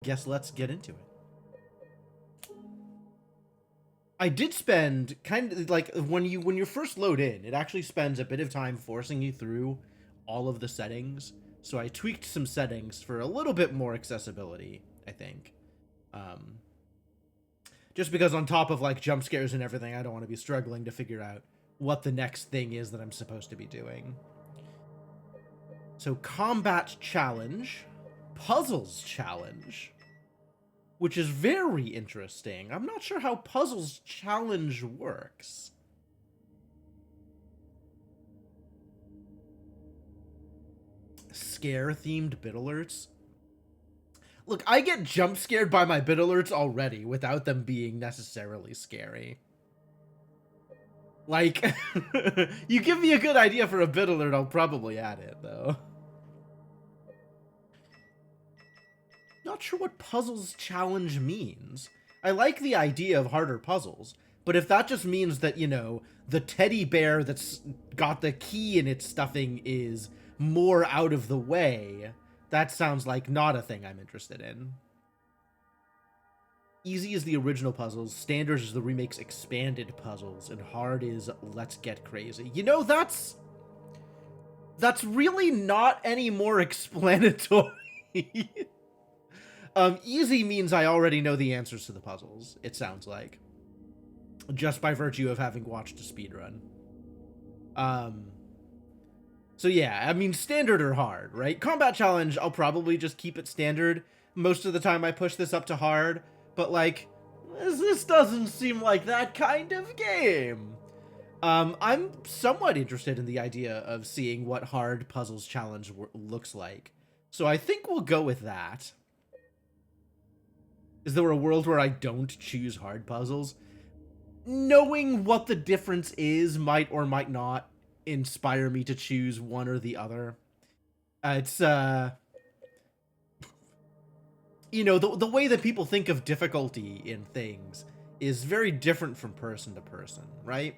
guess let's get into it. I did spend kind of like when you first load in, it actually spends a bit of time forcing you through all of the settings. So I tweaked some settings for a little bit more accessibility, I think. Um, just because on top of like jump scares and everything, I don't want to be struggling to figure out what the next thing is that I'm supposed to be doing. So combat challenge, puzzles challenge, which is very interesting. I'm not sure how puzzles challenge works. Scare-themed bit alerts. Look, I get jump scared by my bit alerts already without them being necessarily scary. Like, you give me a good idea for a bit alert, I'll probably add it, though. Not sure what puzzles challenge means. I like the idea of harder puzzles, but if that just means that, you know, the teddy bear that's got the key in its stuffing is more out of the way, that sounds like not a thing I'm interested in. Easy is the original puzzles, standard is the remake's expanded puzzles, and hard is let's get crazy. You know, that's really not any more explanatory. Easy means I already know the answers to the puzzles, it sounds like. Just by virtue of having watched a speedrun. So yeah, I mean, standard or hard, right? Combat challenge, I'll probably just keep it standard. Most of the time I push this up to hard, but like, this doesn't seem like that kind of game. I'm somewhat interested in the idea of seeing what hard puzzles challenge looks like. So I think we'll go with that. Is there a world where I don't choose hard puzzles? Knowing what the difference is might or might not inspire me to choose one or the other. It's, you know, the way that people think of difficulty in things is very different from person to person, right?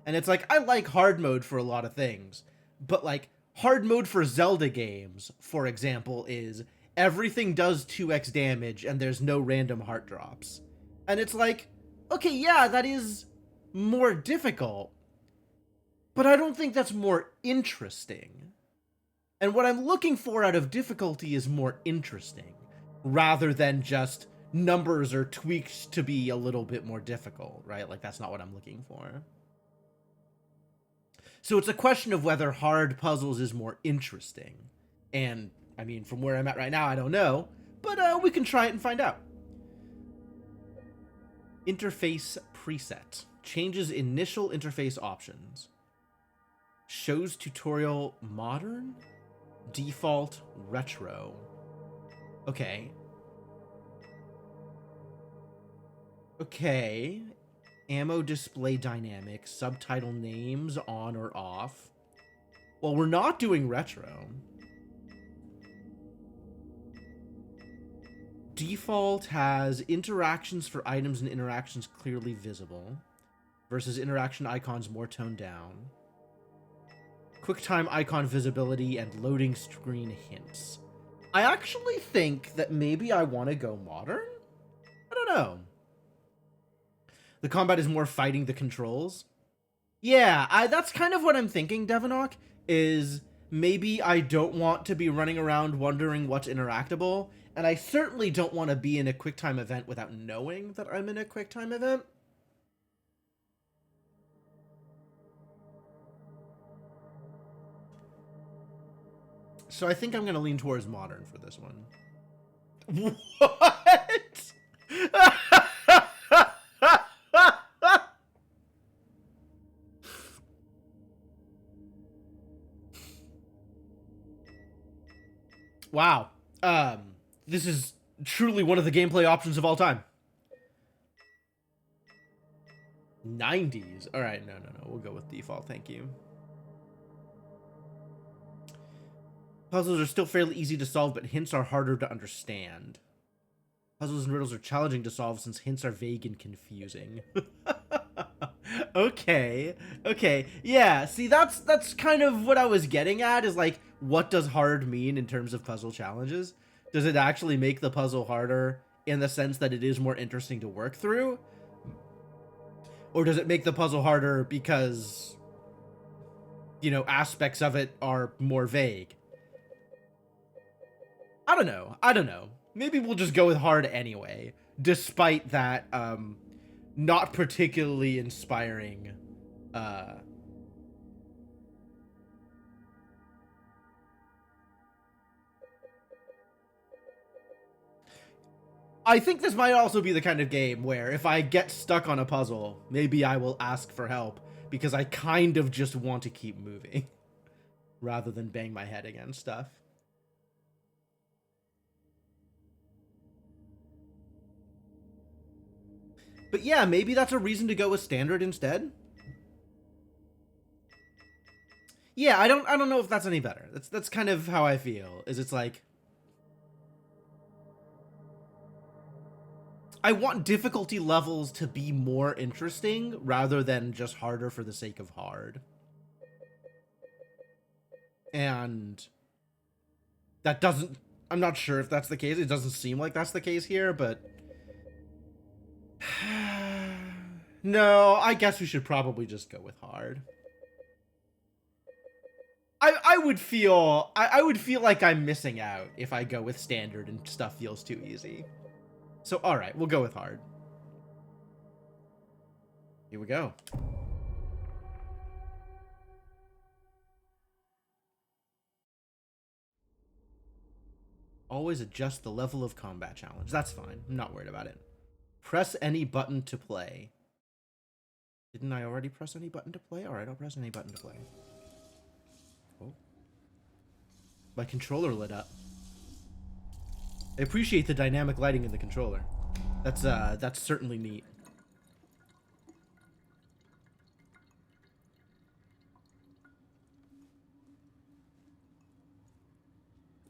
And it's like, I like hard mode for a lot of things, but like, hard mode for Zelda games, for example, is everything does 2x damage and there's no random heart drops. And it's like, okay, yeah, that is more difficult, but I don't think that's more interesting. And what I'm looking for out of difficulty is more interesting, rather than just numbers are tweaked to be a little bit more difficult, right? Like, that's not what I'm looking for. So it's a question of whether hard puzzles is more interesting. And, I mean, from where I'm at right now, I don't know, but we can try it and find out. Interface preset. Changes initial interface options. Shows tutorial modern? Default retro. Okay. Okay. Ammo display dynamic. Subtitle names on or off. Well, we're not doing retro. Default has interactions for items and interactions clearly visible versus interaction icons more toned down. QuickTime icon visibility and loading screen hints. I actually think that maybe I want to go modern? I don't know. The combat is more fighting the controls. Yeah, that's kind of what I'm thinking, Devonok, is maybe I don't want to be running around wondering what's interactable, and I certainly don't want to be in a QuickTime event without knowing that I'm in a QuickTime event. So I think I'm going to lean towards modern for this one. What? Wow. This is truly one of the gameplay options of all time. 90s. All right, no. We'll go with default, thank you. Puzzles are still fairly easy to solve, but hints are harder to understand. Puzzles and riddles are challenging to solve since hints are vague and confusing. Okay. Yeah, see, that's kind of what I was getting at, is like, what does hard mean in terms of puzzle challenges? Does it actually make the puzzle harder in the sense that it is more interesting to work through? Or does it make the puzzle harder because, you know, aspects of it are more vague? I don't know. I don't know. Maybe we'll just go with hard anyway, despite that not particularly inspiring I think this might also be the kind of game where if I get stuck on a puzzle, maybe I will ask for help because I kind of just want to keep moving rather than bang my head against stuff. But yeah, maybe that's a reason to go with standard instead. Yeah, I don't know if that's any better. That's kind of how I feel. Is it's like I want difficulty levels to be more interesting rather than just harder for the sake of hard. And that doesn't... I'm not sure if that's the case. It doesn't seem like that's the case here, but... No, I guess we should probably just go with hard. I would feel like I'm missing out if I go with standard and stuff feels too easy. So, alright, we'll go with hard. Here we go. Always adjust the level of combat challenge. That's fine. I'm not worried about it. Press any button to play. Didn't I already press any button to play? Alright, I'll press any button to play. Oh. My controller lit up. I appreciate the dynamic lighting in the controller. That's certainly neat.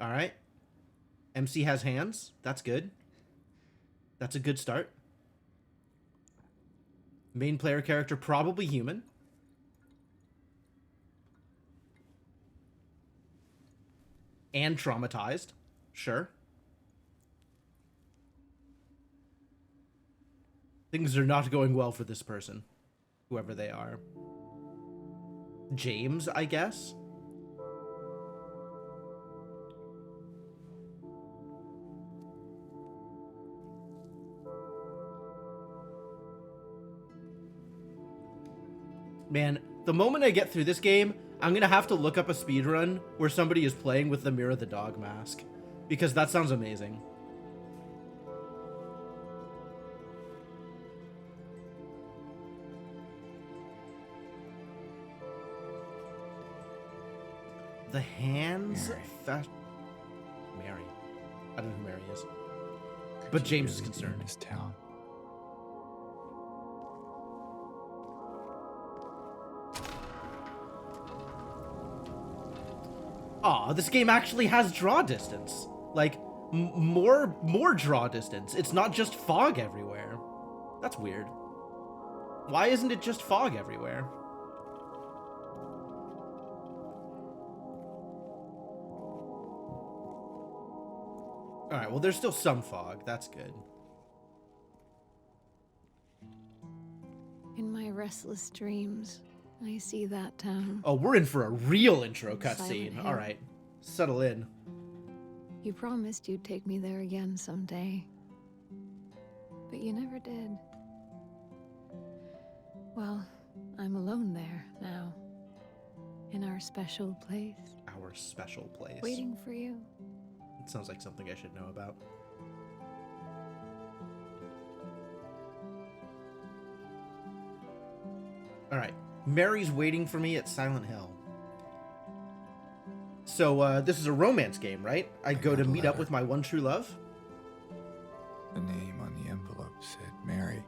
Alright. MC has hands. That's good. That's a good start. Main player character probably human. And traumatized. Sure. Things are not going well for this person. Whoever they are. James, I guess? Man, the moment I get through this game, I'm gonna have to look up a speedrun where somebody is playing with the Mirror the Dog mask. Because that sounds amazing. The hands... Mary. I don't know who Mary is. But James is concerned. This town. Aw, this game actually has draw distance. Like, more draw distance. It's not just fog everywhere. That's weird. Why isn't it just fog everywhere? Alright, well, there's still some fog. That's good. In my restless dreams, I see that town. Oh, we're in for a real intro Silent cutscene. Hill. Alright, settle in. You promised you'd take me there again someday. But you never did. Well, I'm alone there now. In our special place. Our special place. Waiting for you. It sounds like something I should know about. Alright. Mary's waiting for me at Silent Hill. So, this is a romance game, right? I go to meet up with my one true love? The name on the envelope said Mary.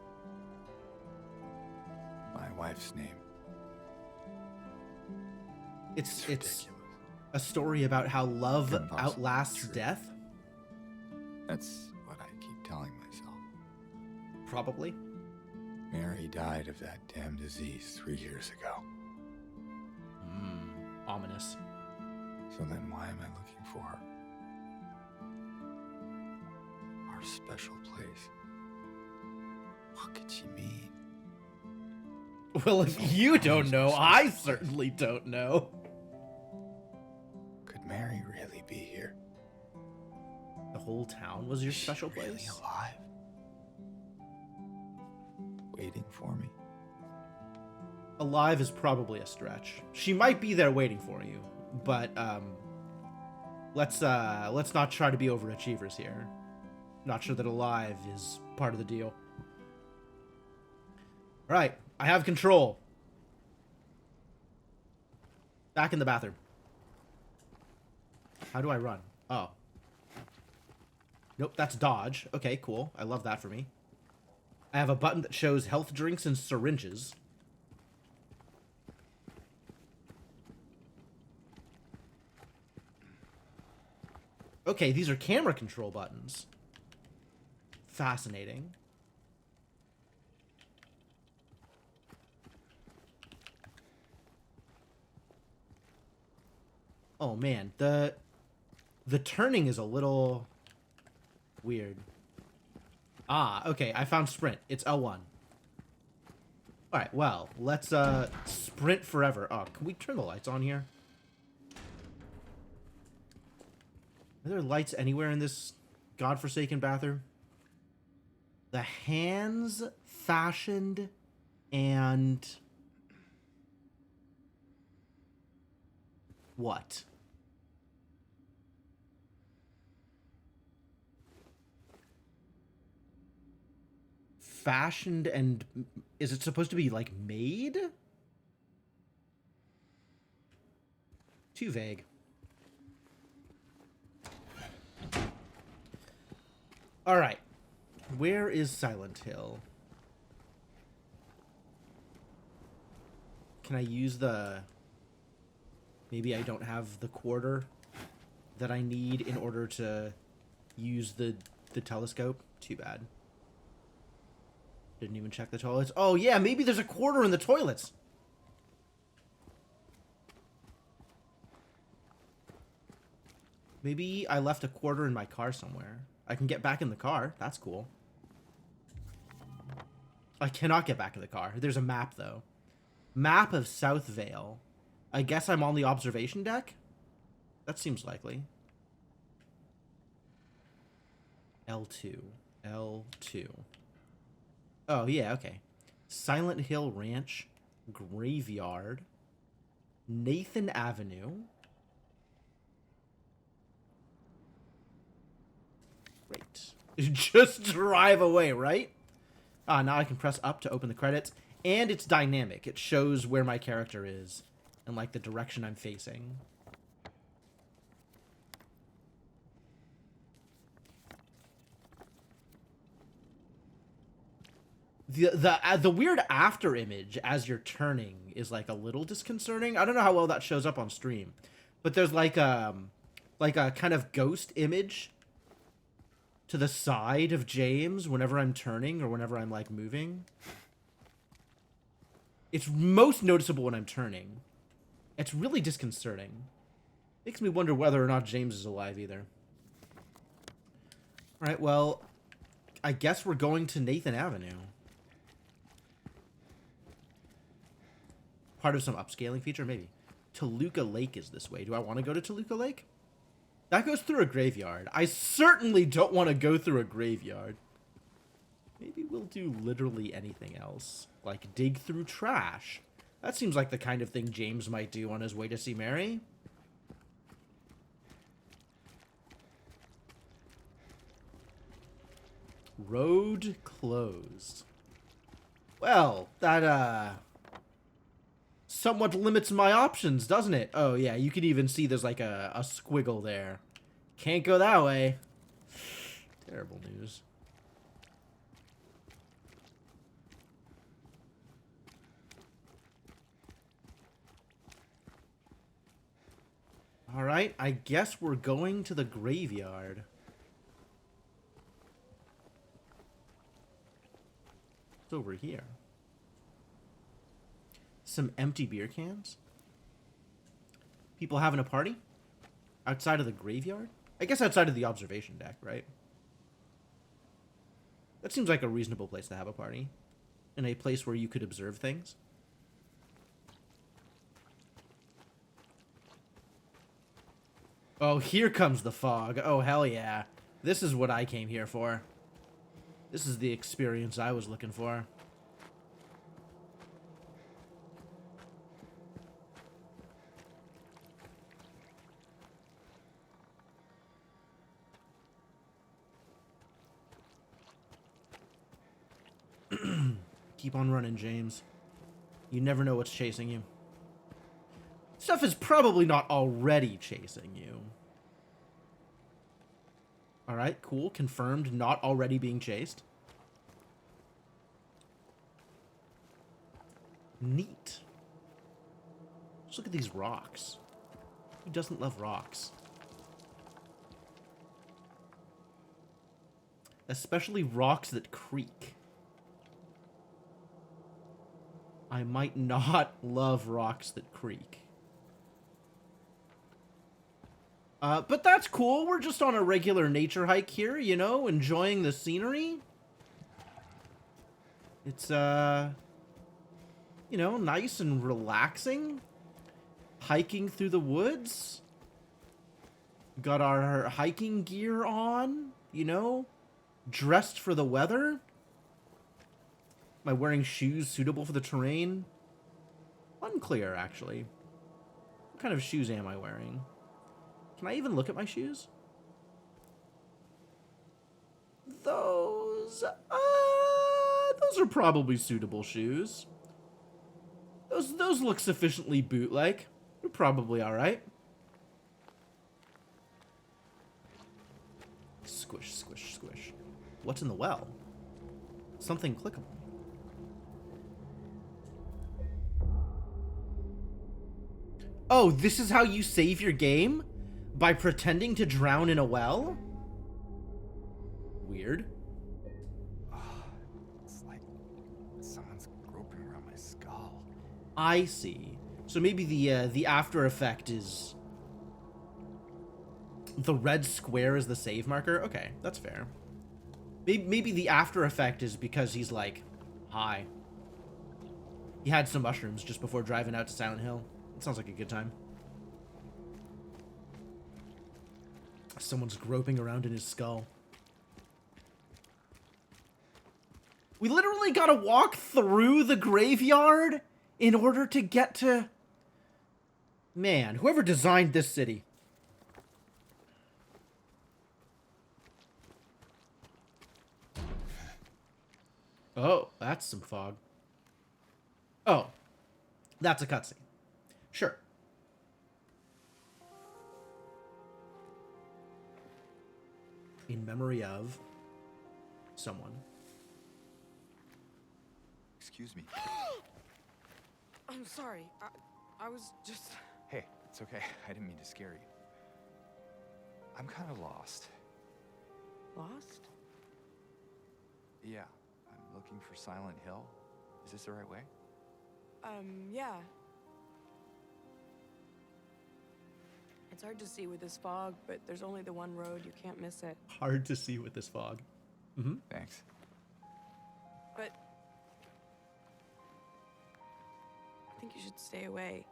My wife's name. It's ridiculous. a story about how love Impossible. outlasts True. death? That's what I keep telling myself. Probably. Mary died of that damn disease 3 years ago. Ominous. So then why am I looking for her? special place. What could she mean? Well, if you don't know, I certainly don't know. Could Mary really be here? The whole town was your Is she special really place? alive? Waiting for me? Alive is probably a stretch. She might be there waiting for you, but let's not try to be overachievers here. Not sure that alive is part of the deal. All right, I have control. Back in the bathroom. How do I run? Oh. Nope, that's dodge. Okay, cool. I love that for me. I have a button that shows health drinks and syringes. Okay, these are camera control buttons. Fascinating. Oh man, the turning is a little weird. Ah, okay, I found sprint. It's L1. Alright, well, let's sprint forever. Oh, can we turn the lights on here? Are there lights anywhere in this godforsaken bathroom? The hands fashioned and what? Fashioned and is it supposed to be like made? Too vague. All right. Where is Silent Hill? Can I use the... Maybe I don't have the quarter that I need in order to use the telescope? Too bad. Didn't even check the toilets. Oh, yeah, maybe there's a quarter in the toilets. Maybe I left a quarter in my car somewhere. I can get back in the car. That's cool. I cannot get back in the car. There's a map, though. Map of South Vale. I guess I'm on the observation deck? That seems likely. L2. L2. Oh, yeah, okay. Silent Hill Ranch. Graveyard. Nathan Avenue. Great. Just drive away, right? Ah, now I can press up to open the credits. And it's dynamic. It shows where my character is. And, like, the direction I'm facing. The weird after image as you're turning is, like, a little disconcerting. I don't know how well that shows up on stream. But there's, like a kind of ghost image to the side of James whenever I'm turning or whenever I'm, like, moving. It's most noticeable when I'm turning. It's really disconcerting. Makes me wonder whether or not James is alive either. Alright, well, I guess we're going to Nathan Avenue. Part of some upscaling feature? Maybe. Toluca Lake is this way. Do I want to go to Toluca Lake? That goes through a graveyard. I certainly don't want to go through a graveyard. Maybe we'll do literally anything else. Like dig through trash. That seems like the kind of thing James might do on his way to see Mary. Road closed. Well, that, somewhat limits my options, doesn't it? Oh, yeah, you can even see there's like a squiggle there. Can't go that way. Terrible news. Alright, I guess we're going to the graveyard. It's over here. Some empty beer cans? People having a party? Outside of the graveyard? I guess outside of the observation deck, right? That seems like a reasonable place to have a party. In a place where you could observe things. Oh, here comes the fog. Oh, hell yeah. This is what I came here for. This is the experience I was looking for. Keep on running, James. You never know what's chasing you. Stuff is probably not already chasing you. Alright, cool. Confirmed, not already being chased. Neat. Just look at these rocks. Who doesn't love rocks? Especially rocks that creak. I might not love rocks that creak. But that's cool. We're just on a regular nature hike here, you know, enjoying the scenery. It's, you know, nice and relaxing. Hiking through the woods. Got our hiking gear on, you know, dressed for the weather. Am I wearing shoes suitable for the terrain? Unclear, actually. What kind of shoes am I wearing? Can I even look at my shoes? Those are probably suitable shoes. Those look sufficiently boot-like. They're probably alright. Squish, squish, squish. What's in the well? Something clickable. Oh, this is how you save your game? By pretending to drown in a well? Weird. It's like someone's groping around my skull. I see. So maybe the after effect is the red square is the save marker. Okay, that's fair. Maybe the after effect is because he's like high. He had some mushrooms just before driving out to Silent Hill. It sounds like a good time. Someone's groping around in his skull. We literally gotta walk through the graveyard in order to get to... Man, whoever designed this city. Oh, that's some fog. Oh, that's a cutscene. Sure. In memory of someone. Excuse me. I'm sorry. I was just... Hey, it's okay. I didn't mean to scare you. I'm kind of lost. Lost? Yeah, I'm looking for Silent Hill. Is this the right way? Yeah. It's hard to see with this fog, but there's only the one road. You can't miss it. Hard to see with this fog. Mm-hmm. Thanks. But... I think you should stay away.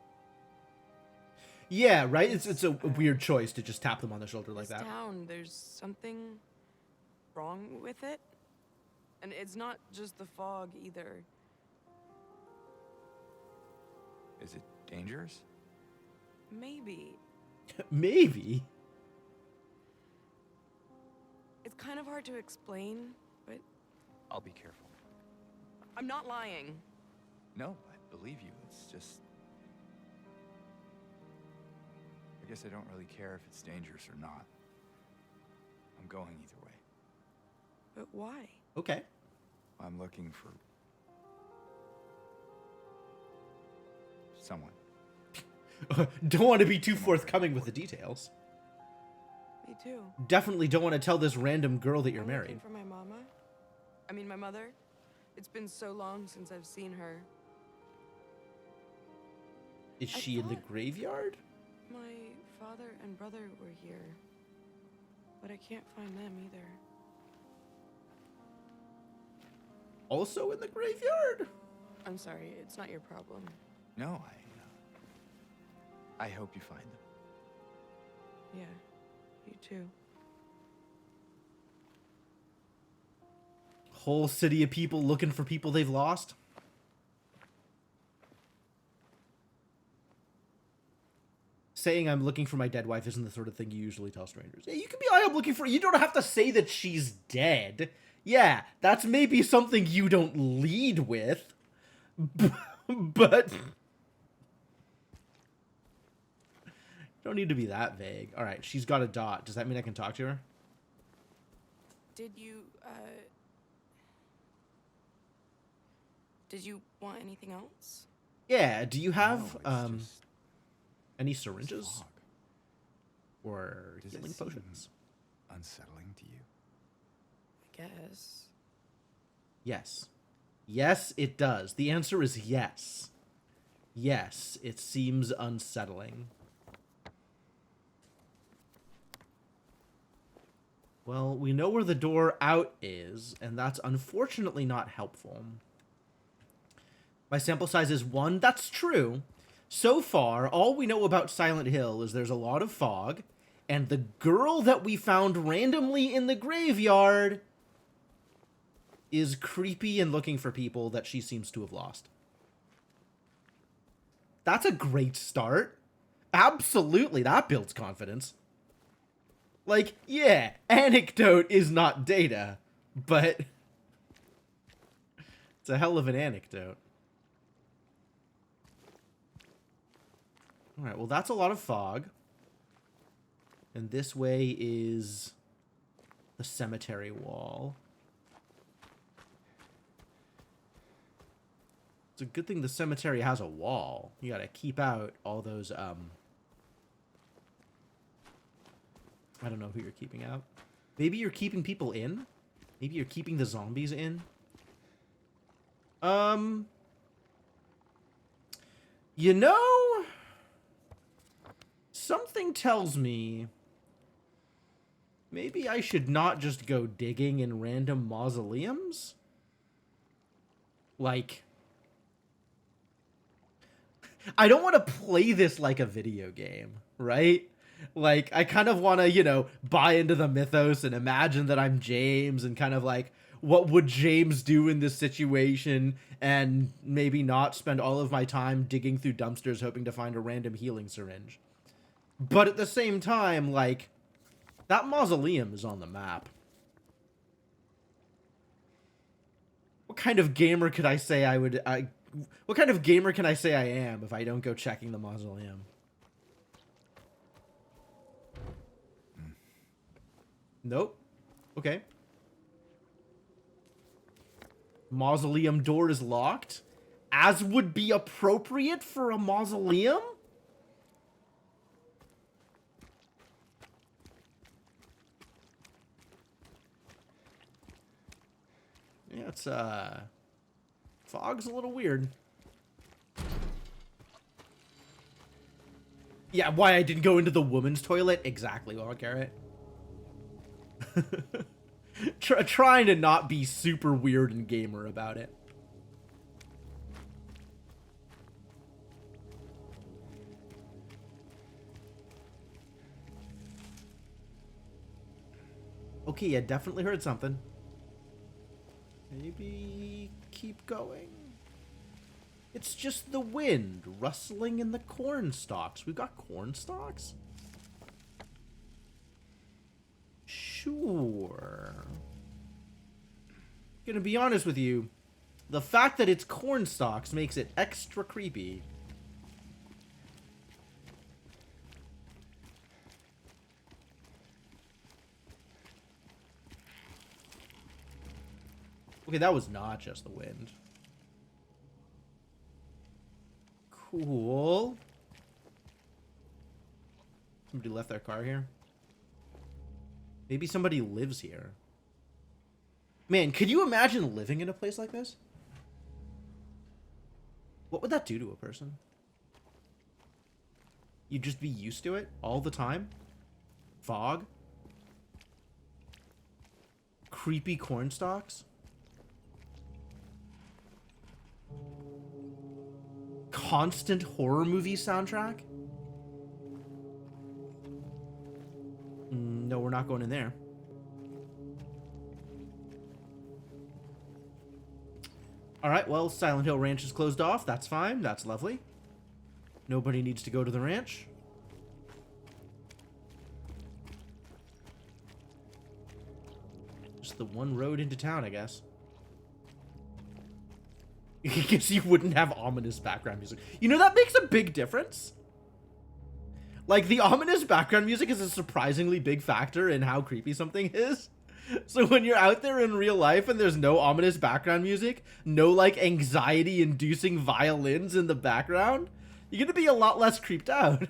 Yeah, right? It's a weird choice to just tap them on the shoulder like This that. town, there's something wrong with it. And it's not just the fog, either. Is it dangerous? Maybe. Maybe. It's kind of hard to explain, but I'll be careful. I'm not lying. No, I believe you. It's just... I guess I don't really care if it's dangerous or not. I'm going either way. But why? Okay. I'm looking for... someone. Don't want to be too forthcoming with the details. Me too. Definitely don't want to tell this random girl that you're I'm married. looking for my mama. I mean, my mother. It's been so long since I've seen her. Is she in the thought- graveyard? My father and brother were here, but I can't find them either. also in the graveyard? I'm sorry, it's not your problem. No, I hope you find them. Yeah, you too. Whole city of people looking for people they've lost? Saying I'm looking for my dead wife isn't the sort of thing you usually tell strangers. Yeah, you can be, I'm looking for... You don't have to say that she's dead. Yeah, that's maybe something you don't lead with. But... don't need to be that vague. Alright, she's got a dot. Does that mean I can talk to her? Did you want anything else? Yeah, do you have, No, it's just any this syringes? fog. Or Does it healing seem potions? unsettling to you? I guess. Yes. Yes, it does. The answer is yes. Yes, it seems unsettling. Well, we know where the door out is, and that's unfortunately not helpful. My sample size is 1. That's true. So far, all we know about Silent Hill is there's a lot of fog, and the girl that we found randomly in the graveyard is creepy and looking for people that she seems to have lost. That's a great start. Absolutely, that builds confidence. Like, yeah, anecdote is not data, but it's a hell of an anecdote. Alright, well that's a lot of fog. And this way is the cemetery wall. It's a good thing the cemetery has a wall. You gotta keep out all those, I don't know who you're keeping out. Maybe you're keeping people in? Maybe you're keeping the zombies in? You know, something tells me maybe I should not just go digging in random mausoleums. Like, I don't want to play this like a video game, right? Like, I kind of want to, you know, buy into the mythos and imagine that I'm James and kind of like, what would James do in this situation, and maybe not spend all of my time digging through dumpsters hoping to find a random healing syringe. But at the same time, like, that mausoleum is on the map. What kind of gamer could I say what kind of gamer can I say I am if I don't go checking the mausoleum? Nope. Okay. Mausoleum door is locked, as would be appropriate for a mausoleum? Yeah, it's, fog's a little weird. Yeah, why I didn't go into the woman's toilet? Exactly, Lord Garrett. Trying to not be super weird and gamer about it. Okay, yeah, definitely heard something. Maybe keep going. It's just the wind rustling in the corn stalks. We've got corn stalks? Sure. Gonna be honest with you, the fact that it's corn stalks makes it extra creepy. Okay, that was not just the wind. Cool. Somebody left their car here. Maybe somebody lives here. Man, could you imagine living in a place like this? What would that do to a person? You'd just be used to it all the time? Fog? Creepy corn stalks? constant horror movie soundtrack? No, we're not going in there. Alright, well, Silent Hill Ranch is closed off. That's fine. That's lovely. Nobody needs to go to the ranch. Just the one road into town, I guess. I guess you wouldn't have ominous background music. You know, that makes a big difference. Like, the ominous background music is a surprisingly big factor in how creepy something is. So when you're out there in real life and there's no ominous background music, no, like, anxiety-inducing violins in the background, you're gonna be a lot less creeped out.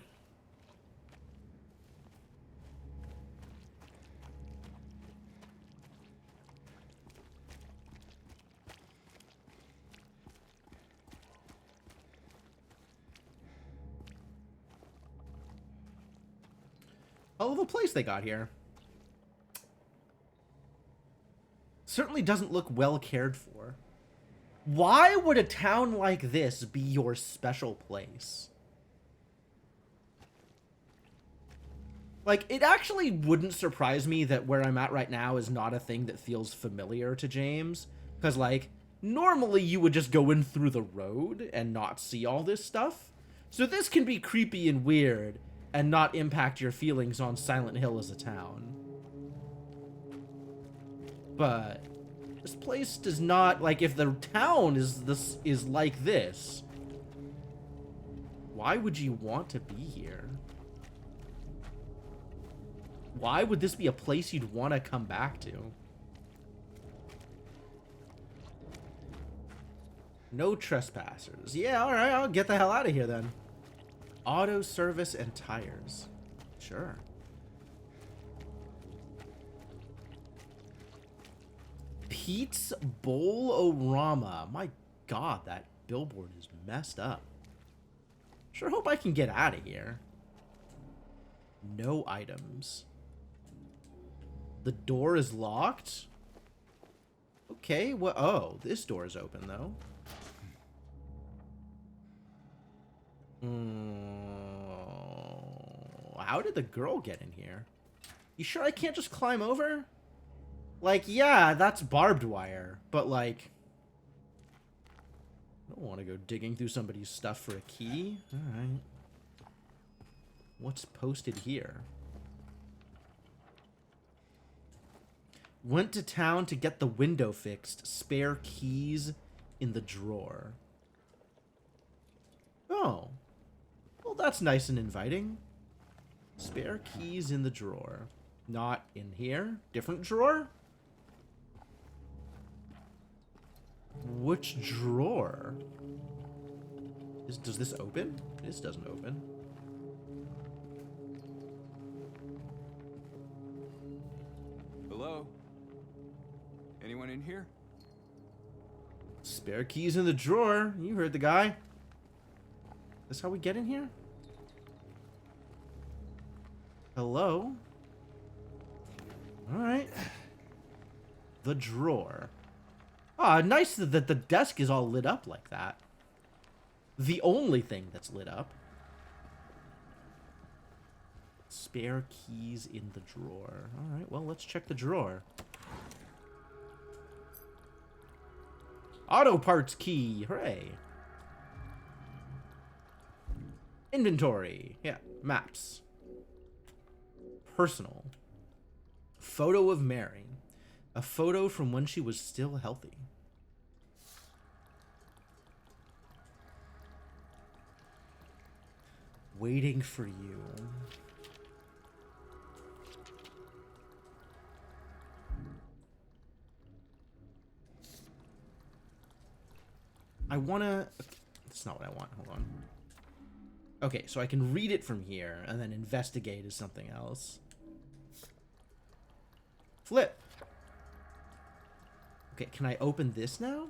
Hell of a place they got here. Certainly doesn't look well cared for. Why would a town like this be your special place? Like, it actually wouldn't surprise me that where I'm at right now is not a thing that feels familiar to James. Because, like, normally you would just go in through the road and not see all this stuff. So this can be creepy and weird and not impact your feelings on Silent Hill as a town. But this place does not, like, if the town is like this, why would you want to be here? Why would this be a place you'd want to come back to? No trespassers. Yeah, alright, I'll get the hell out of here then. Auto service and tires. Sure. Pete's Bowl-O-Rama. My god, that billboard is messed up. Sure hope I can get out of here. No items. The door is locked? Okay, well, oh, this door is open, though. How did the girl get in here? You sure I can't just climb over? Like, yeah, that's barbed wire, but like, I don't want to go digging through somebody's stuff for a key. Alright. What's posted here? Went to town to get the window fixed. Spare keys in the drawer. Oh. Well, that's nice and inviting. Spare keys in the drawer. Not in here. Different drawer? Which drawer? Does this open? This doesn't open. Hello? Anyone in here? Spare keys in the drawer. You heard the guy. Is this how we get in here? Hello? Alright. The drawer. Ah, nice that the desk is all lit up like that. The only thing that's lit up. Spare keys in the drawer. Alright, well, let's check the drawer. Auto parts key. Hooray. Inventory. Yeah, maps. Personal. Photo of Mary. A photo from when she was still healthy. Waiting for you. I wanna... That's not what I want. Hold on. Okay, so I can read it from here, and then investigate is something else. Flip. Okay, can I open this now?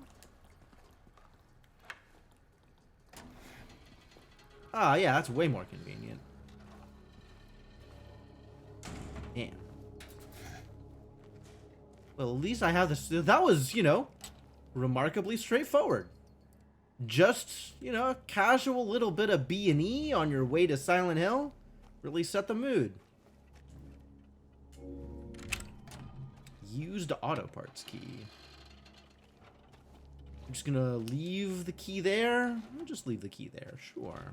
Ah, yeah, that's way more convenient. Damn. Well, at least I have this. That was, you know, remarkably straightforward. Just, you know, a casual little bit of B&E on your way to Silent Hill. Really set the mood. Used auto parts key. I'm just gonna leave the key there. I'll just leave the key there, sure.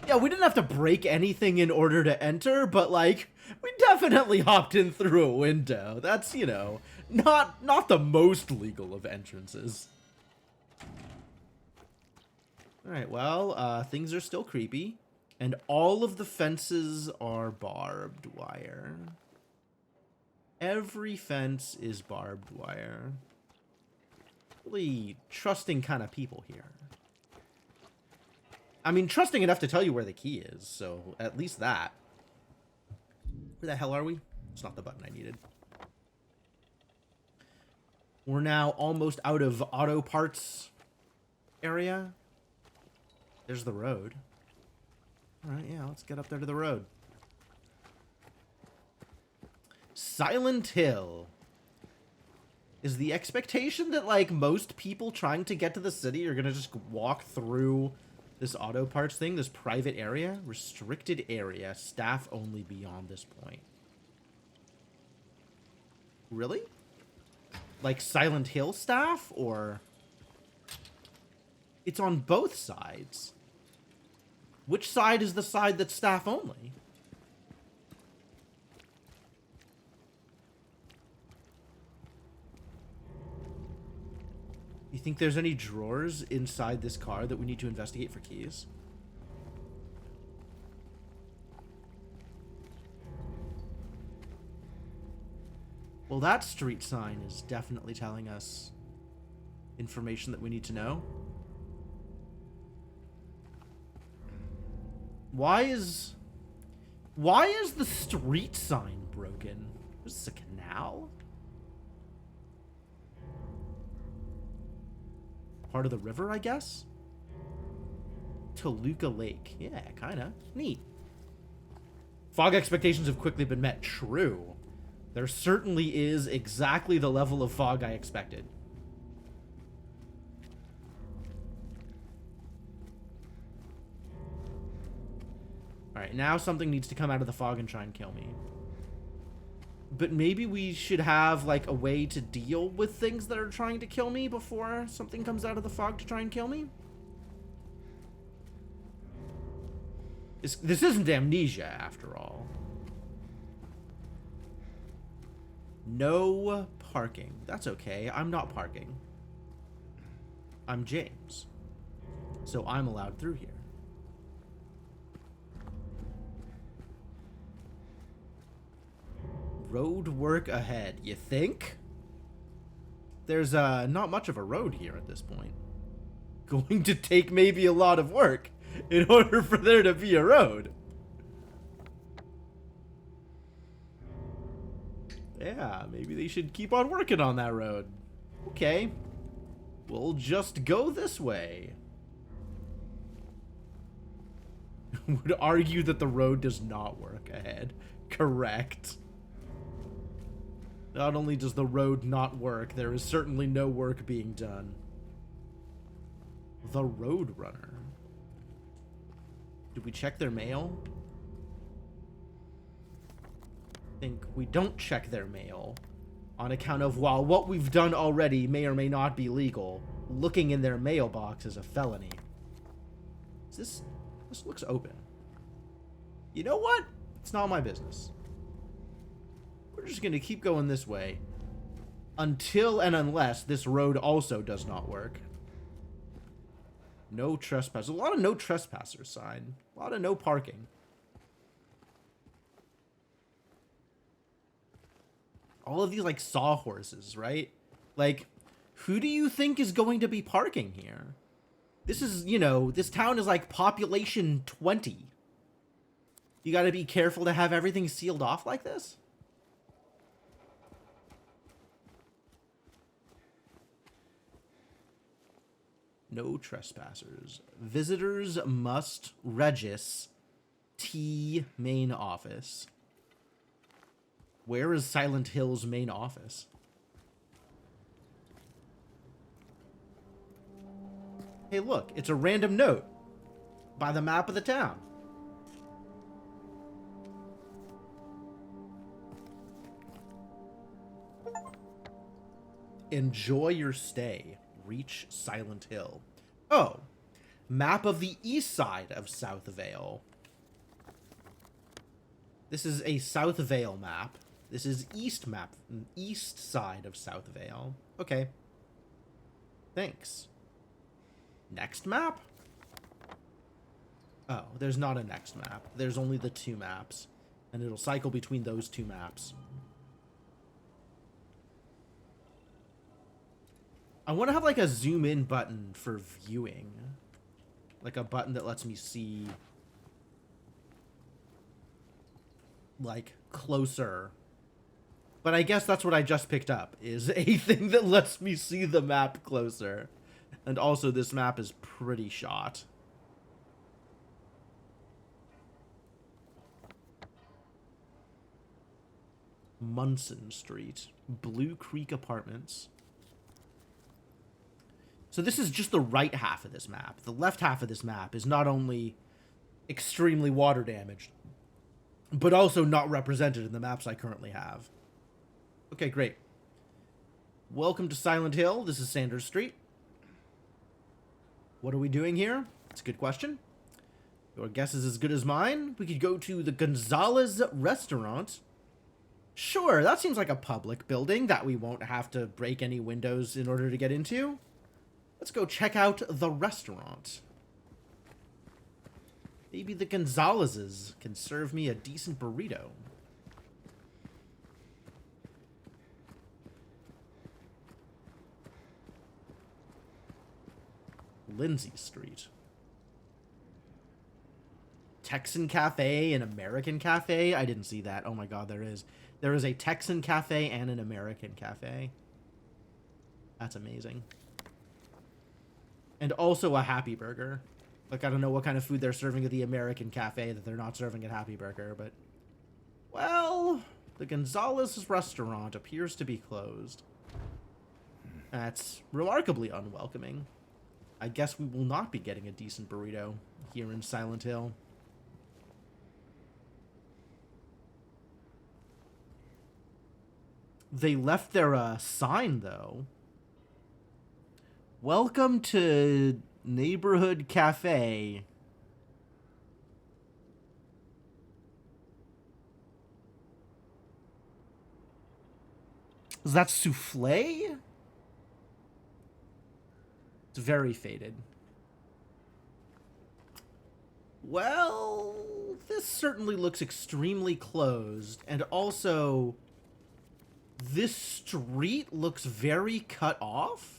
Yeah, we didn't have to break anything in order to enter, but like, we definitely hopped in through a window. That's, you know, not the most legal of entrances. Alright, well, things are still creepy. And all of the fences are barbed wire. Every fence is barbed wire. Really trusting kind of people here. I mean, trusting enough to tell you where the key is, so at least that. Where the hell are we? It's not the button I needed. We're now almost out of auto parts area. There's the road. Alright, yeah, let's get up there to the road. Silent Hill. Is the expectation that, like, most people trying to get to the city are gonna just walk through this auto parts thing, this private area? Restricted area, staff only beyond this point. Really? Like Silent Hill staff, or... It's on both sides. Which side is the side that's staff only? You think there's any drawers inside this car that we need to investigate for keys? Well, that street sign is definitely telling us information that we need to know. Why is the street sign broken? Is this a canal? Part of the river, I guess? Toluca Lake. Yeah, kinda. Neat. Fog expectations have quickly been met. True. There certainly is exactly the level of fog I expected. Alright, now something needs to come out of the fog and try and kill me. But maybe we should have, like, a way to deal with things that are trying to kill me before something comes out of the fog to try and kill me? This isn't amnesia, after all. No parking. That's okay. I'm not parking. I'm James. So I'm allowed through here. Road work ahead, you think? There's not much of a road here at this point. Going to take maybe a lot of work in order for there to be a road. Yeah, maybe they should keep on working on that road. Okay. We'll just go this way. Would argue that the road does not work ahead. Correct. Not only does the road not work, there is certainly no work being done. The Roadrunner. Did we check their mail? I think we don't check their mail on account of, while what we've done already may or may not be legal, looking in their mailbox is a felony. This looks open. You know what? It's not my business. We're just going to keep going this way until and unless this road also does not work. No trespass. A lot of no trespassers sign. A lot of no parking. All of these, like, sawhorses, right? Like, who do you think is going to be parking here? This is, you know, this town is like population 20. You got to be careful to have everything sealed off like this? No trespassers. Visitors must regis T main office. Where is Silent Hill's main office? Hey, look, it's a random note by the map of the town. Enjoy your stay. Reach Silent Hill. Oh, map of the east side of South Vale. This is a South Vale map. This is east side of South Vale. Okay. Thanks. Next map? Oh, there's not a next map. There's only the 2 maps. And it'll cycle between those 2 maps. I want to have like a zoom in button for viewing. Like a button that lets me see like closer. But I guess that's what I just picked up, is a thing that lets me see the map closer. And also this map is pretty shot. Munson Street. Blue Creek Apartments. So this is just the right half of this map. The left half of this map is not only extremely water damaged, but also not represented in the maps I currently have. Okay, great. Welcome to Silent Hill. This is Sanders Street. What are we doing here? It's a good question. Your guess is as good as mine. We could go to the Gonzalez restaurant. Sure, that seems like a public building that we won't have to break any windows in order to get into. Let's go check out the restaurant. Maybe the Gonzalez's can serve me a decent burrito. Lindsay Street. Texan Cafe and American Cafe? I didn't see that. Oh my god, there is. There is a Texan Cafe and an American Cafe. That's amazing. And also a Happy Burger. Like, I don't know what kind of food they're serving at the American Cafe that they're not serving at Happy Burger, but... Well, the Gonzalez restaurant appears to be closed. That's remarkably unwelcoming. I guess we will not be getting a decent burrito here in Silent Hill. They left their sign, though. Welcome to Neighborhood Cafe. Is that souffle? It's very faded. Well, this certainly looks extremely closed, and also this street looks very cut off.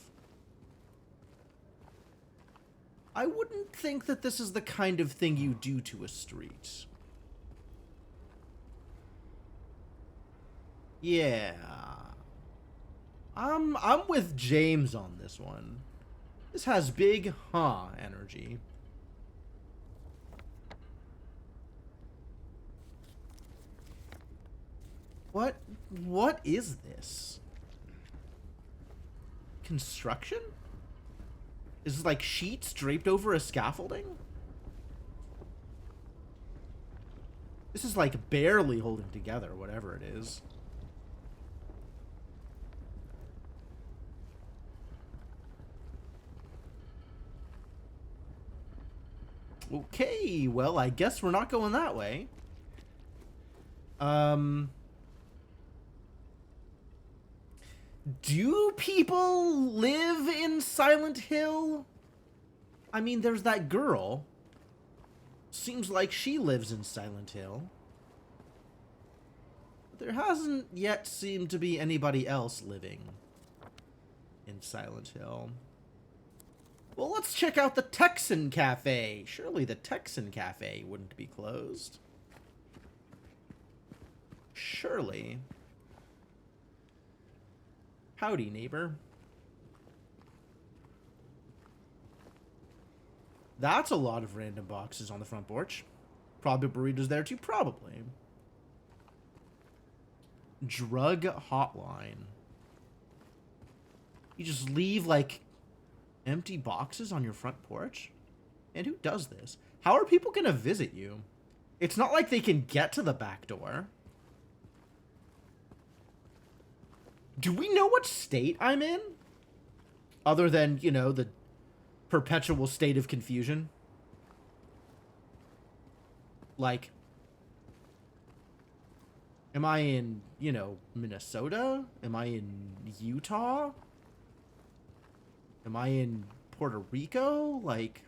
I wouldn't think that this is the kind of thing you do to a street. Yeah. I'm with James on this one. This has big energy. What is this? Construction? Is this like sheets draped over a scaffolding? This is like barely holding together, whatever it is. Okay, well, I guess we're not going that way. Do people live in Silent Hill? I mean, there's that girl. Seems like she lives in Silent Hill. But there hasn't yet seemed to be anybody else living in Silent Hill. Well, let's check out the Texan Cafe. Surely the Texan Cafe wouldn't be closed. Surely. Howdy, neighbor. That's a lot of random boxes on the front porch. Probably burritos there too, probably. Drug hotline. You just leave, like, empty boxes on your front porch? And who does this? How are people gonna visit you? It's not like they can get to the back door. Do we know what state I'm in? Other than, you know, the perpetual state of confusion. Like, am I in, you know, Minnesota? Am I in Utah? Am I in Puerto Rico? Like,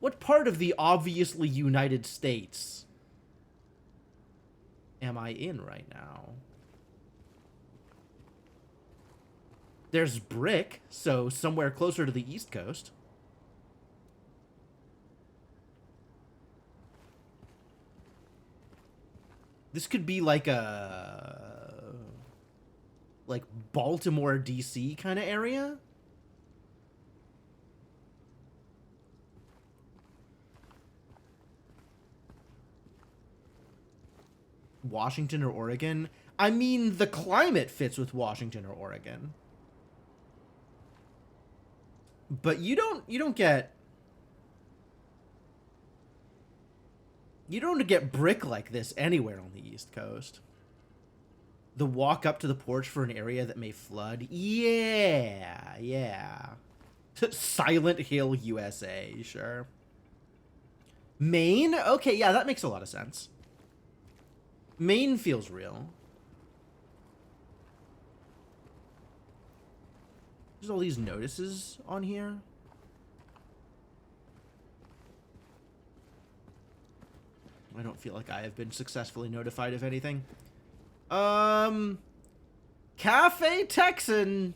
what part of the obviously United States am I in right now? There's brick, so somewhere closer to the East Coast. This could be like a... like Baltimore, D.C. kind of area? Washington or Oregon? I mean, the climate fits with Washington or Oregon. But you don't get... you don't get brick like this anywhere on the East Coast. The walk up to the porch for an area that may flood. Yeah, yeah. Silent Hill, USA, sure. Maine? Okay, yeah, that makes a lot of sense. Maine feels real. There's all these notices on here. I don't feel like I have been successfully notified of anything. Cafe Texan.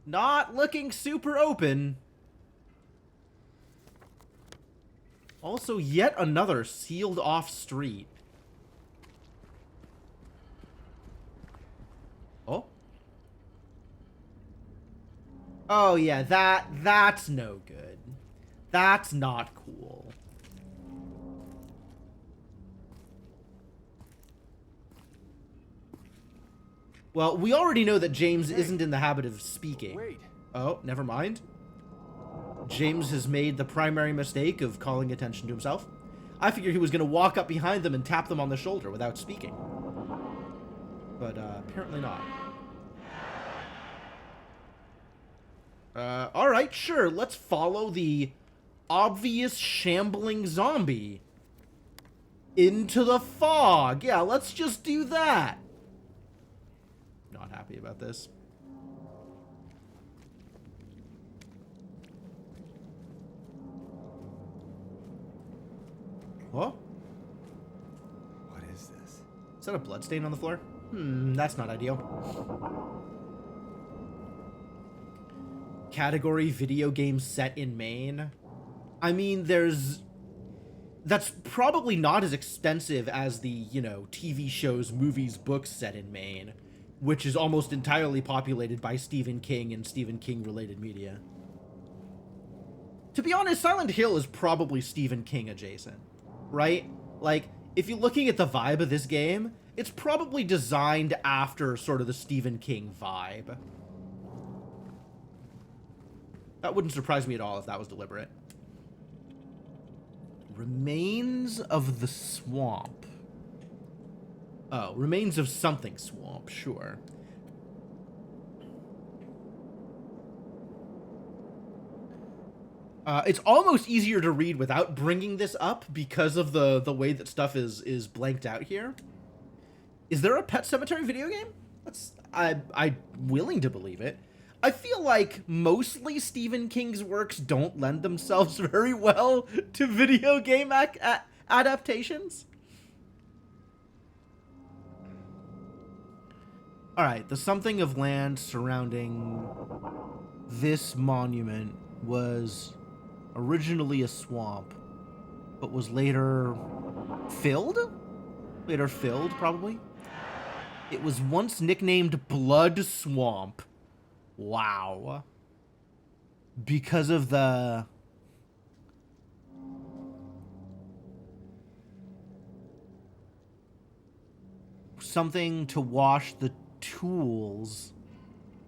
Not looking super open. Also, yet another sealed off street. Oh. Oh yeah, that's no good. That's not cool. Well, we already know that James isn't in the habit of speaking. Wait. Oh, never mind. James has made the primary mistake of calling attention to himself. I figured he was going to walk up behind them and tap them on the shoulder without speaking. But apparently not. Alright, sure. Let's follow the obvious shambling zombie into the fog. Yeah, let's just do that. Not happy about this. What? What is this? Is that a bloodstain on the floor? That's not ideal. Category video games set in Maine. I mean, that's probably not as expensive as the, you know, TV shows, movies, books set in Maine, which is almost entirely populated by Stephen King and Stephen King-related media. To be honest, Silent Hill is probably Stephen King adjacent, right? Like, if you're looking at the vibe of this game, it's probably designed after sort of the Stephen King vibe. That wouldn't surprise me at all if that was deliberate. Remains of the swamp. Oh, remains of something swamp, sure. It's almost easier to read without bringing this up because of the way that stuff is blanked out here. Is there a Pet Sematary video game? I'm willing to believe it. I feel like mostly Stephen King's works don't lend themselves very well to video game adaptations. Alright, the something of land surrounding this monument was originally a swamp, but was later filled? Later filled, probably. It was once nicknamed Blood Swamp. Wow. Because of the... something to wash the tools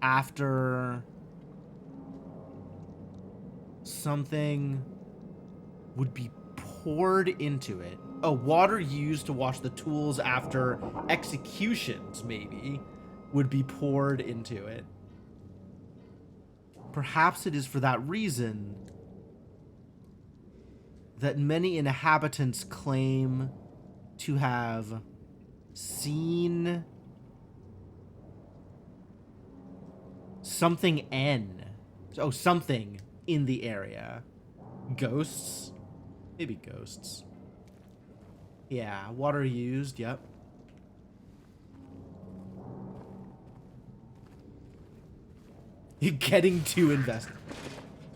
after something would be poured into it. Oh, water used to wash the tools after executions, maybe, would be poured into it. Perhaps it is for that reason that many inhabitants claim to have seen something something in the area. Ghosts? Maybe ghosts. Yeah, water used, yep. You're getting too invested.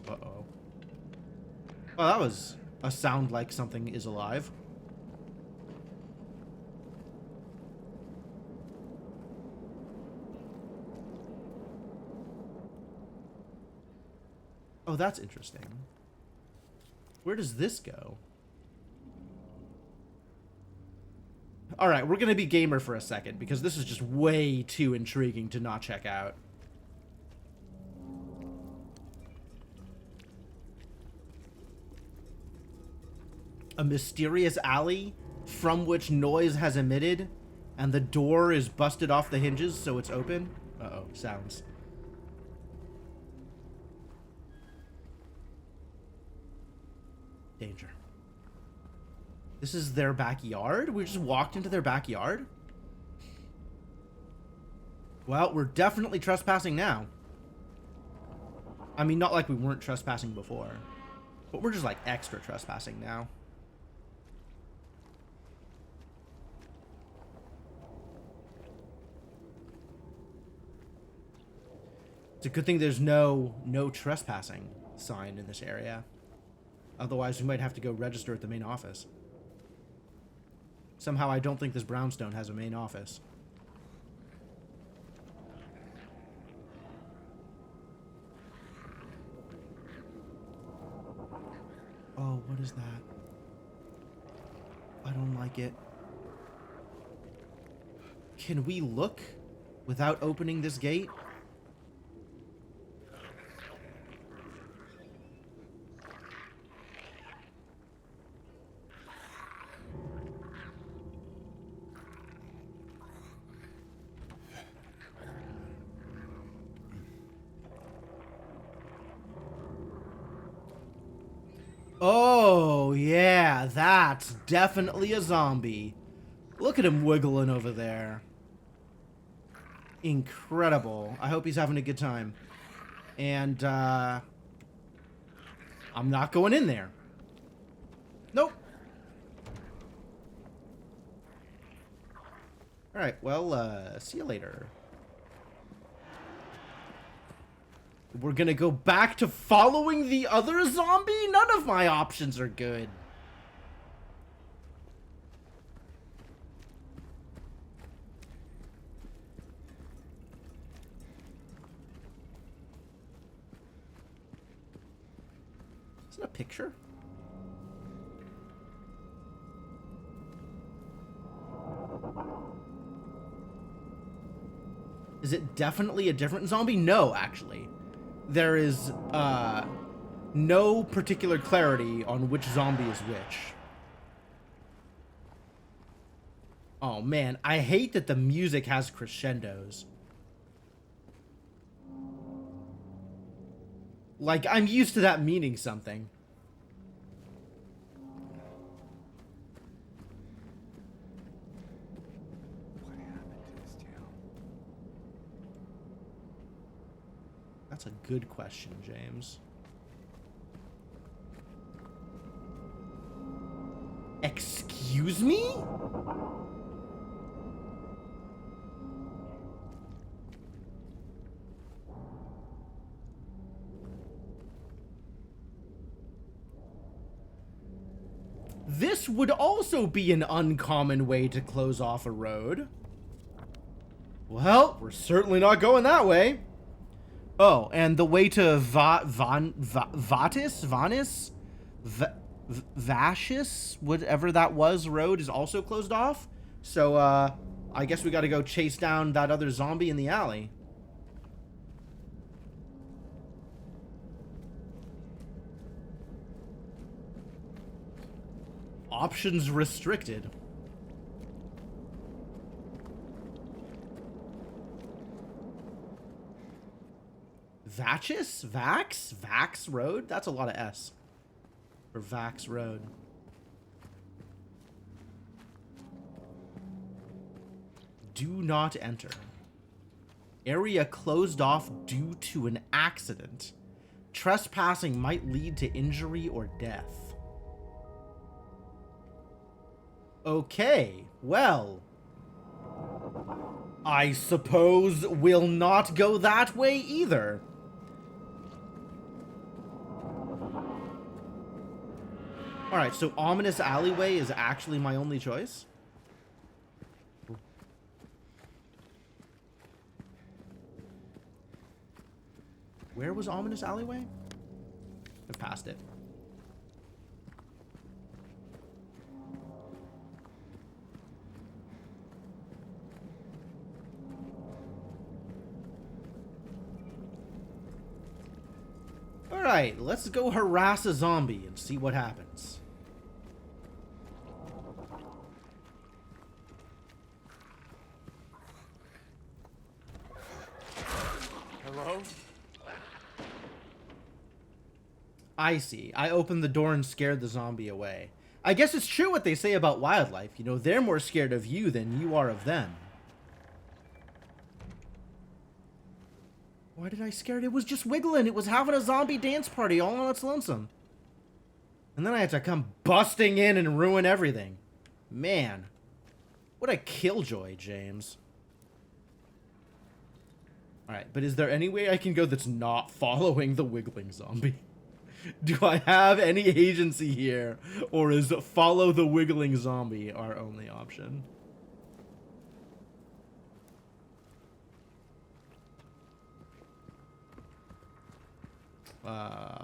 Uh-oh. Oh, that was a sound like something is alive. Oh, that's interesting. Where does this go? Alright, we're gonna be gamer for a second, because this is just way too intriguing to not check out. A mysterious alley from which noise has emitted, and the door is busted off the hinges, so it's open. Uh-oh, sounds. Danger. This is their backyard? We just walked into their backyard? Well, we're definitely trespassing now. I mean, not like we weren't trespassing before, but we're just like extra trespassing now. It's a good thing there's no trespassing sign in this area. Otherwise, we might have to go register at the main office. Somehow, I don't think this brownstone has a main office. Oh, what is that? I don't like it. Can we look without opening this gate? Oh, yeah, that's definitely a zombie. Look at him wiggling over there. Incredible. I hope he's having a good time. And, I'm not going in there. Nope. Alright, well, see you later. We're gonna go back to following the other zombie? None of my options are good. Is it a picture? Is it definitely a different zombie? No, actually. There is, no particular clarity on which zombie is which. Oh, man. I hate that the music has crescendos. Like, I'm used to that meaning something. What happened to this town? That's a good question, James. Excuse me? This would also be an uncommon way to close off a road. Well, we're certainly not going that way. Oh, and the way to Vashis, whatever that was, road is also closed off. So, I guess we gotta go chase down that other zombie in the alley. Options restricted. Vachis? Vax? Vax Road? That's a lot of S. For Vax Road. Do not enter. Area closed off due to an accident. Trespassing might lead to injury or death. Okay, well, I suppose we'll not go that way either. Alright, so ominous alleyway is actually my only choice? Where was ominous alleyway? I've passed it. Alright, let's go harass a zombie and see what happens. Hello? I see. I opened the door and scared the zombie away. I guess it's true what they say about wildlife. You know, they're more scared of you than you are of them. Why did I scare it? It was just wiggling. It was having a zombie dance party all on its lonesome. And then I had to come busting in and ruin everything. Man. What a killjoy, James. Alright, but is there any way I can go that's not following the wiggling zombie? Do I have any agency here? Or is follow the wiggling zombie our only option?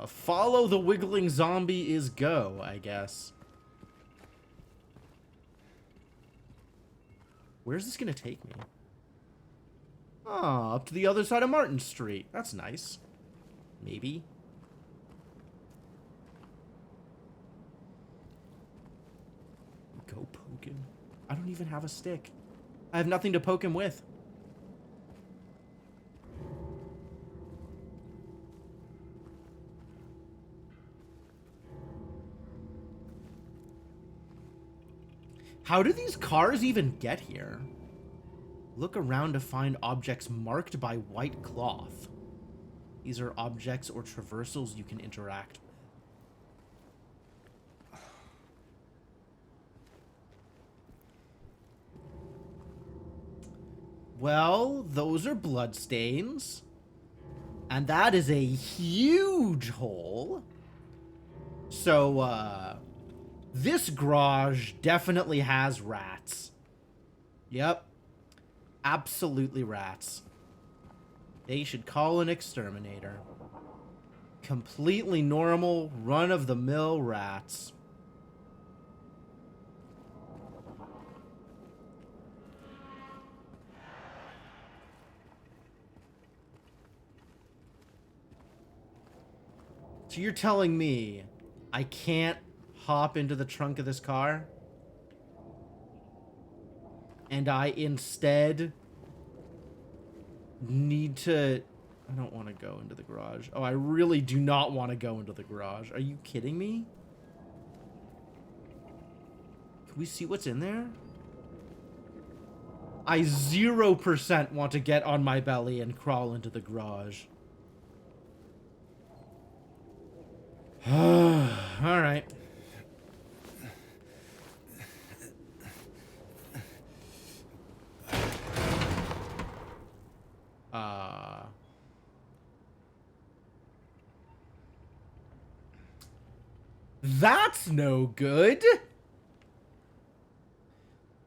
Follow the wiggling zombie is go, I guess. Where's this gonna take me? Ah, up to the other side of Martin Street. That's nice. Maybe. Go poke him. I don't even have a stick. I have nothing to poke him with. How do these cars even get here? Look around to find objects marked by white cloth. These are objects or traversals you can interact with. Well, those are bloodstains. And that is a huge hole. So, this garage definitely has rats. Yep. Absolutely rats. They should call an exterminator. Completely normal, run-of-the-mill rats. So you're telling me I can't hop into the trunk of this car? And I instead need to... I don't want to go into the garage. Oh, I really do not want to go into the garage. Are you kidding me? Can we see what's in there? I 0% want to get on my belly and crawl into the garage. Alright. That's no good.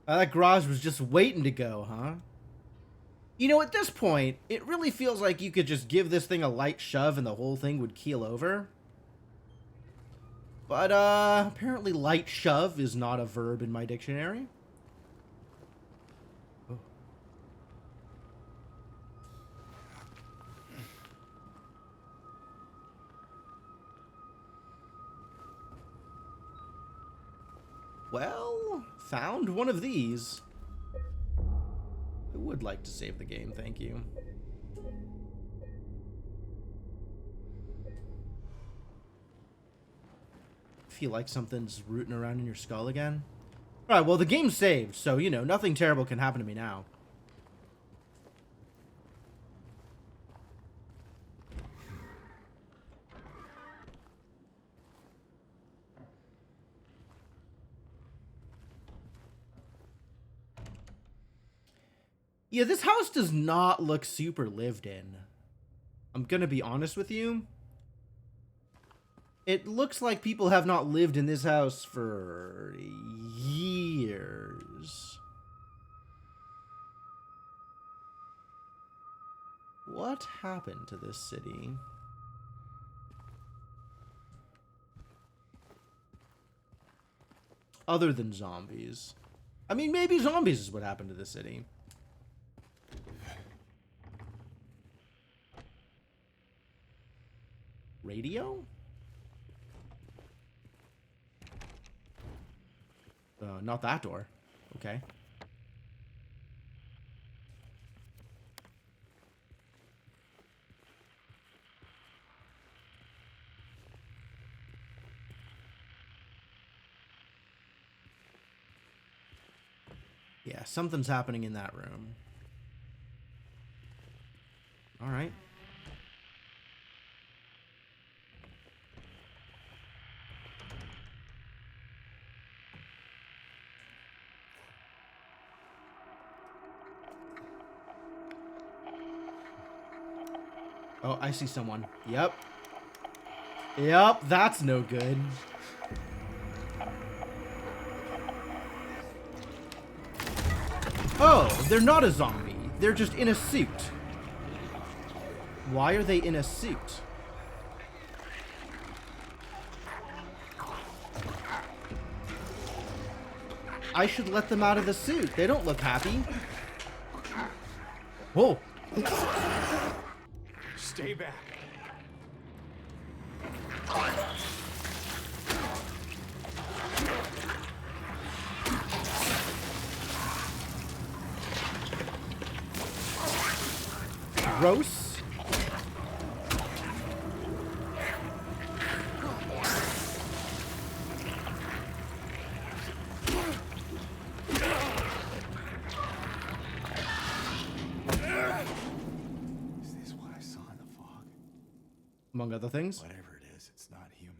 That garage was just waiting to go, huh? You know, at this point, it really feels like you could just give this thing a light shove and the whole thing would keel over. But, apparently light shove is not a verb in my dictionary. Oh. Well, found one of these. I would like to save the game, thank you. Feel like something's rooting around in your skull again? Alright, well, the game's saved, so, you know, nothing terrible can happen to me now. Yeah, this house does not look super lived in. I'm gonna be honest with you. It looks like people have not lived in this house for years. What happened to this city? Other than zombies. I mean, maybe zombies is what happened to this city. Radio? Not that door. Okay. Yeah, something's happening in that room. All right. Oh, I see someone. Yep. Yep, that's no good. Oh, they're not a zombie. They're just in a suit. Why are they in a suit? I should let them out of the suit. They don't look happy. Whoa. Stay back. Gross. Is this what I saw in the fog? Among other things. Whatever it is, it's not human.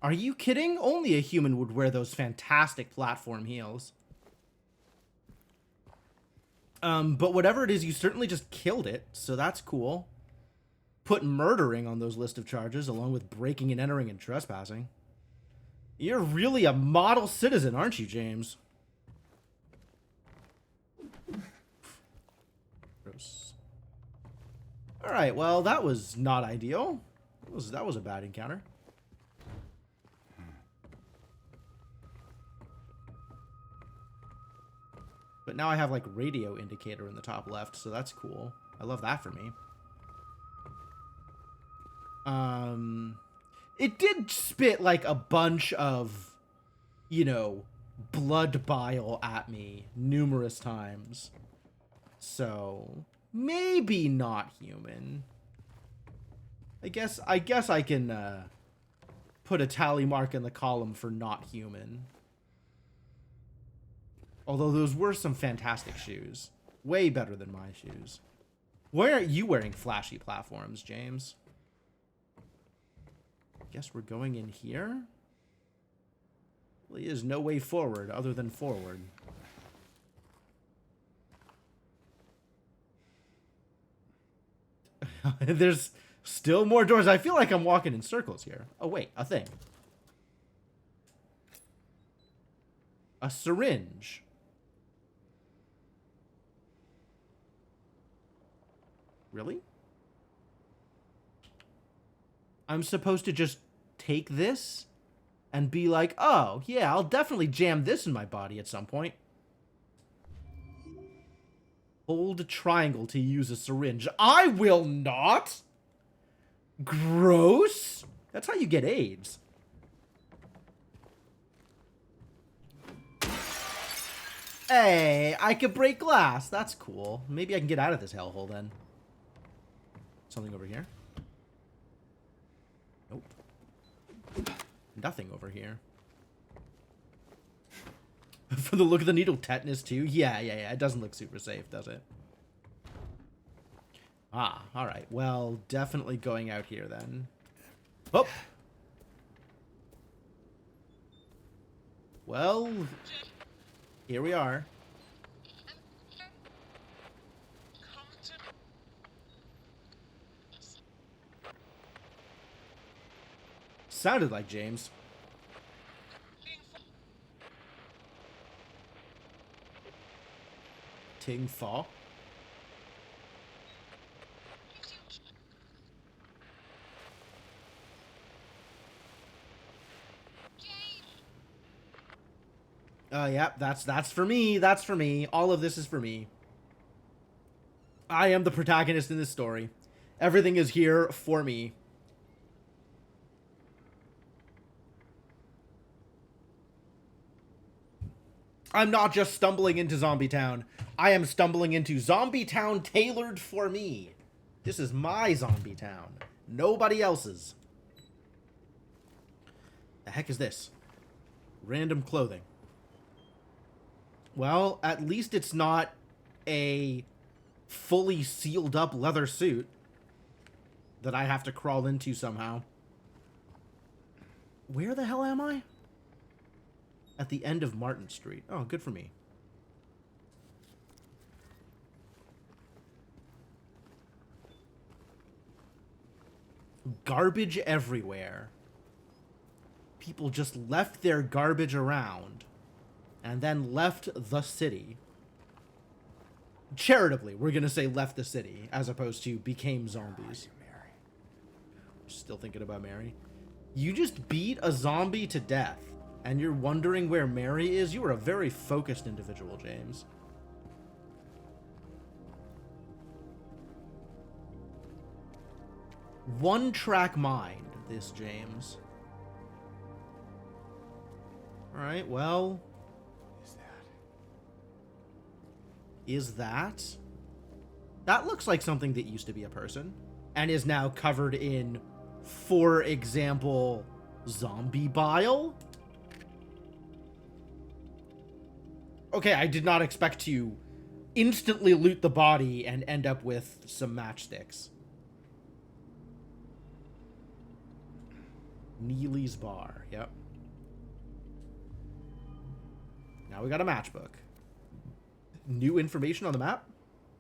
Are you kidding? Only a human would wear those fantastic platform heels. But whatever it is, you certainly just killed it, so that's cool. Put murdering on those list of charges, along with breaking and entering and trespassing. You're really a model citizen, aren't you, James? Gross. Alright, well, that was not ideal. That was a bad encounter. But now I have, like, radio indicator in the top left, so that's cool. I love that for me. It did spit, like, a bunch of, you know, blood bile at me numerous times. So, maybe not human. I guess I can, put a tally mark in the column for not human. Although those were some fantastic shoes. Way better than my shoes. Why aren't you wearing flashy platforms, James? Guess we're going in here? Well, there is no way forward other than forward. There's still more doors. I feel like I'm walking in circles here. Oh, wait. A thing. A syringe. Really? I'm supposed to just take this and be like, oh, yeah, I'll definitely jam this in my body at some point. Hold triangle to use a syringe. I will not! Gross! That's how you get AIDS. Hey, I can break glass. That's cool. Maybe I can get out of this hellhole then. Something over here? Nope. Nothing over here. For the look of the needle, tetanus too? Yeah. It doesn't look super safe, does it? Ah, alright. Well, definitely going out here then. Oh! Well, here we are. Sounded like James. Ting Fa. Yeah, that's for me. That's for me. All of this is for me. I am the protagonist in this story. Everything is here for me. I'm not just stumbling into Zombie Town. I am stumbling into Zombie Town tailored for me. This is my Zombie Town. Nobody else's. The heck is this? Random clothing. Well, at least it's not a fully sealed up leather suit that I have to crawl into somehow. Where the hell am I? At the end of Martin Street. Oh, good for me. Garbage everywhere. People just left their garbage around and then left the city. Charitably, we're gonna say left the city as opposed to became zombies. Mary. Still thinking about Mary. You just beat a zombie to death and you're wondering where Mary is? You are a very focused individual, James. One-track mind, this James. Alright, well... Is that? That looks like something that used to be a person and is now covered in, for example, zombie bile? Okay, I did not expect to instantly loot the body and end up with some matchsticks. Neely's Bar, yep. Now we got a matchbook. New information on the map?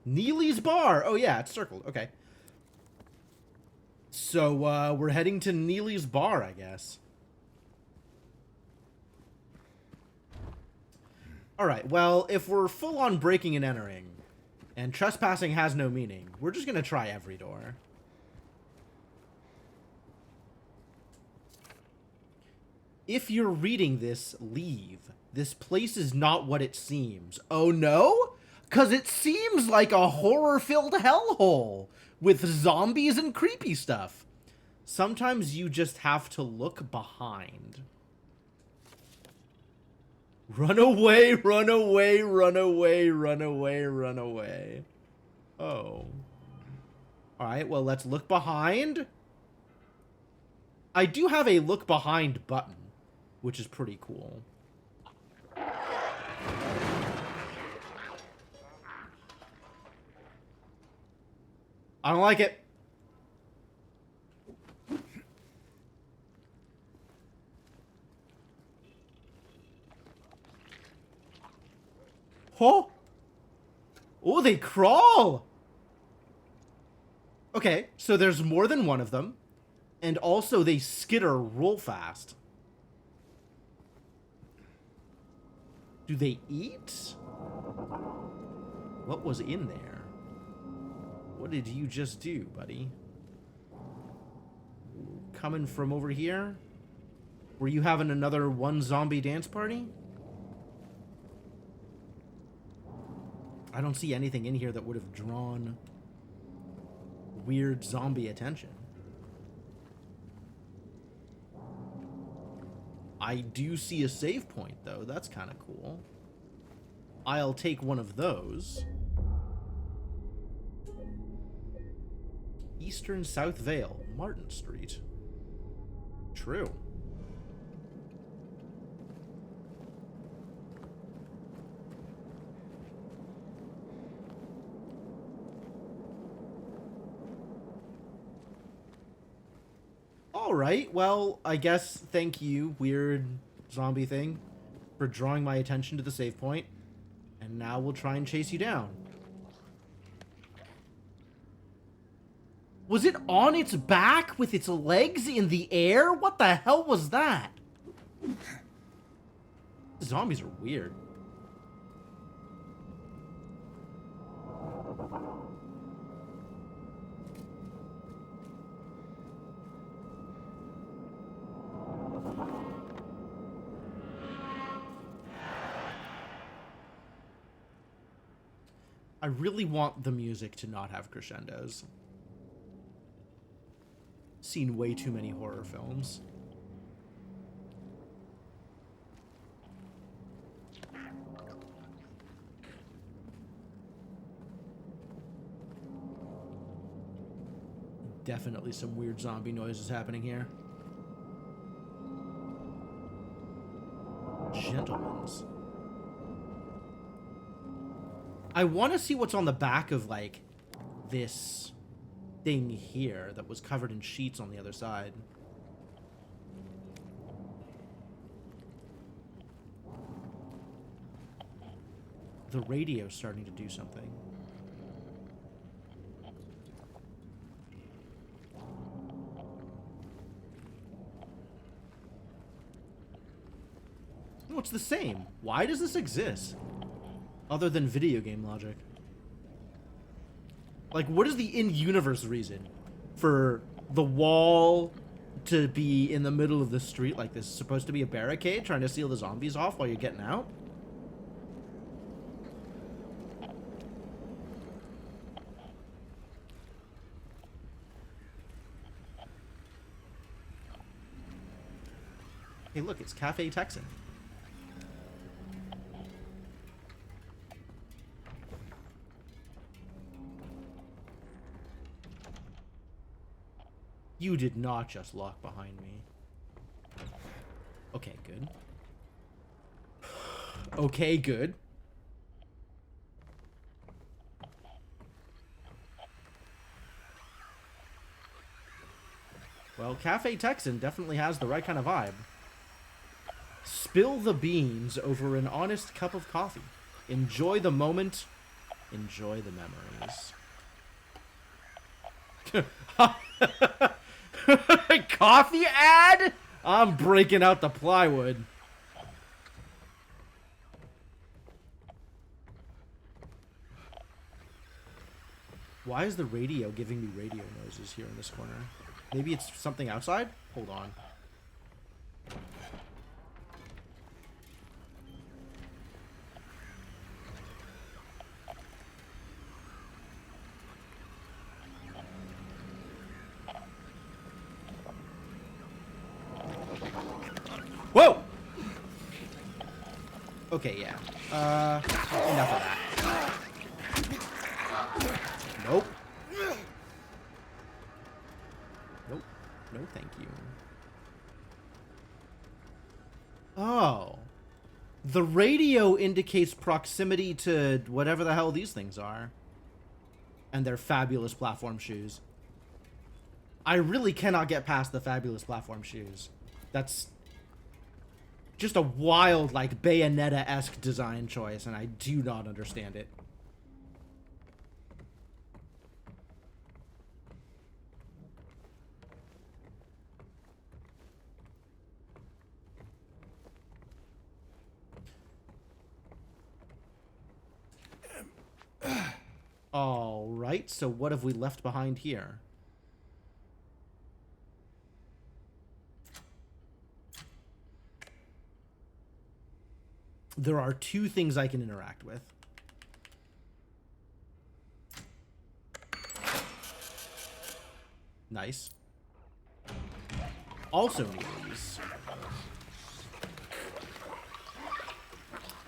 Neely's Bar! Oh yeah, it's circled, okay. So, we're heading to Neely's Bar, I guess. Alright, well, if we're full on breaking and entering, and trespassing has no meaning, we're just gonna try every door. If you're reading this, leave. This place is not what it seems. Oh no? 'Cause it seems like a horror-filled hellhole with zombies and creepy stuff. Sometimes you just have to look behind. Run away, run away, run away, run away, run away. Oh. Alright, well, let's look behind. I do have a look behind button, which is pretty cool. I don't like it. Oh! Oh, they crawl! Okay, so there's more than one of them. And also they skitter real fast. Do they eat? What was in there? What did you just do, buddy? Coming from over here? Were you having another one zombie dance party? I don't see anything in here that would have drawn weird zombie attention. I do see a save point, though. That's kind of cool. I'll take one of those. Eastern South Vale, Martin Street. True. Alright, well, I guess thank you, weird zombie thing, for drawing my attention to the save point. And now we'll try and chase you down. Was it on its back with its legs in the air? What the hell was that? Zombies are weird. I really want the music to not have crescendos. Seen way too many horror films. Definitely some weird zombie noises happening here. Gentlemen's. I want to see what's on the back of, like, this thing here that was covered in sheets on the other side. The radio's starting to do something. No, it's the same. Why does this exist? Other than video game logic. Like, what is the in-universe reason for the wall to be in the middle of the street like this? Is supposed to be a barricade trying to seal the zombies off while you're getting out? Hey, look, it's Cafe Texan. You did not just lock behind me. Okay, good. Okay, good. Well, Cafe Texan definitely has the right kind of vibe. Spill the beans over an honest cup of coffee. Enjoy the moment. Enjoy the memories. Coffee ad? I'm breaking out the plywood. Why is the radio giving me radio noises here in this corner? Maybe it's something outside? Hold on. Whoa! Okay, yeah. Enough of that. Nope. Nope. No, thank you. Oh. The radio indicates proximity to whatever the hell these things are. And their fabulous platform shoes. I really cannot get past the fabulous platform shoes. That's just a wild, like, Bayonetta-esque design choice, and I do not understand it. Alright, so what have we left behind here? There are two things I can interact with. Nice. Also need these.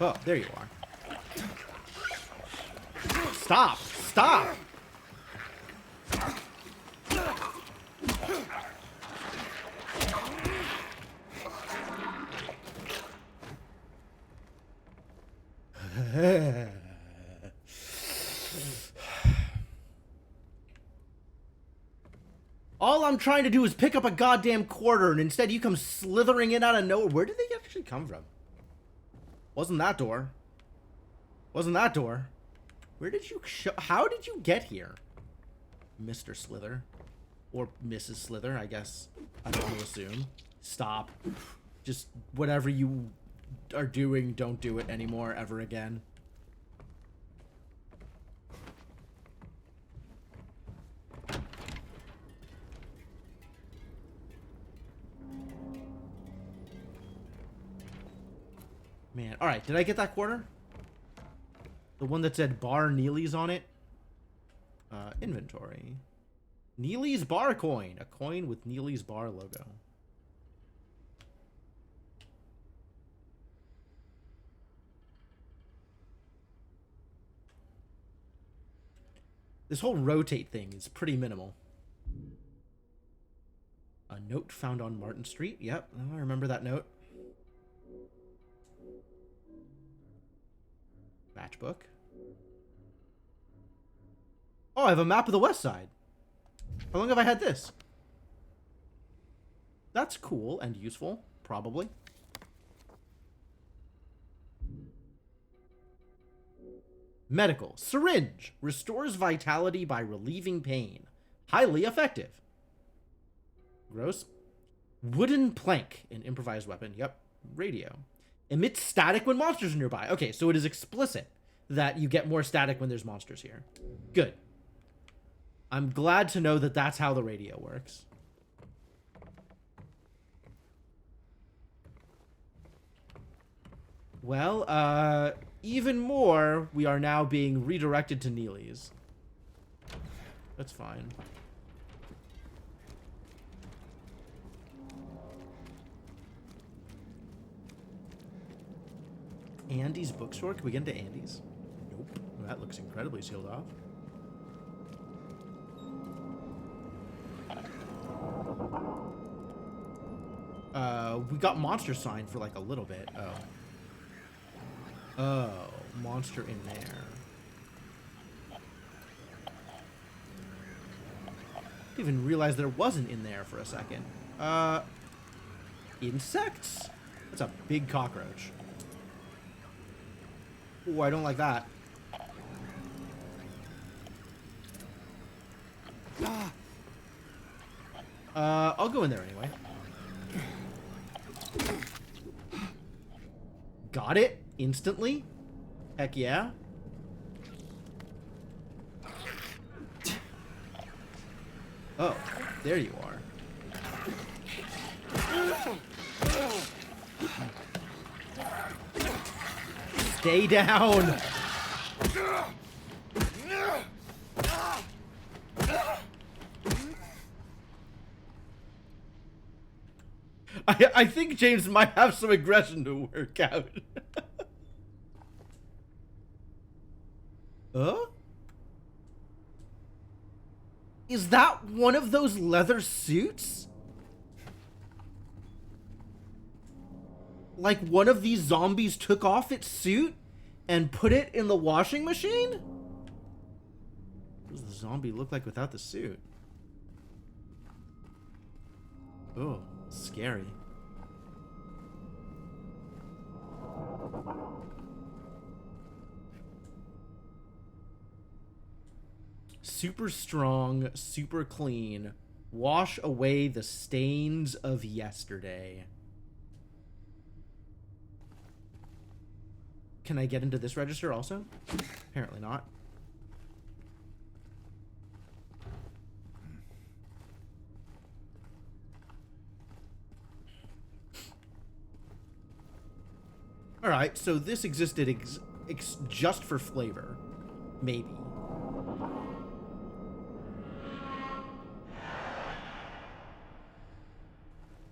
Oh, there you are. Stop! Stop! All I'm trying to do is pick up a goddamn quarter, and instead you come slithering in out of nowhere. Where did they actually come from? Wasn't that door? Wasn't that door? Where did you how did you get here? Mr. Slither. Or Mrs. Slither, I guess. I don't want to assume. Stop. Just whatever you are doing, don't do it anymore ever again. Man, alright, did I get that quarter? The one that said Bar Neely's on it? Inventory. Neely's Bar coin. A coin with Neely's Bar logo. This whole rotate thing is pretty minimal. A note found on Martin Street. Yep, I remember that note. Matchbook. Oh, I have a map of the West Side. How long have I had this? That's cool and useful, probably. Medical. Syringe. Restores vitality by relieving pain. Highly effective. Gross. Wooden plank. An improvised weapon. Yep. Radio. Emits static when monsters are nearby. Okay, so it is explicit that you get more static when there's monsters here. Good. I'm glad to know that that's how the radio works. Well, even more, we are now being redirected to Neely's. That's fine. Andy's bookstore? Can we get into Andy's? Nope. That looks incredibly sealed off. We got monster sign for like a little bit. Oh. Oh, monster in there. Didn't even realize there wasn't in there for a second. Insects? That's a big cockroach. Oh, I don't like that. I'll go in there anyway. Got it instantly? Heck yeah. Oh, there you are. Stay down. I think James might have some aggression to work out. Is that one of those leather suits? Like one of these zombies took off its suit and put it in the washing machine? What does the zombie look like without the suit? Oh, scary. Super strong, super clean. Wash away the stains of yesterday. Can I get into this register also? Apparently not. Alright, so this existed just for flavor. Maybe.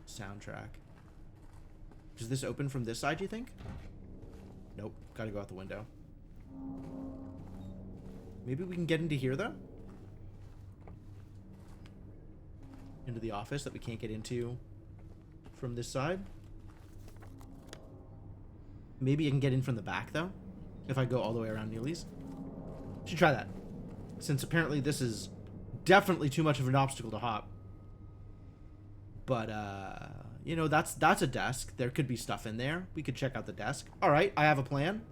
Soundtrack. Does this open from this side, you think? Nope. Gotta go out the window. Maybe we can get into here, though? Into the office that we can't get into from this side? Maybe I can get in from the back, though? If I go all the way around Neely's? Should try that. Since apparently this is definitely too much of an obstacle to hop. But, you know, that's a desk. There could be stuff in there. We could check out the desk. Alright, I have a plan.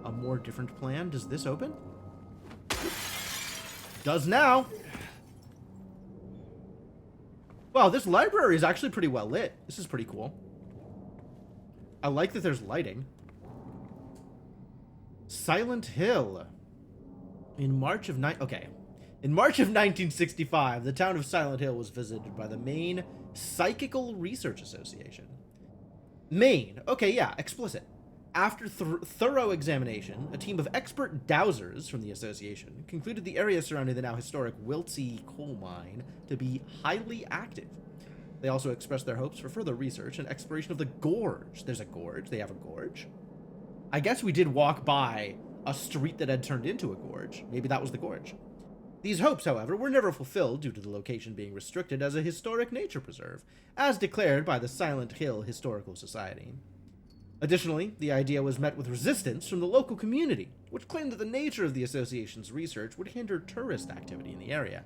A more different plan. Does this open? Does now. Wow, this library is actually pretty well lit. This is pretty cool. I like that there's lighting. Silent Hill. In March of 1965, the town of Silent Hill was visited by the Maine Psychical Research Association. Maine. Okay, yeah, explicit. After thorough examination, a team of expert dowsers from the association concluded the area surrounding the now historic Wiltsey coal mine to be highly active. They also expressed their hopes for further research and exploration of the gorge. There's a gorge. They have a gorge. I guess we did walk by a street that had turned into a gorge. Maybe that was the gorge. These hopes, however, were never fulfilled due to the location being restricted as a historic nature preserve, as declared by the Silent Hill Historical Society. Additionally, the idea was met with resistance from the local community, which claimed that the nature of the association's research would hinder tourist activity in the area.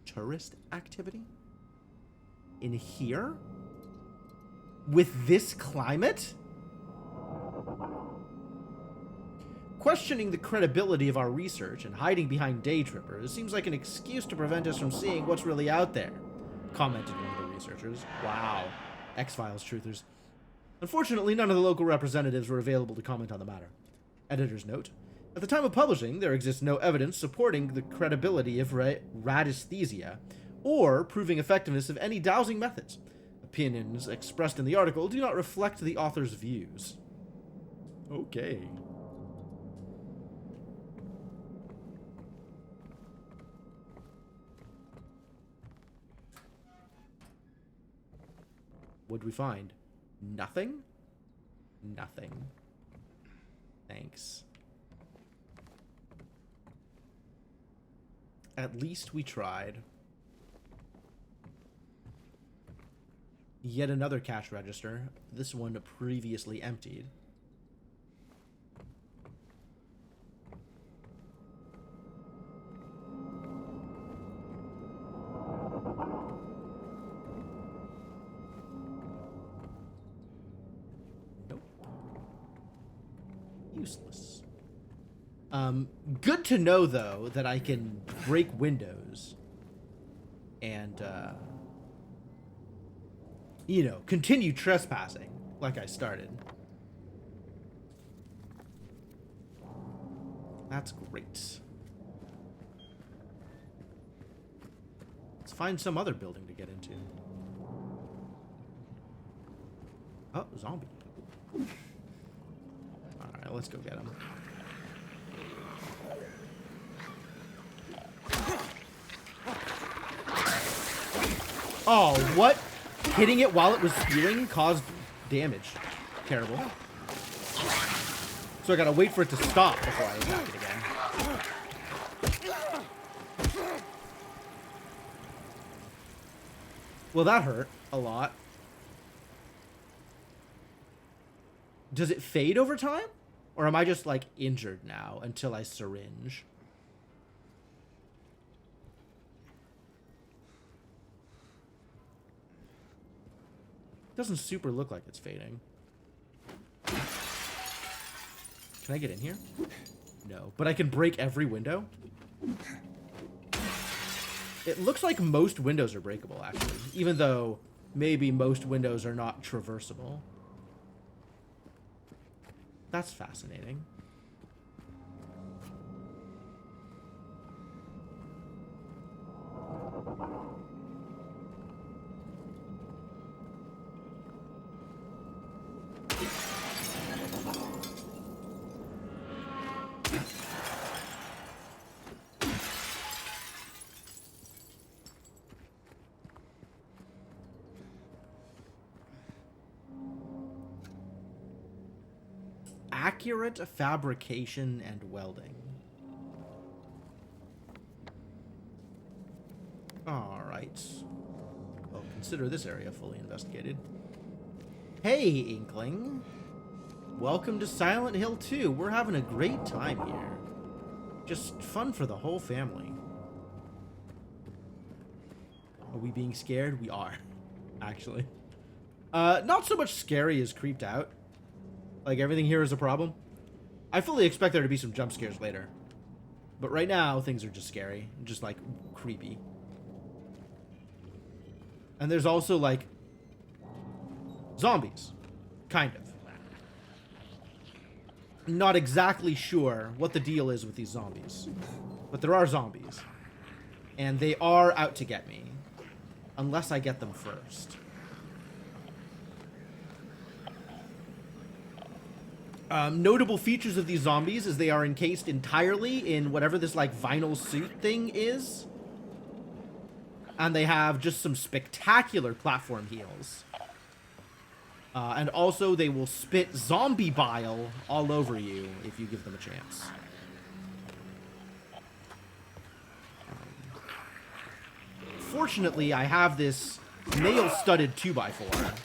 Tourist activity? In here? With this climate? Questioning the credibility of our research and hiding behind day trippers seems like an excuse to prevent us from seeing what's really out there, commented one of the researchers. Wow. X-Files truthers. Unfortunately, none of the local representatives were available to comment on the matter. Editor's note. At the time of publishing, there exists no evidence supporting the credibility of radiesthesia or proving effectiveness of any dowsing methods. Opinions expressed in the article do not reflect the author's views. Okay. What'd we find? Nothing? Nothing. Thanks. At least we tried. Yet another cash register. This one previously emptied. Useless. Good to know, though, that I can break windows and, you know, continue trespassing like I started. That's great. Let's find some other building to get into. Oh, zombie. Alright, let's go get him. Oh, what? Hitting it while it was spewing caused damage. Terrible. So I gotta wait for it to stop before I attack it again. Well, that hurt a lot. Does it fade over time? Or am I just, like, injured now until I syringe? Doesn't super look like it's fading. Can I get in here? No, but I can break every window? It looks like most windows are breakable, actually. Even though maybe most windows are not traversable. That's fascinating. accurate fabrication and welding. Alright. Well, consider this area fully investigated. Hey, Inkling. Welcome to Silent Hill 2. We're having a great time here. Just fun for the whole family. Are we being scared? We are, actually. Not so much scary as creeped out. Like, everything here is a problem. I fully expect there to be some jump scares later. But right now, things are just scary. Just, like, creepy. And there's also, like, zombies. Kind of. Not exactly sure what the deal is with these zombies. But there are zombies. And they are out to get me. Unless I get them first. Notable features of these zombies is they are encased entirely in whatever this, like, vinyl suit thing is. And they have just some spectacular platform heals. And also, they will spit zombie bile all over you if you give them a chance. Fortunately, I have this nail-studded 2x4.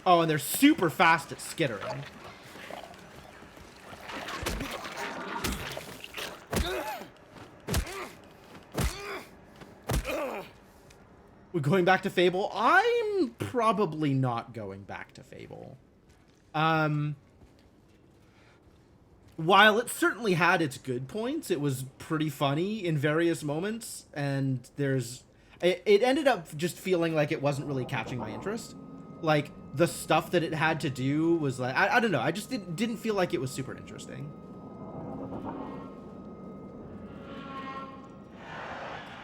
Oh, and they're super fast at skittering. We're going back to Fable? I'm probably not going back to Fable. While it certainly had its good points, it was pretty funny in various moments, and it ended up just feeling like it wasn't really catching my interest. Like, the stuff that it had to do was like, I don't know, I just didn't feel like it was super interesting.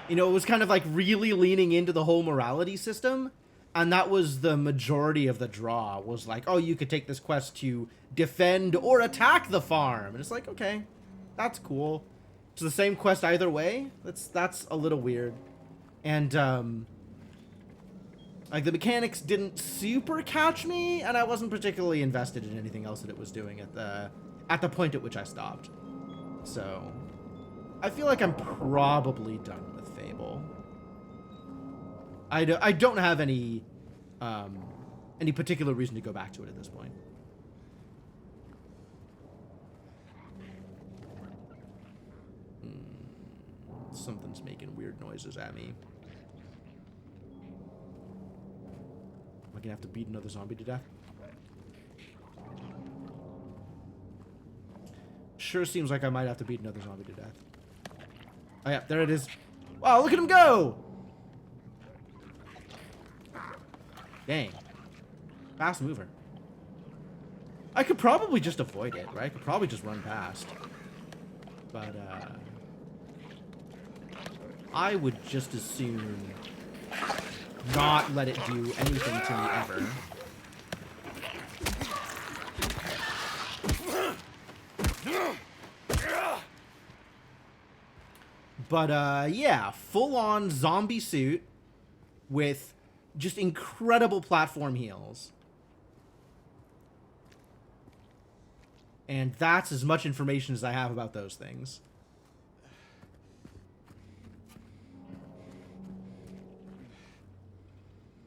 You know, it was kind of like really leaning into the whole morality system. And that was the majority of the draw, was like, oh, you could take this quest to defend or attack the farm. And it's like, okay, that's cool. It's the same quest either way. That's a little weird. And, like, the mechanics didn't super catch me, and I wasn't particularly invested in anything else that it was doing at the point at which I stopped. So, I feel like I'm probably done with Fable. I don't have any particular reason to go back to it at this point. Something's making weird noises at me. Am I gonna have to beat another zombie to death? Sure seems like I might have to beat another zombie to death. Oh yeah, there it is. Wow, look at him go! Dang. Fast mover. I could probably just avoid it, right? I could probably just run past. But, I would just as soon not let it do anything to me ever. But, yeah, full-on zombie suit with just incredible platform heals. And that's as much information as I have about those things.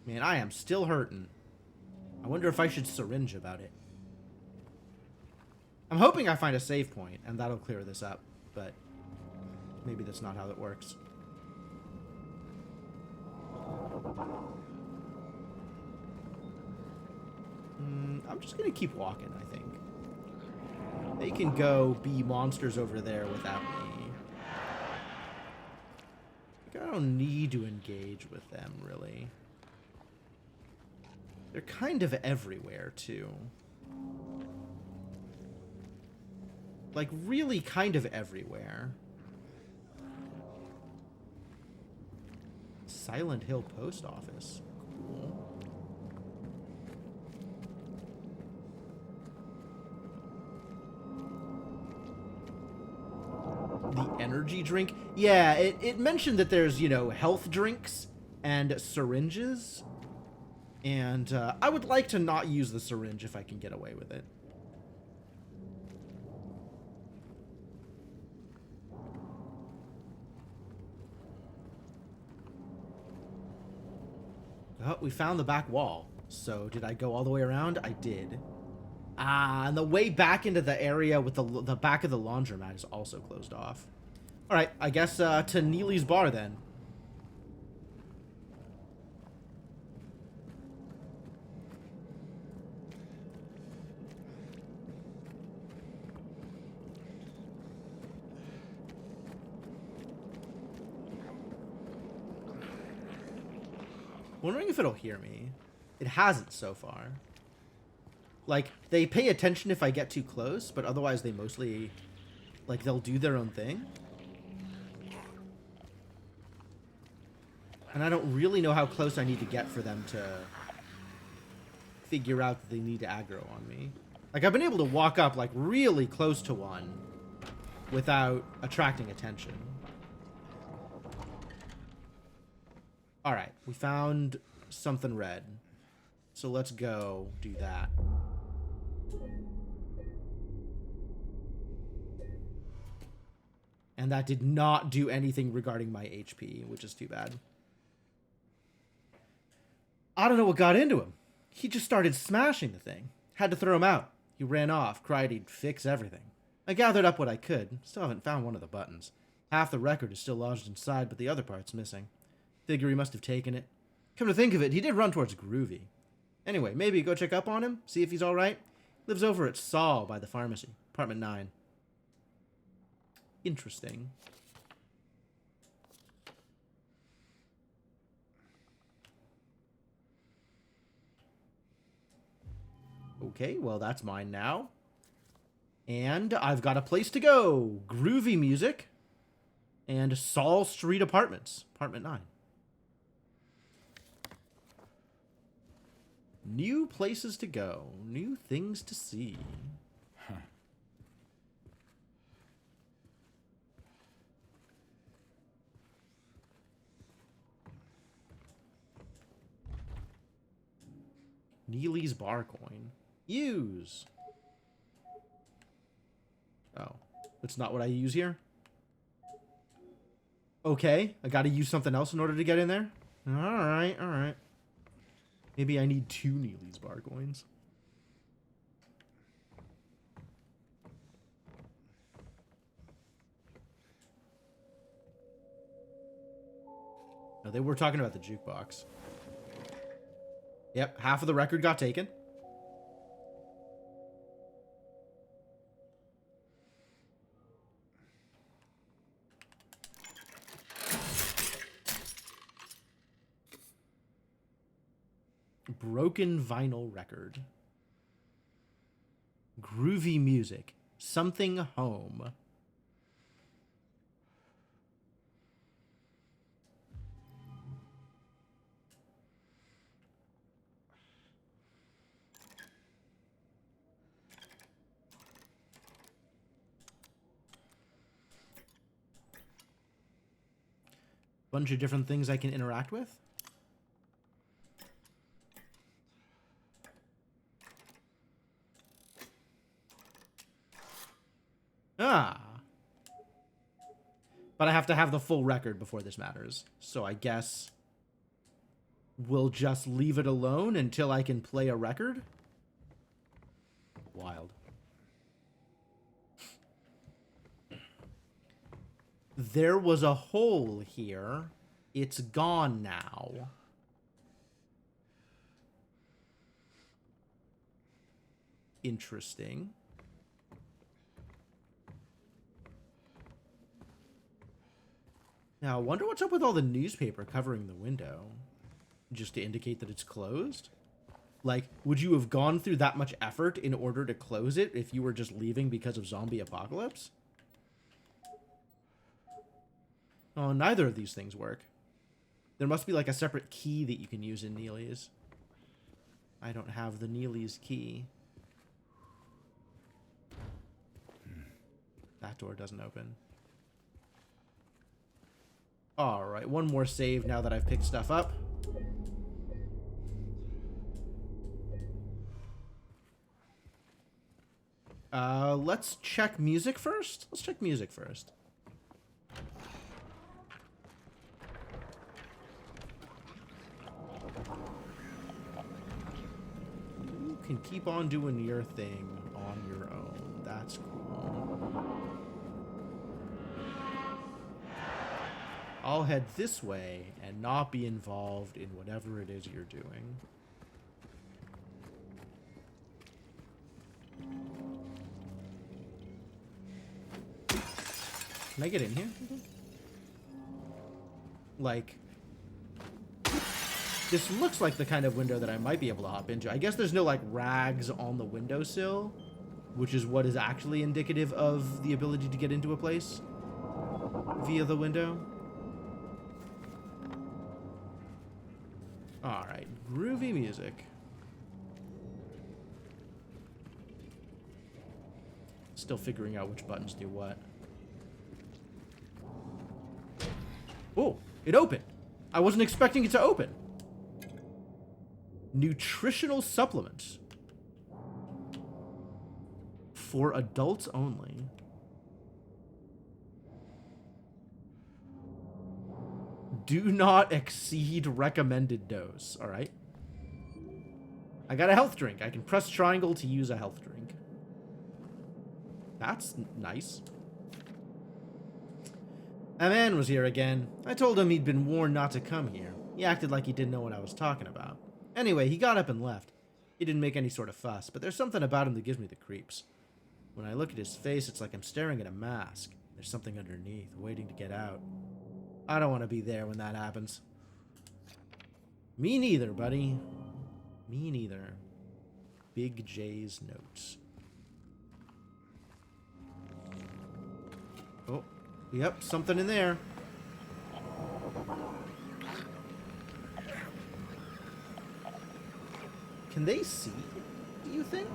Man, I am still hurting. I wonder if I should syringe about it. I'm hoping I find a save point, and that'll clear this up, but maybe that's not how that works. I'm just gonna keep walking, I think. They can go be monsters over there without me. Like, I don't need to engage with them, really. They're kind of everywhere, too. Like, really kind of everywhere. Silent Hill Post Office. Cool. The energy drink? Yeah, it mentioned that there's, you know, health drinks and syringes. And I would like to not use the syringe if I can get away with it. Oh, we found the back wall. So did I go all the way around? I did. Ah, and the way back into the area with the back of the laundromat is also closed off. All right, I guess to Neely's bar then. Wondering if it'll hear me. It hasn't so far. Like, they pay attention if I get too close, but otherwise they mostly, like, they'll do their own thing. And I don't really know how close I need to get for them to figure out that they need to aggro on me. Like, I've been able to walk up, like, really close to one without attracting attention. Alright, we found something red. So let's go do that. And that did not do anything regarding my HP, which is too bad. I don't know what got into him. He just started smashing the thing. Had to throw him out. He ran off, cried he'd fix everything. I gathered up what I could. Still haven't found one of the buttons. Half the record is still lodged inside, but the other part's missing. Figure he must have taken it. Come to think of it, he did run towards Groovy. Anyway, maybe go check up on him, see if he's alright. Lives over at Saul by the pharmacy, apartment 9. Interesting. Okay, well, that's mine now. And I've got a place to go. Groovy music. And Saul Street Apartments, apartment 9. New places to go. New things to see. Huh. Neely's bar coin. Use. Oh, that's not what I use here? Okay, I gotta use something else in order to get in there? Alright, alright. Maybe I need 2 Neely's bar coins. No, they were talking about the jukebox. Yep, half of the record got taken. Broken vinyl record. Groovy music. Something home. Bunch of different things I can interact with. Ah. But I have to have the full record before this matters. So I guess we'll just leave it alone until I can play a record? Wild. There was a hole here. It's gone now. Interesting. Now, I wonder what's up with all the newspaper covering the window. Just to indicate that it's closed? Like, would you have gone through that much effort in order to close it if you were just leaving because of zombie apocalypse? Oh, neither of these things work. There must be like a separate key that you can use in Neely's. I don't have the Neely's key. That door doesn't open. Alright, one more save now that I've picked stuff up. Let's check music first. Let's check music first. You can keep on doing your thing on your own. That's cool. I'll head this way and not be involved in whatever it is you're doing. Can I get in here? Like, this looks like the kind of window that I might be able to hop into. I guess there's no, like, rags on the windowsill, which is what is actually indicative of the ability to get into a place via the window. Alright, groovy music. Still figuring out which buttons do what. Oh, it opened. I wasn't expecting it to open. Nutritional supplements. For adults only. Do not exceed recommended dose. All right. I got a health drink. I can press triangle to use a health drink. That's nice. A man was here again. I told him he'd been warned not to come here. He acted like he didn't know what I was talking about. Anyway, he got up and left. He didn't make any sort of fuss, but there's something about him that gives me the creeps. When I look at his face, it's like I'm staring at a mask. There's something underneath, waiting to get out. I don't want to be there when that happens. Me neither, buddy. Me neither. Big J's notes. Oh. Yep, something in there. Can they see, do you think?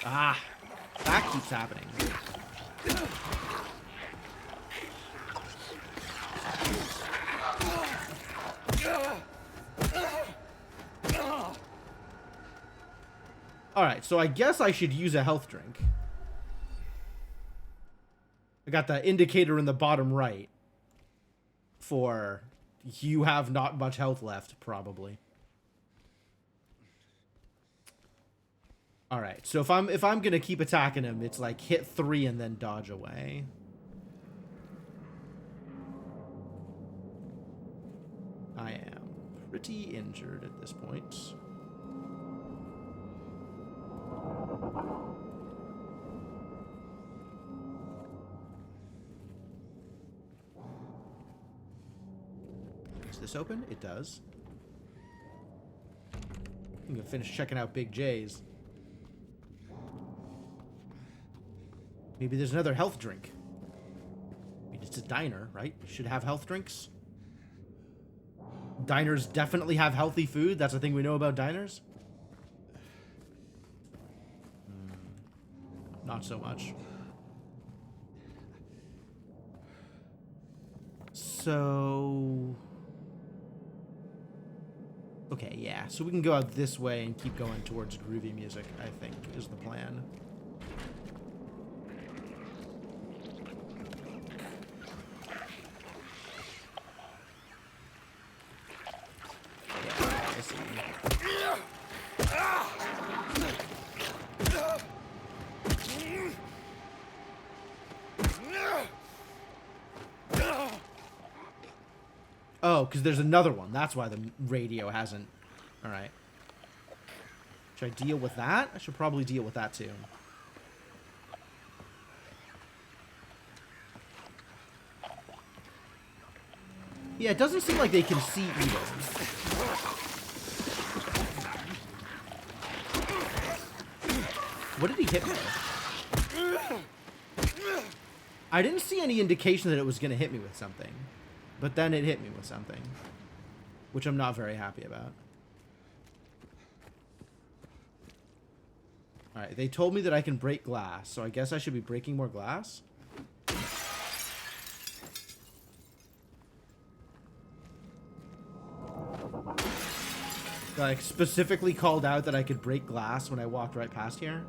Ah, that keeps happening. Alright, so I guess I should use a health drink. I got the indicator in the bottom right for you have not much health left, probably. Alright, so if I'm gonna keep attacking him, it's like hit 3 and then dodge away. I am pretty injured at this point. Does this open? It does. I'm gonna finish checking out Big J's. Maybe there's another health drink. I mean, it's a diner, right? You should have health drinks. Diners definitely have healthy food. That's the thing we know about diners. Not so much. So... okay, yeah. So we can go out this way and keep going towards groovy music, I think, is the plan. Yeah, I see. Oh, because there's another one. That's why the radio hasn't... Alright. Should I deal with that? I should probably deal with that too. Yeah, it doesn't seem like they can see either. What did he hit me with? I didn't see any indication that it was going to hit me with something. But then it hit me with something. Which I'm not very happy about. Alright, they told me that I can break glass. So I guess I should be breaking more glass? Like, specifically called out that I could break glass when I walked right past here.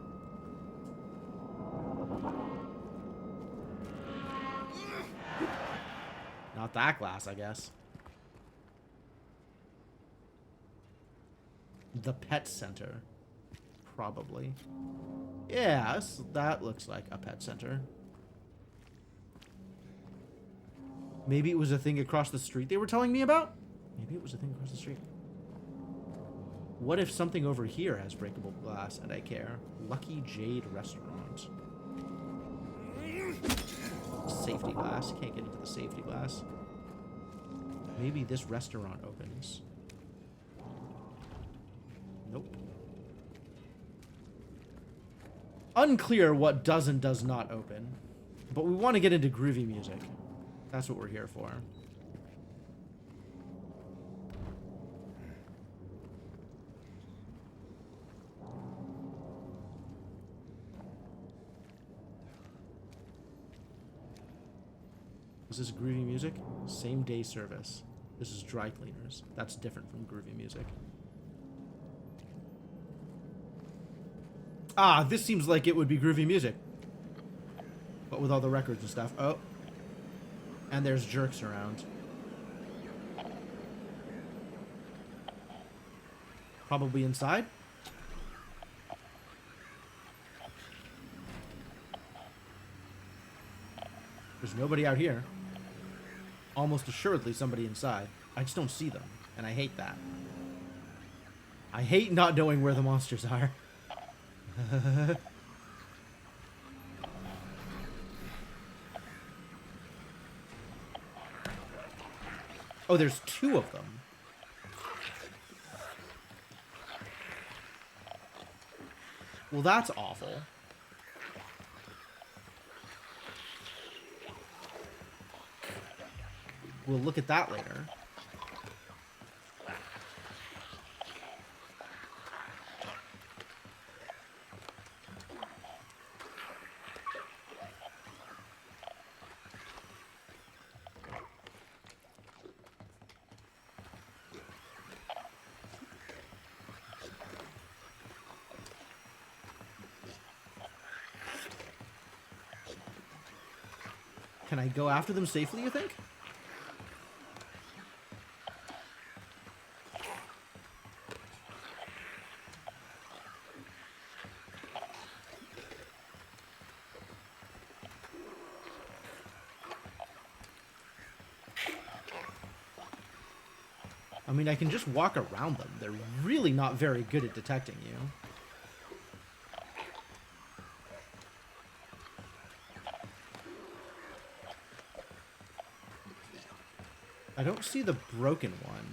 Not that glass, I guess. The pet center. Probably. Yes, that looks like a pet center. Maybe it was a thing across the street they were telling me about? Maybe it was a thing across the street. What if something over here has breakable glass and I care? Lucky Jade Restaurant. Safety glass. Can't get into the safety glass. Maybe this restaurant opens. Nope. Unclear what does and does not open. But we want to get into groovy music. That's what we're here for. Is this groovy music? Same day service. This is dry cleaners. That's different from groovy music. Ah, this seems like it would be groovy music. But with all the records and stuff. Oh. And there's jerks around. Probably inside. There's nobody out here. Almost assuredly somebody inside. I just don't see them. And I hate that. I hate not knowing where the monsters are. Oh, there's two of them. Well, that's awful. We'll look at that later. Can I go after them safely, you think? I mean, I can just walk around them. They're really not very good at detecting you. I don't see the broken one.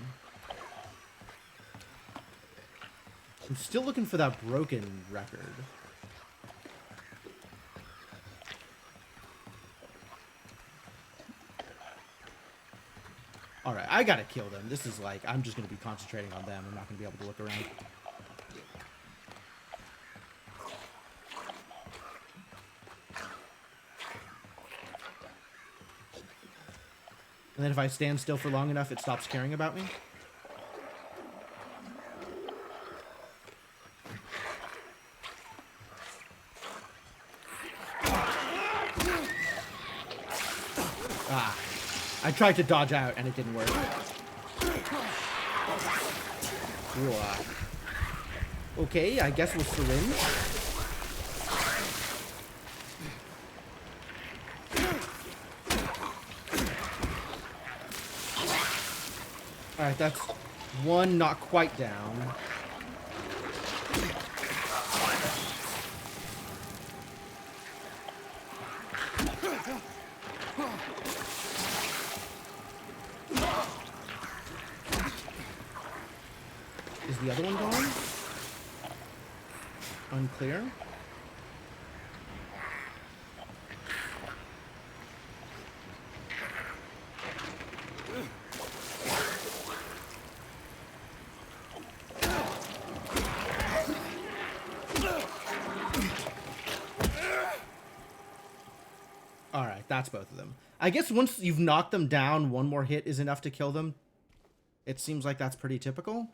I'm still looking for that broken record. Alright, I gotta kill them. This is like, I'm just gonna be concentrating on them. I'm not gonna be able to look around. And then if I stand still for long enough, it stops caring about me. Ah. I tried to dodge out and it didn't work. Ooh, okay, I guess we'll syringe. Alright, that's one not quite down. Is the other one gone? Unclear. Alright, that's both of them. I guess once you've knocked them down, one more hit is enough to kill them. It seems like that's pretty typical.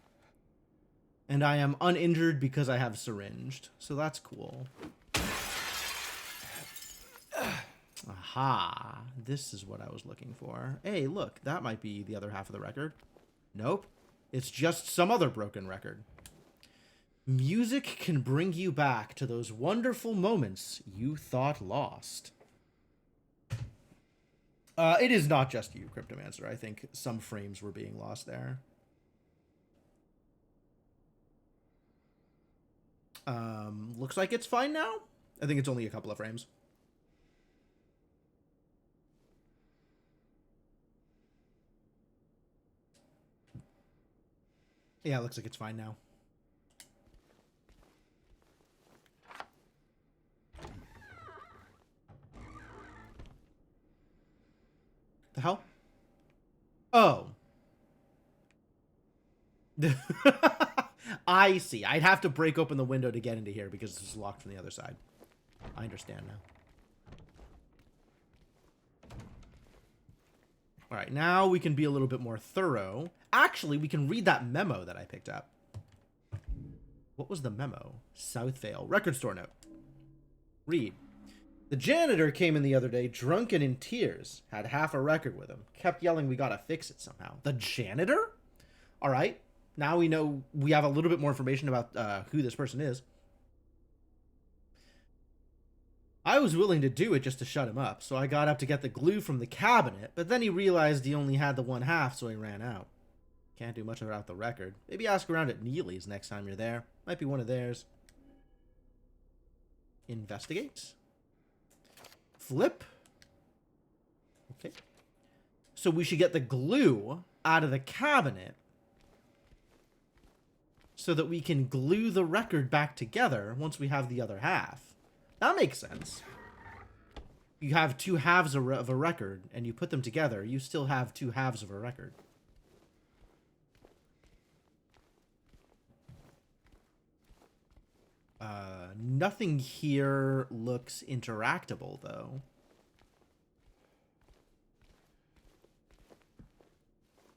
And I am uninjured because I have syringed. So that's cool. Aha. This is what I was looking for. Hey, look. That might be the other half of the record. Nope. It's just some other broken record. Music can bring you back to those wonderful moments you thought lost. It is not just you, Cryptomancer. I think some frames were being lost there. Looks like it's fine now. I think it's only a couple of frames. Yeah, it looks like it's fine now. The hell? Oh. I see. I'd have to break open the window to get into here because this is locked from the other side. I understand now. All right, now we can be a little bit more thorough. Actually, we can read that memo that I picked up. What was the memo? Southvale. Record store note. Read. The janitor came in the other day, drunk and in tears. Had half a record with him. Kept yelling we gotta fix it somehow. The janitor? All right. Now we know, we have a little bit more information about who this person is. I was willing to do it just to shut him up, so I got up to get the glue from the cabinet, but then he realized he only had the one half, so he ran out. Can't do much about the record. Maybe ask around at Neely's next time you're there. Might be one of theirs. Investigate. Flip. Okay. So we should get the glue out of the cabinet so that we can glue the record back together once we have the other half. That makes sense. You have two halves of a record, and you put them together, you still have two halves of a record. Nothing here looks interactable, though.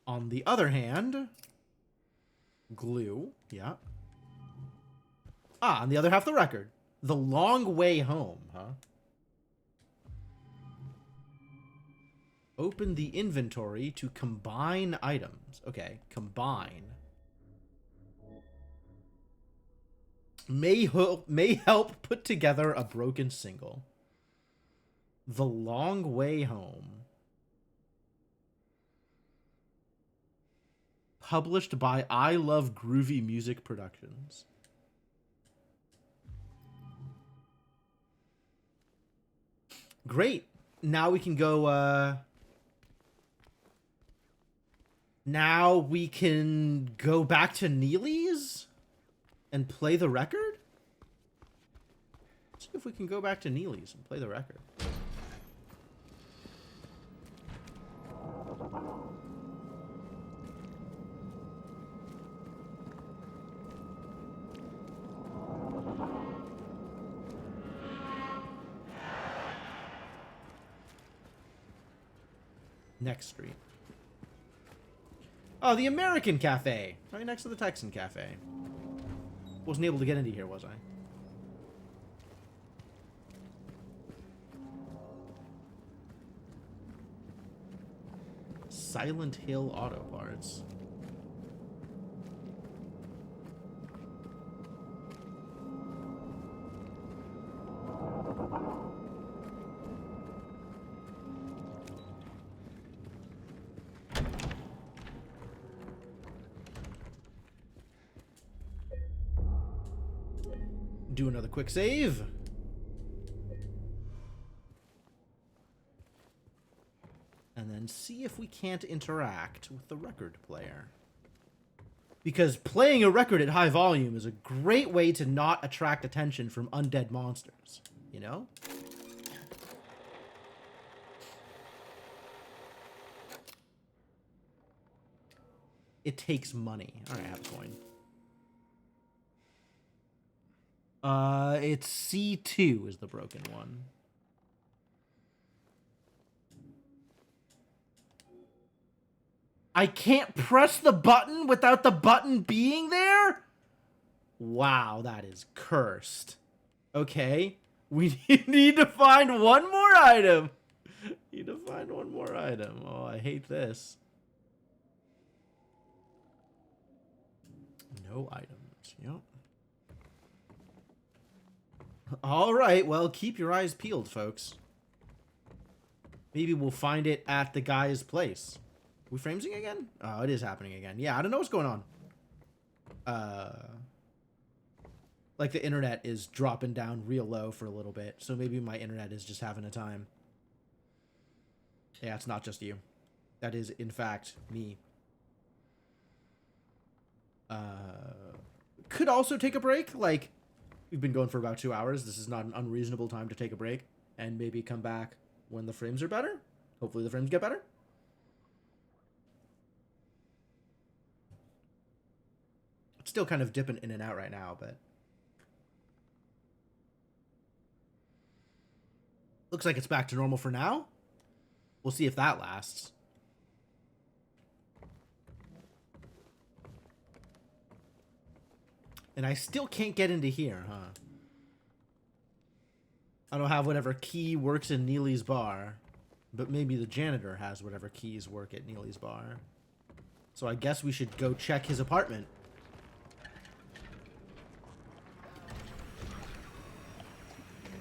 On the other hand, glue, yeah. On the other half of the record. The Long Way Home, huh? Open the inventory to combine items. Okay, combine. May help put together a broken single. The Long Way Home. Published by I Love Groovy Music Productions. Great. Now we can go, now we can go back to Neely's and play the record? Let's see if we can go back to Neely's and play the record. Next street. Oh, the American Cafe. Right next to the Texan Cafe. Wasn't able to get into here, was I? Silent Hill Auto Parts. Do another quick save. And then see if we can't interact with the record player. Because playing a record at high volume is a great way to not attract attention from undead monsters, you know? It takes money. All right, I have a coin. It's C2 is the broken one. I can't press the button without the button being there? Wow, that is cursed. Okay, we need to find one more item. Need to find one more item. Oh, I hate this. No items. Yep. All right, well, keep your eyes peeled, folks. Maybe we'll find it at the guy's place. We framesing again? Oh, it is happening again. Yeah, I don't know what's going on. Like the internet is dropping down real low for a little bit, so maybe my internet is just having a time. Yeah, it's not just you. That is, in fact, me. Could also take a break. Like, we've been going for about 2 hours. This is not an unreasonable time to take a break and maybe come back when the frames are better. Hopefully the frames get better. It's still kind of dipping in and out right now, but looks like it's back to normal for now. We'll see if that lasts. And I still can't get into here, huh? I don't have whatever key works in Neely's bar, but maybe the janitor has whatever keys work at Neely's bar. So I guess we should go check his apartment.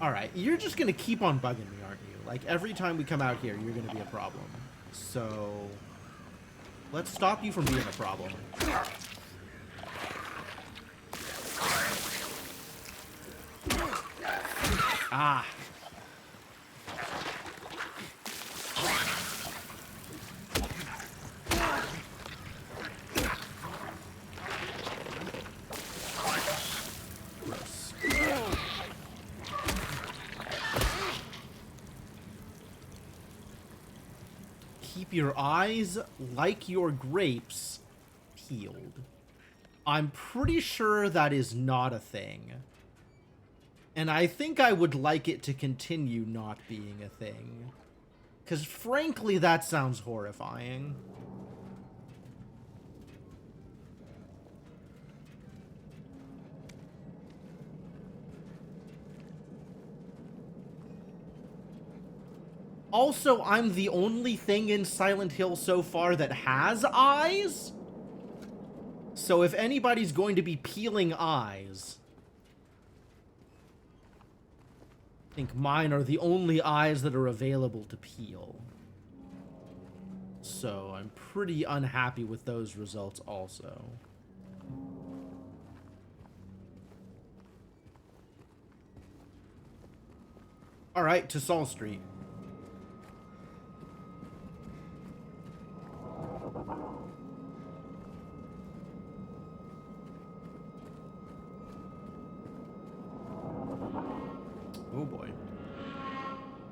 Alright, you're just gonna keep on bugging me, aren't you? Like, every time we come out here, you're gonna be a problem. So, let's stop you from being a problem. Ah. Gross. Keep your eyes, like your grapes, peeled. I'm pretty sure that is not a thing. And I think I would like it to continue not being a thing. Because frankly, that sounds horrifying. Also, I'm the only thing in Silent Hill so far that has eyes. So if anybody's going to be peeling eyes, I think mine are the only eyes that are available to peel. So I'm pretty unhappy with those results also. Alright, to Saul Street. Oh boy.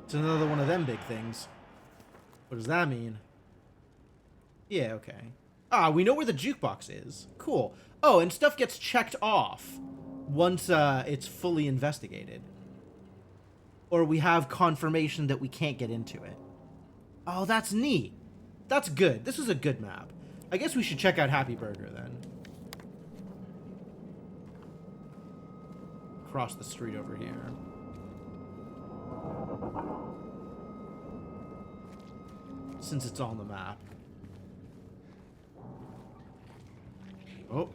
It's another one of them big things. What does that mean? Yeah, okay. Ah, we know where the jukebox is. Cool. Oh, and stuff gets checked off once it's fully investigated. Or we have confirmation that we can't get into it. Oh, that's neat. That's good. This is a good map. I guess we should check out Happy Burger then. Across the street over here. Since it's on the map. Oh.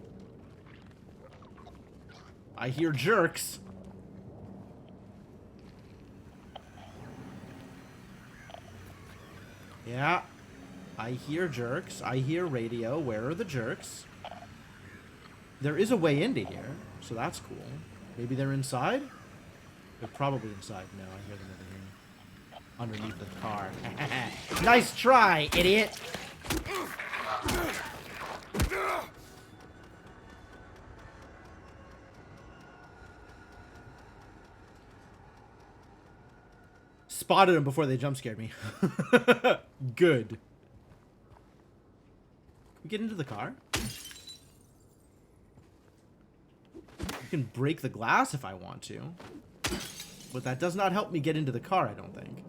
I hear jerks. Yeah. I hear jerks. I hear radio. Where are the jerks? There is a way into here, so that's cool. Maybe they're inside? They're probably inside. No, I hear them over here. Underneath the car. Nice try, idiot! Spotted them before they jump scared me. Good. Can we get into the car? I can break the glass if I want to. But that does not help me get into the car, I don't think.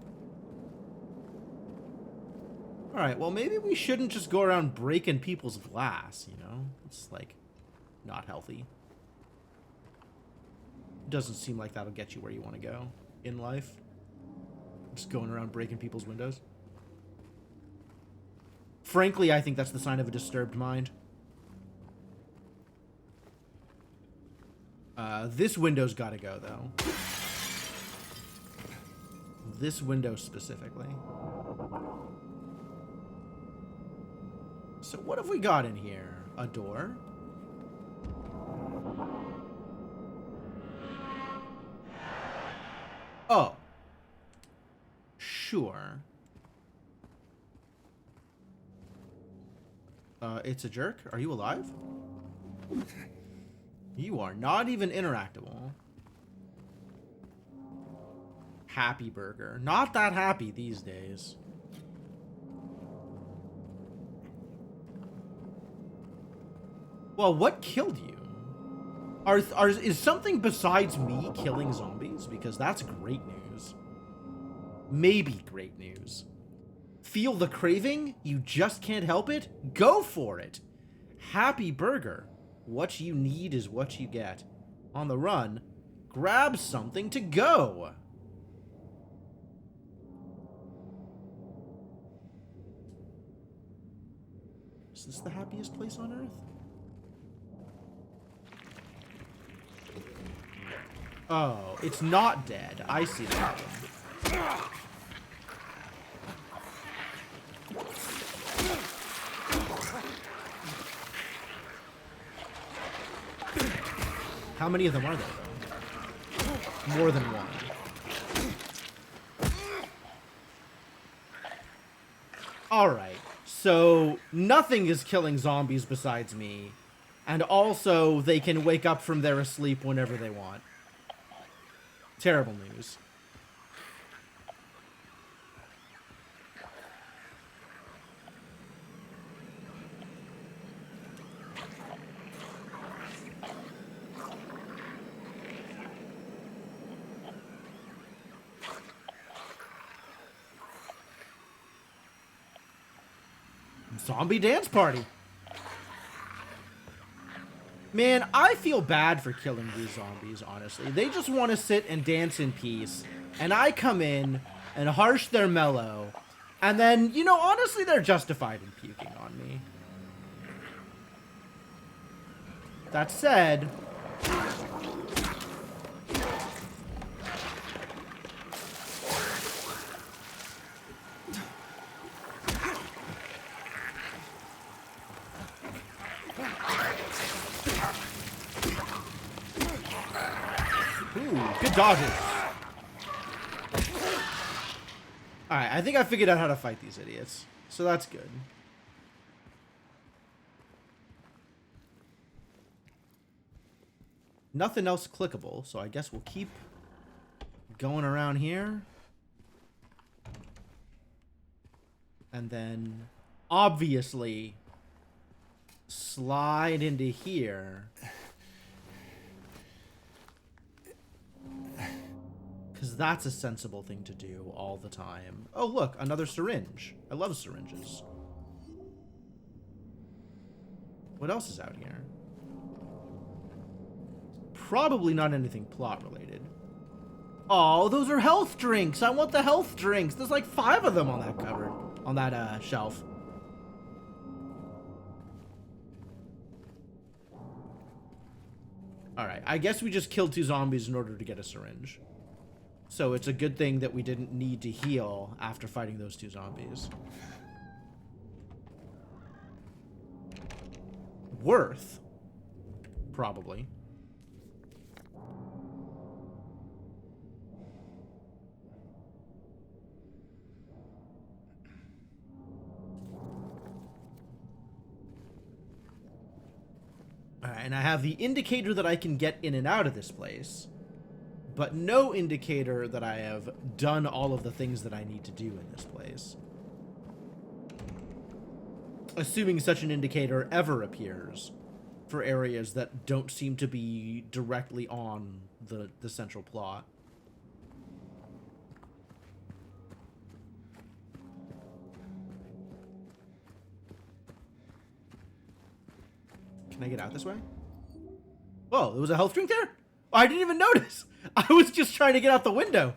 Alright, well maybe we shouldn't just go around breaking people's glass, you know? It's, like, not healthy. Doesn't seem like that'll get you where you want to go in life. Just going around breaking people's windows. Frankly, I think that's the sign of a disturbed mind. This window's gotta go, though. This window specifically. So what have we got in here? A door? Oh. Sure. It's a jerk? Are you alive? You are not even interactable. Happy burger. Not that happy these days. Well, what killed you? Is something besides me killing zombies? Because that's great news. Maybe great news. Feel the craving? You just can't help it? Go for it! Happy burger. What you need is what you get. On the run, grab something to go! Is this the happiest place on Earth? Oh, it's not dead. I see the problem. How many of them are there, though? More than one. Alright, so nothing is killing zombies besides me. And also, they can wake up from their sleep whenever they want. Terrible news. Zombie dance party. Man, I feel bad for killing these zombies, honestly. They just want to sit and dance in peace. And I come in and harsh their mellow. And then, you know, honestly, they're justified in puking on me. That said... Good dodges. Alright, I think I figured out how to fight these idiots. So that's good. Nothing else clickable, so I guess we'll keep going around here. And then, obviously, slide into here. Because that's a sensible thing to do all the time. Oh, look, another syringe. I love syringes. What else is out here? Probably not anything plot related. Oh, those are health drinks. I want the health drinks. There's like 5 of them on that cupboard, on that shelf. Alright, I guess we just killed 2 zombies in order to get a syringe. So it's a good thing that we didn't need to heal after fighting those 2 zombies. Worth. Probably. Alright, and I have the indicator that I can get in and out of this place. But no indicator that I have done all of the things that I need to do in this place. Assuming such an indicator ever appears for areas that don't seem to be directly on the central plot. Can I get out this way? Oh, there was a health drink there? I didn't even notice. I was just trying to get out the window.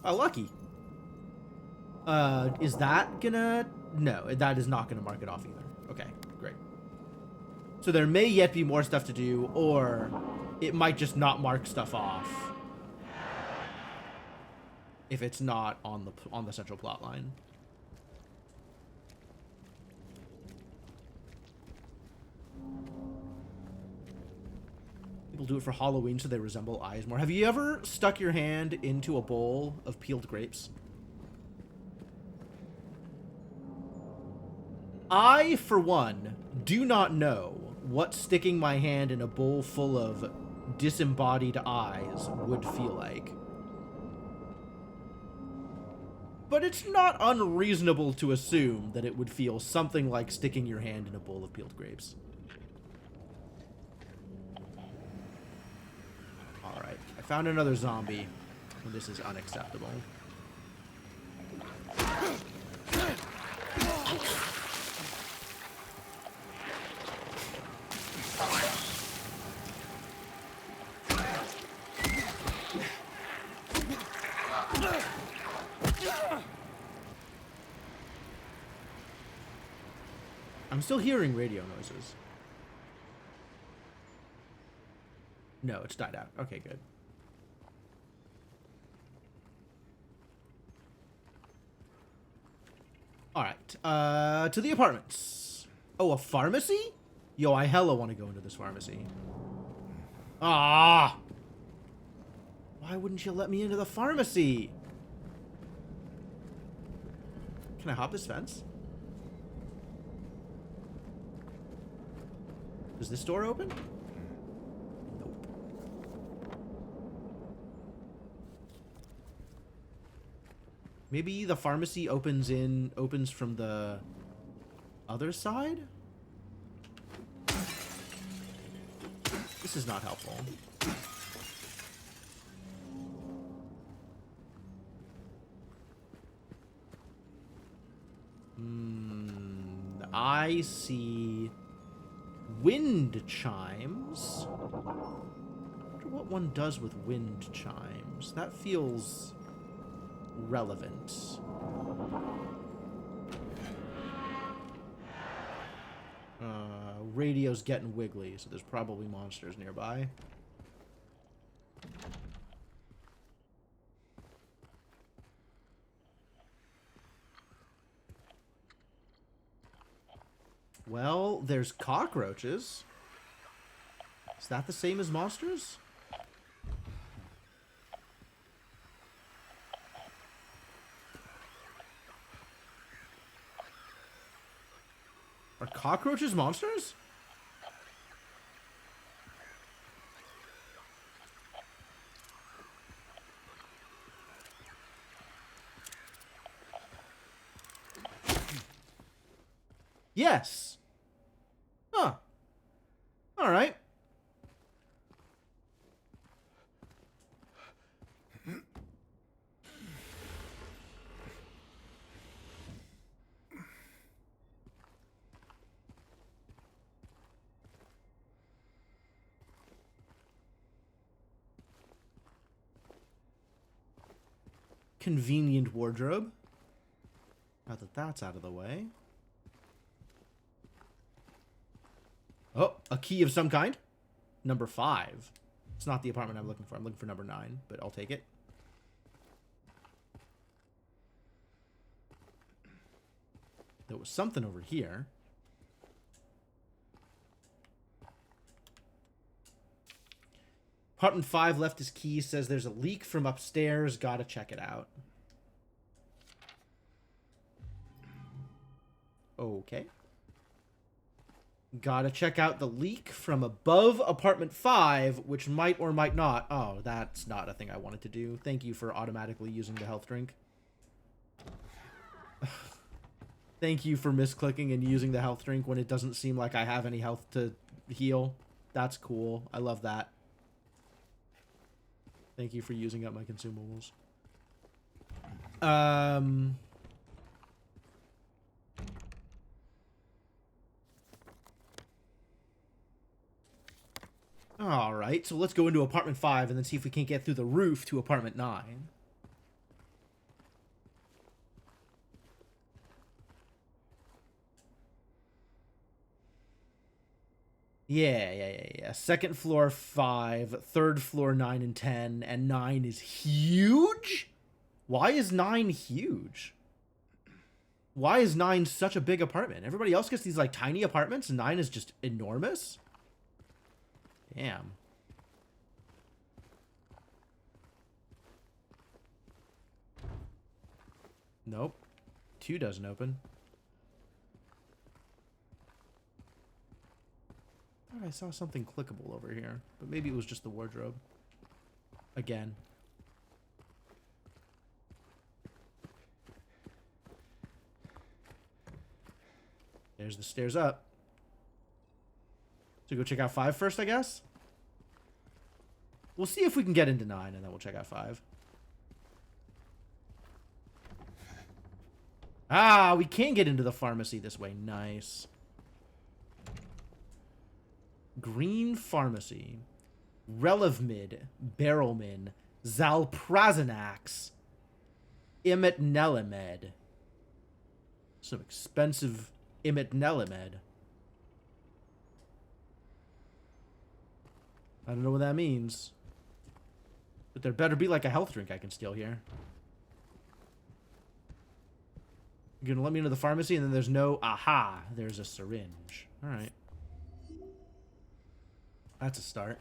Oh, lucky. Is that gonna... No, that is not gonna mark it off either. Okay, great. So there may yet be more stuff to do, or it might just not mark stuff off if it's not on the central plot line. People do it for Halloween so they resemble eyes more. Have you ever stuck your hand into a bowl of peeled grapes? I, for one, do not know what sticking my hand in a bowl full of disembodied eyes would feel like. But it's not unreasonable to assume that it would feel something like sticking your hand in a bowl of peeled grapes. Alright, I found another zombie, and this is unacceptable. I'm still hearing radio noises. No, it's died out. Okay, good. Alright, to the apartments. Oh, a pharmacy? Yo, I hella want to go into this pharmacy. Ah! Why wouldn't you let me into the pharmacy? Can I hop this fence? Does this door open? Nope. Maybe the pharmacy opens from the other side? This is not helpful. I see wind chimes. I wonder what one does with wind chimes. That feels relevant. Radio's getting wiggly, so there's probably monsters nearby. Well, there's cockroaches. Is that the same as monsters? Are cockroaches monsters? Yes. Huh. All right. Convenient wardrobe. Now that that's out of the way. Oh, a key of some kind. Number 5. It's not the apartment I'm looking for. I'm looking for number 9, but I'll take it. There was something over here. Apartment 5 left his key. Says there's a leak from upstairs. Gotta check it out. Okay. Gotta check out the leak from above apartment 5, which might or might not... Oh, that's not a thing I wanted to do. Thank you for automatically using the health drink. Thank you for misclicking and using the health drink when it doesn't seem like I have any health to heal. That's cool. I love that. Thank you for using up my consumables. All right, so let's go into apartment 5 and then see if we can't get through the roof to apartment 9. Yeah. Second floor 5, third floor 9 and 10, and 9 is huge? Why is 9 huge? Why is 9 such a big apartment? Everybody else gets these, like, tiny apartments, and 9 is just enormous? Damn. Nope. 2 doesn't open. I thought I saw something clickable over here, but maybe it was just the wardrobe. Again. There's the stairs up. So go check out 5 first, I guess? We'll see if we can get into 9, and then we'll check out 5. Ah, we can get into the pharmacy this way. Nice. Green Pharmacy. Relevmid. Barrelmin. Zalprazanax. Imetnelemed. Some expensive Imetnelemed. I don't know what that means. But there better be like a health drink I can steal here. You're gonna let me into the pharmacy and then there's no... Aha! There's a syringe. Alright. That's a start.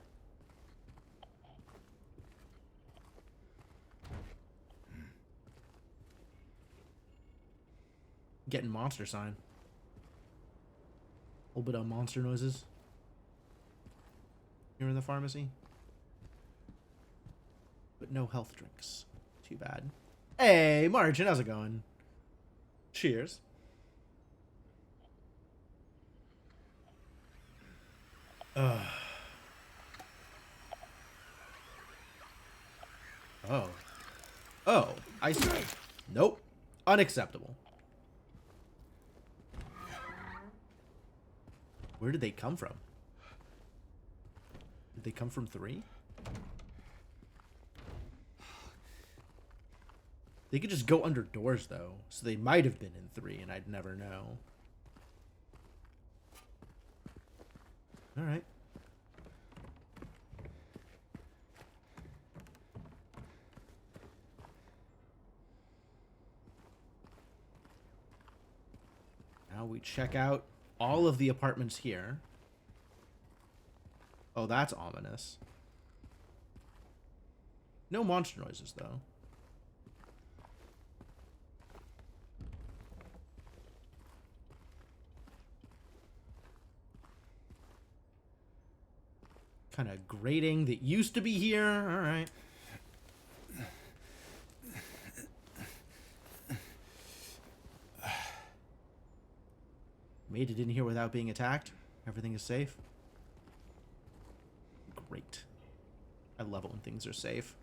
Getting monster sign. A little bit of monster noises. Here in the pharmacy. But no health drinks. Too bad. Hey, Margin, how's it going? Cheers. Oh. Oh, I see. Nope. Unacceptable. Where did they come from? Did they come from 3? They could just go under doors, though. So they might have been in 3, and I'd never know. Alright. Now we check out all of the apartments here. Oh, that's ominous. No monster noises, though. Kind of grating that used to be here. All right. Made it in here without being attacked. Everything is safe. Great. I love it when things are safe.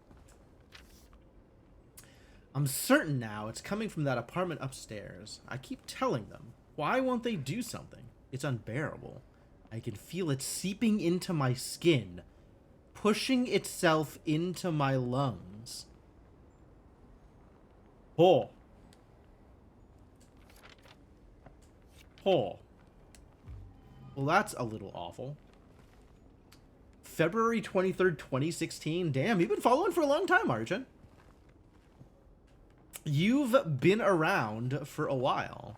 I'm certain now it's coming from that apartment upstairs. I keep telling them. Why won't they do something? It's unbearable. I can feel it seeping into my skin, pushing itself into my lungs. Oh. Oh. Well, that's a little awful. February 23rd, 2016. Damn, you've been following for a long time, Arjun. You've been around for a while.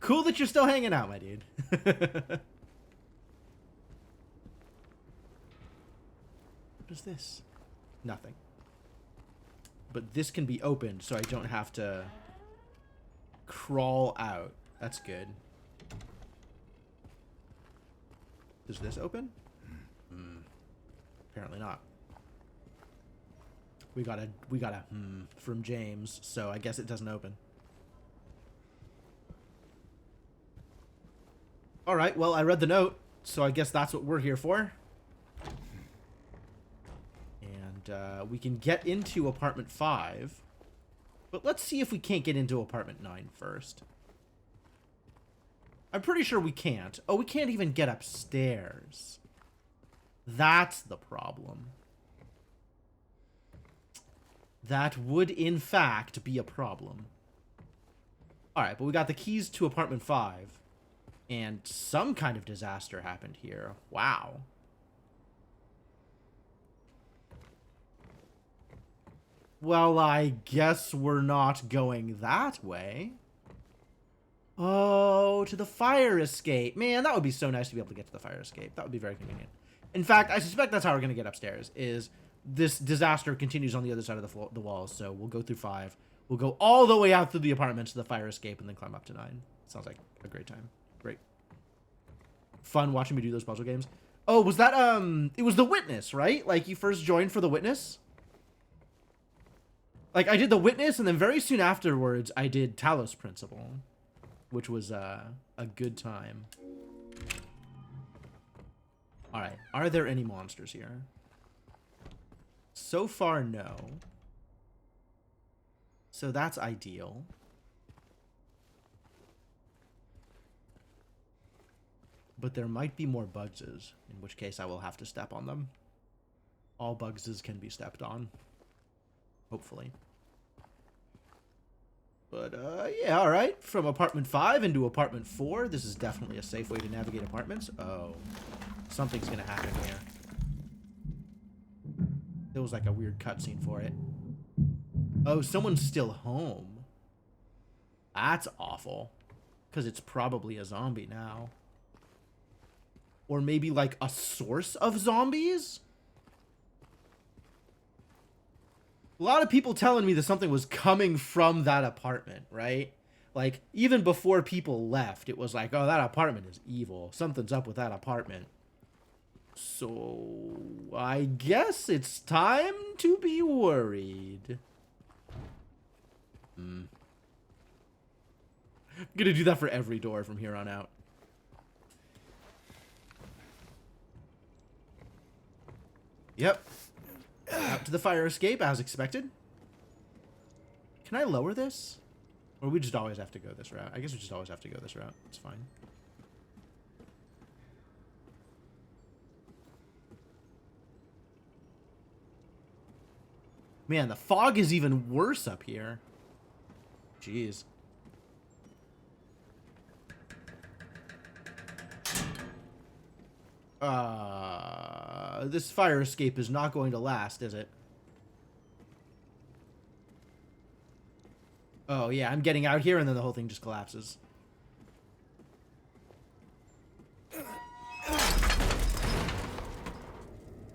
Cool that you're still hanging out, my dude. What is this? Nothing. But this can be opened, so I don't have to crawl out. That's good. Does this open? Apparently not. We got a from James, so I guess it doesn't open. All right, well, I read the note, so I guess that's what we're here for. And we can get into apartment 5. But let's see if we can't get into apartment 9 first. I'm pretty sure we can't. Oh, we can't even get upstairs. That's the problem. That would, in fact, be a problem. Alright, but we got the keys to apartment 5. And some kind of disaster happened here. Wow. Well, I guess we're not going that way. Oh, to the fire escape. Man, that would be so nice to be able to get to the fire escape. That would be very convenient. In fact, I suspect that's how we're going to get upstairs, is this disaster continues on the other side of the walls. So we'll go through 5. We'll go all the way out through the apartments to the fire escape and then climb up to 9. Sounds like a great time. Great. Fun watching me do those puzzle games. Oh, was that, it was The Witness, right? Like, you first joined for The Witness? Like, I did The Witness, and then very soon afterwards, I did Talos Principle, which was a good time. Alright, are there any monsters here? So far, no. So that's ideal. But there might be more Bugses, in which case I will have to step on them. All Bugses can be stepped on. Hopefully. But, yeah, alright. From apartment 5 into apartment 4. This is definitely a safe way to navigate apartments. Oh. Something's gonna happen here. There was like a weird cutscene for it. Oh, someone's still home. That's awful. Because it's probably a zombie now. Or maybe like a source of zombies? A lot of people telling me that something was coming from that apartment, right? Like, even before people left, it was like, oh, that apartment is evil. Something's up with that apartment. So, I guess it's time to be worried. I'm gonna do that for every door from here on out. Yep. Out to the fire escape, as expected. Can I lower this? Or we just always have to go this route? I guess we just always have to go this route. It's fine. Man, the fog is even worse up here. Jeez. This fire escape is not going to last, is it? Oh, yeah, I'm getting out here and then the whole thing just collapses.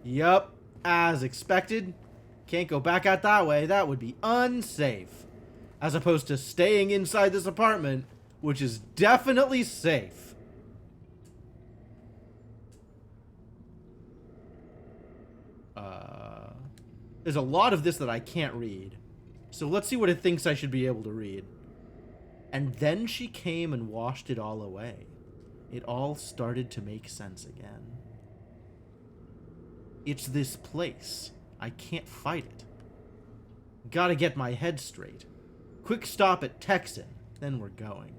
Yup, as expected. Can't go back out that way. That would be unsafe. As opposed to staying inside this apartment, which is definitely safe. There's a lot of this that I can't read. So let's see what it thinks I should be able to read. And then she came and washed it all away. It all started to make sense again. It's this place. I can't fight it. Gotta get my head straight. Quick stop at Texan, then we're going.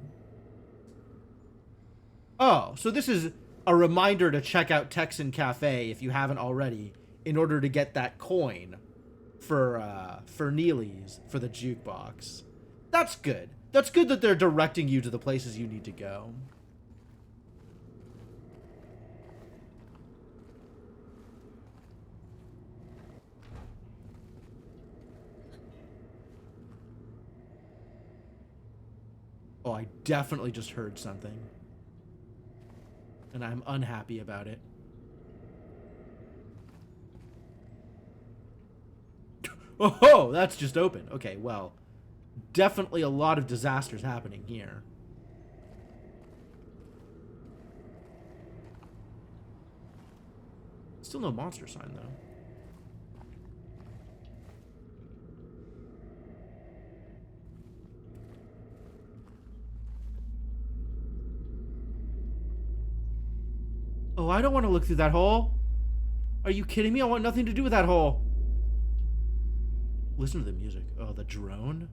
Oh, so this is a reminder to check out Texan Cafe if you haven't already, in order to get that coin for Neely's for the jukebox. That's good. That's good that they're directing you to the places you need to go. Oh, I definitely just heard something. And I'm unhappy about it. Oh, that's just open. Okay, well, definitely a lot of disasters happening here. Still no monster sign, though. Oh, I don't want to look through that hole. Are you kidding me? I want nothing to do with that hole. Listen to the music. Oh, the drone?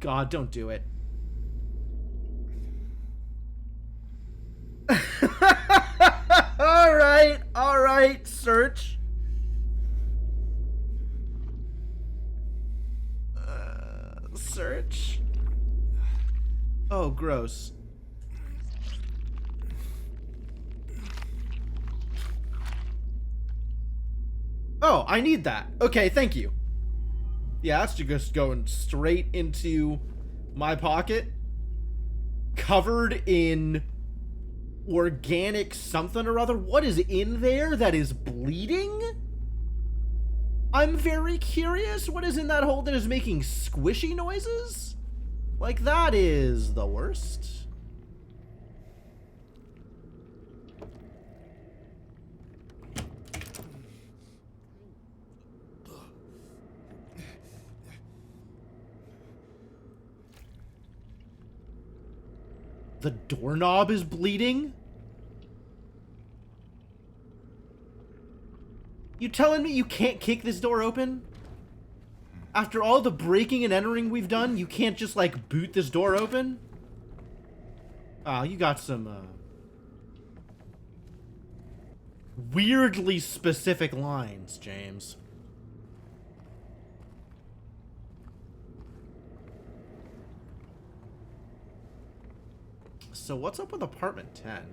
God, don't do it. All right, search. Search. Oh, gross. Oh, I need that. Okay, thank you. Yeah, that's just going straight into my pocket. Covered in organic something or other. What is in there that is bleeding? I'm very curious. What is in that hole that is making squishy noises? Like, that is the worst. The doorknob is bleeding? You telling me you can't kick this door open? After all the breaking and entering we've done, you can't just, like, boot this door open? Oh, you got some, weirdly specific lines, James. So what's up with apartment 10?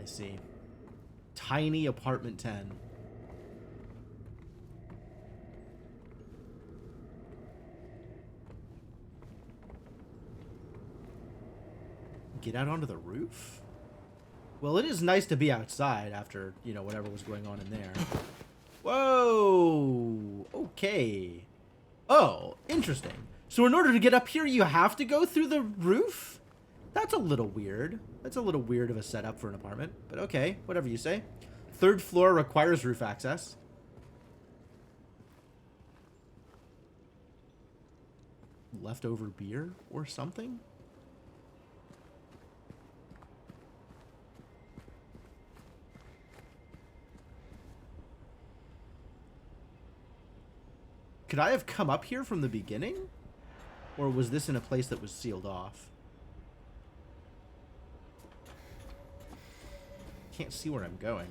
I see. Tiny apartment 10. Get out onto the roof? Well, it is nice to be outside after, you know, whatever was going on in there. Whoa! Okay. Oh, interesting. So in order to get up here, you have to go through the roof? That's a little weird. That's a little weird of a setup for an apartment. But okay, whatever you say. Third floor requires roof access. Leftover beer or something? Could I have come up here from the beginning? Or was this in a place that was sealed off? Can't see where I'm going.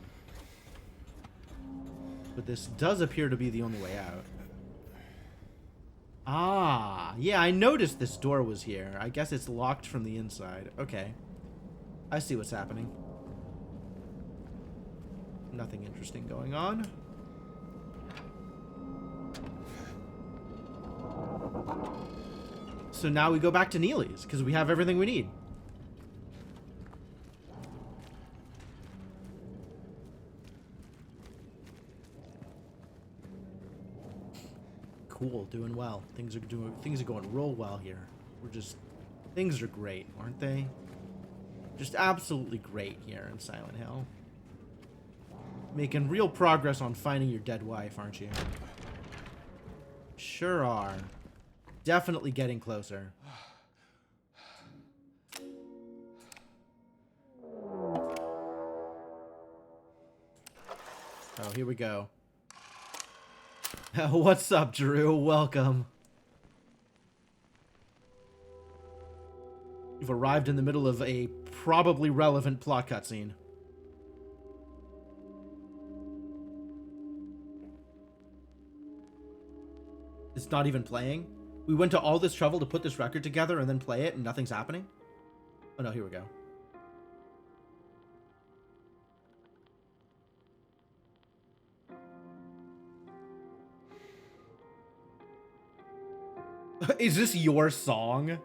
But this does appear to be the only way out. Ah, yeah, I noticed this door was here. I guess it's locked from the inside. Okay. I see what's happening. Nothing interesting going on. So now we go back to Neely's, because we have everything we need. Cool, doing well. Things are going real well here. Things are great, aren't they? Just absolutely great here in Silent Hill. Making real progress on finding your dead wife, aren't you? Sure are. Definitely getting closer. Oh, here we go. What's up, Drew? Welcome. You've arrived in the middle of a probably relevant plot cutscene. It's not even playing? We went to all this trouble to put this record together and then play it and nothing's happening? Oh no, here we go. Is this your song?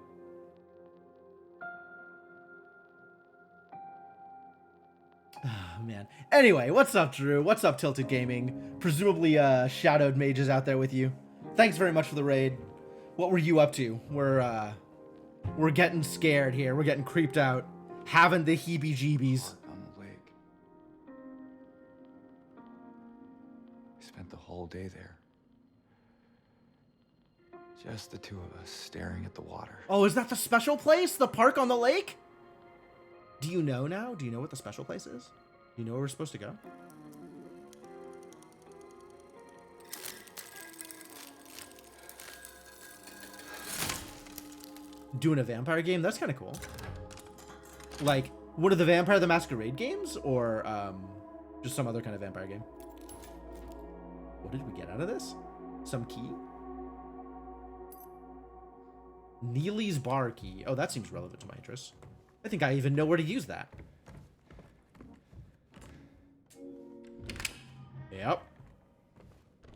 Oh, man. Anyway, what's up, Drew? What's up, Tilted Gaming? Presumably, Shadowed Mages out there with you. Thanks very much for the raid. What were you up to? We're getting scared here. We're getting creeped out. Having the heebie-jeebies. On the lake. We spent the whole day there. Just the two of us staring at the water. Oh, is that the special place? The park on the lake? Do you know now? Do you know what the special place is? Do you know where we're supposed to go? doing a vampire game. That's kind of cool. Like, one of the Vampire the Masquerade games, or just some other kind of vampire game. What did we get out of this? Some key? Neely's bar key. Oh, that seems relevant to my interests. I think I even know where to use that. Yep.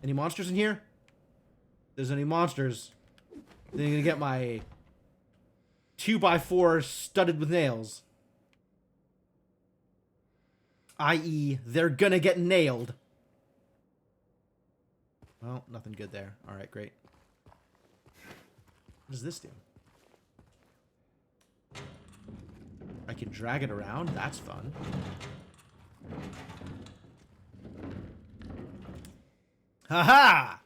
Any monsters in here? If there's any monsters, then you're gonna get my 2x4 studded with nails. I.e., they're gonna get nailed. Well, nothing good there. Alright, great. What does this do? I can drag it around? That's fun. Haha!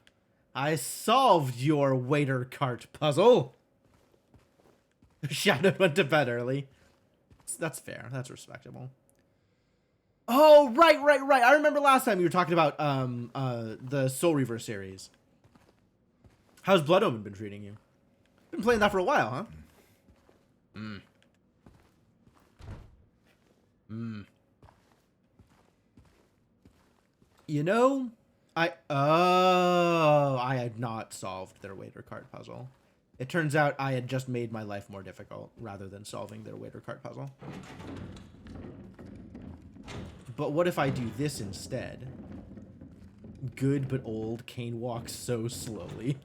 I solved your waiter cart puzzle. Shadow went to bed early. That's fair. That's respectable. Oh, right. I remember last time you were talking about the Soul Reaver series. How's Blood Omen been treating you? Been playing that for a while, huh? You know, I had not solved their waiter cart puzzle. It turns out I had just made my life more difficult rather than solving their waiter cart puzzle. But what if I do this instead? Good but old Kane walks so slowly.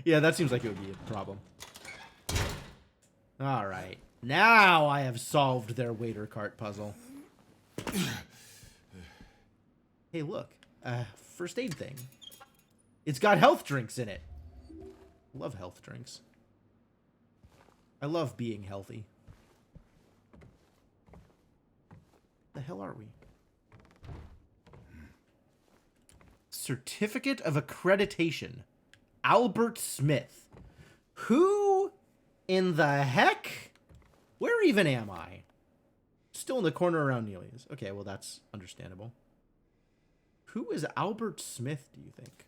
Yeah, that seems like it would be a problem. Alright. Now I have solved their waiter cart puzzle. Hey, look. First aid thing. It's got health drinks in it. I love health drinks. I love being healthy. The hell are we? Certificate of Accreditation. Albert Smith. Who in the heck? Where even am I? Still in the corner around Neely's. Okay, well that's understandable. Who is Albert Smith, do you think?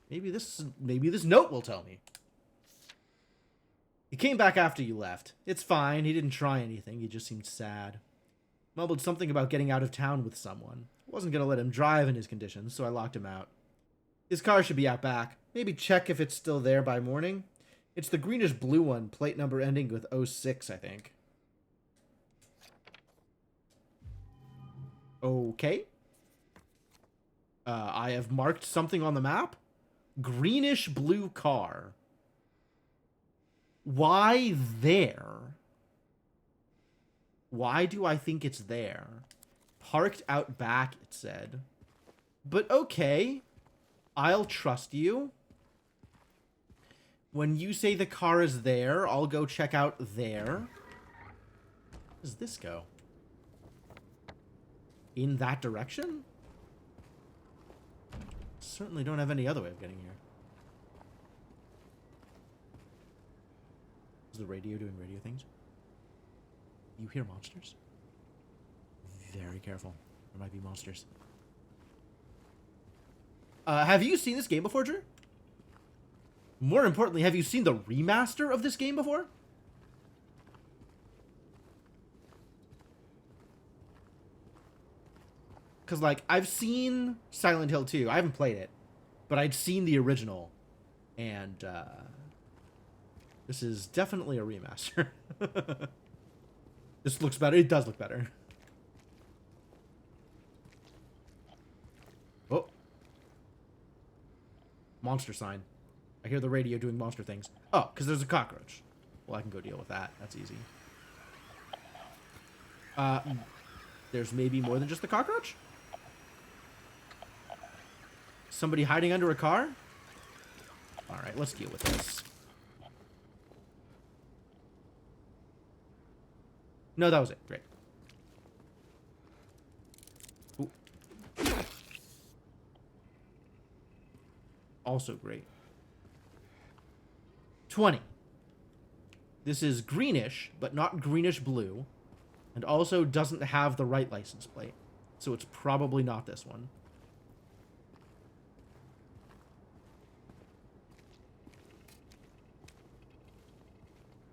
Maybe this note will tell me. He came back after you left. It's fine. He didn't try anything. He just seemed sad. Mumbled something about getting out of town with someone. I wasn't going to let him drive in his conditions, so I locked him out. His car should be out back. Maybe check if it's still there by morning. It's the greenish blue one, plate number ending with 06, I think. Okay. I have marked something on the map. Greenish blue car. Why there? Why do I think it's there? Parked out back, it said. But okay. I'll trust you. When you say the car is there, I'll go check out there. Where does this go? In that direction? Certainly don't have any other way of getting here. Is the radio doing radio things? You hear monsters? Very careful. There might be monsters. Have you seen this game before, Drew? More importantly, have you seen the remaster of this game before? Because, like, I've seen Silent Hill 2. I haven't played it. But I'd seen the original. And, this is definitely a remaster. This looks better. It does look better. Oh. Monster sign. I hear the radio doing monster things. Oh, because there's a cockroach. Well, I can go deal with that. That's easy. There's maybe more than just the cockroach? Somebody hiding under a car? Alright, let's deal with this. No, that was it. Great. Ooh. Also great. 20. This is greenish, but not greenish blue. And also doesn't have the right license plate. So it's probably not this one.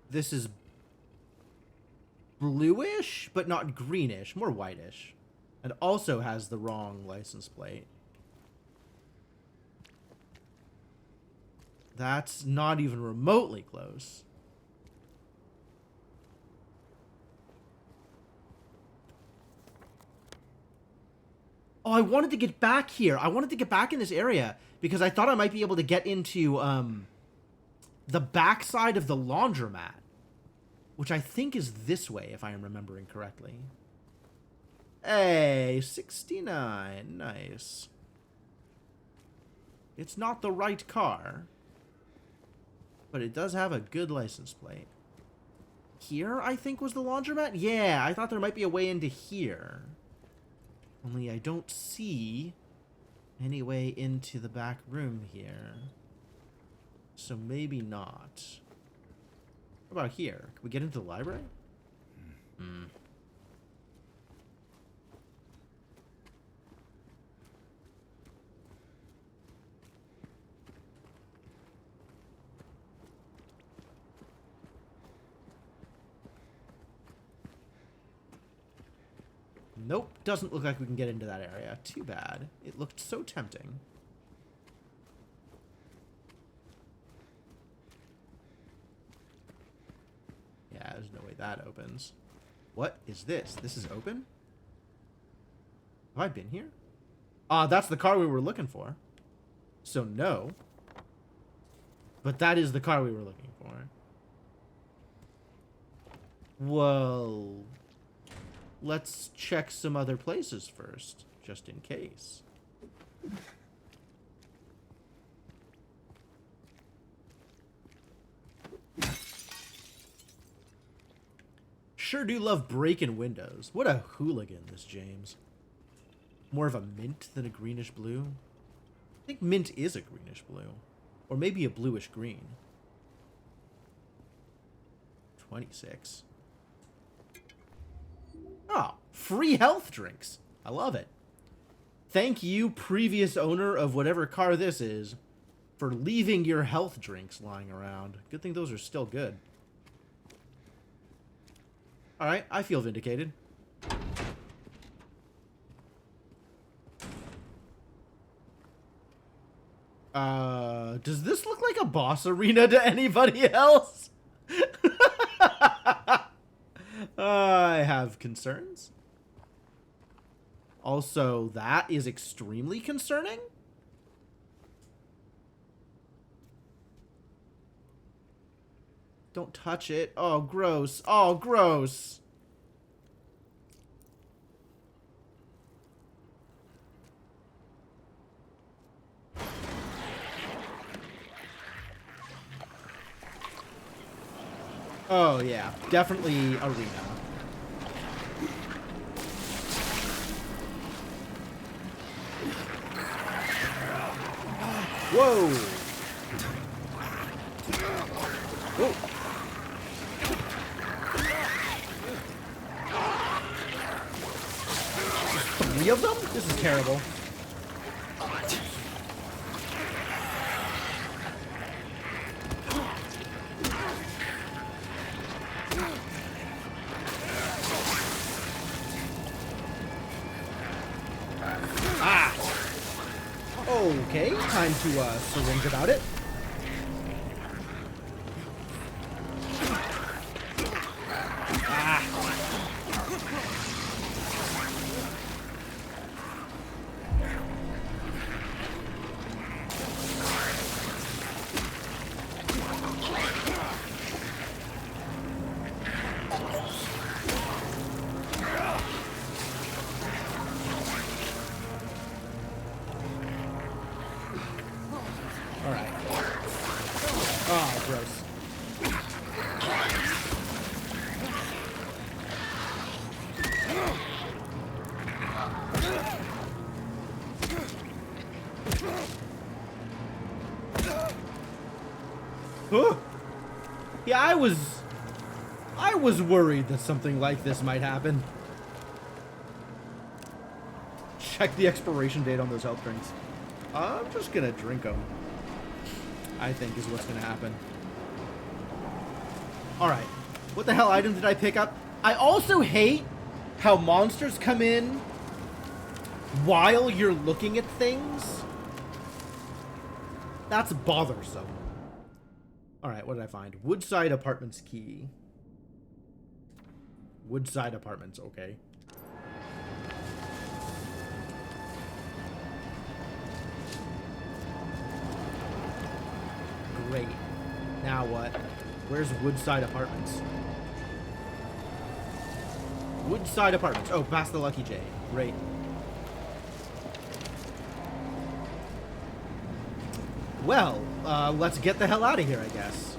This is bluish, but not greenish, more whitish. And also has the wrong license plate. That's not even remotely close. Oh, I wanted to get back here. I wanted to get back in this area because I thought I might be able to get into the backside of the laundromat, which I think is this way, if I am remembering correctly. Hey, 69. Nice. It's not the right car, but it does have a good license plate. Here, I think, was the laundromat? Yeah, I thought there might be a way into here. Only I don't see any way into the back room here. So maybe not. What about here? Can we get into the library? Hmm. Nope, doesn't look like we can get into that area. Too bad. It looked so tempting. Yeah, there's no way that opens. What is this? This is open? Have I been here? Ah, that's the car we were looking for. So no. But that is the car we were looking for. Well, let's check some other places first, just in case. Sure do love breaking windows. What a hooligan, this James. More of a mint than a greenish blue. I think mint is a greenish blue. Or maybe a bluish green. 26. Oh, free health drinks. I love it. Thank you, previous owner of whatever car this is, for leaving your health drinks lying around. Good thing those are still good. Alright, I feel vindicated. Does this look like a boss arena to anybody else? I have concerns. Also, that is extremely concerning. Don't touch it. Oh, gross. Oh, gross. Oh, yeah. Definitely arena. Whoa! Whoa! Three of them? This is terrible. Okay, time to syringe about it. Alright. Oh, gross. Huh. Yeah, I was worried that something like this might happen. Check the expiration date on those health drinks. I'm just gonna drink them, I think, is what's gonna happen. Alright. What the hell item did I pick up? I also hate how monsters come in while you're looking at things. That's bothersome. Alright, what did I find? Woodside Apartments key. Woodside Apartments, okay. Great. Now what? Where's Woodside Apartments? Woodside Apartments. Oh, past the Lucky J. Great. Well, let's get the hell out of here, I guess.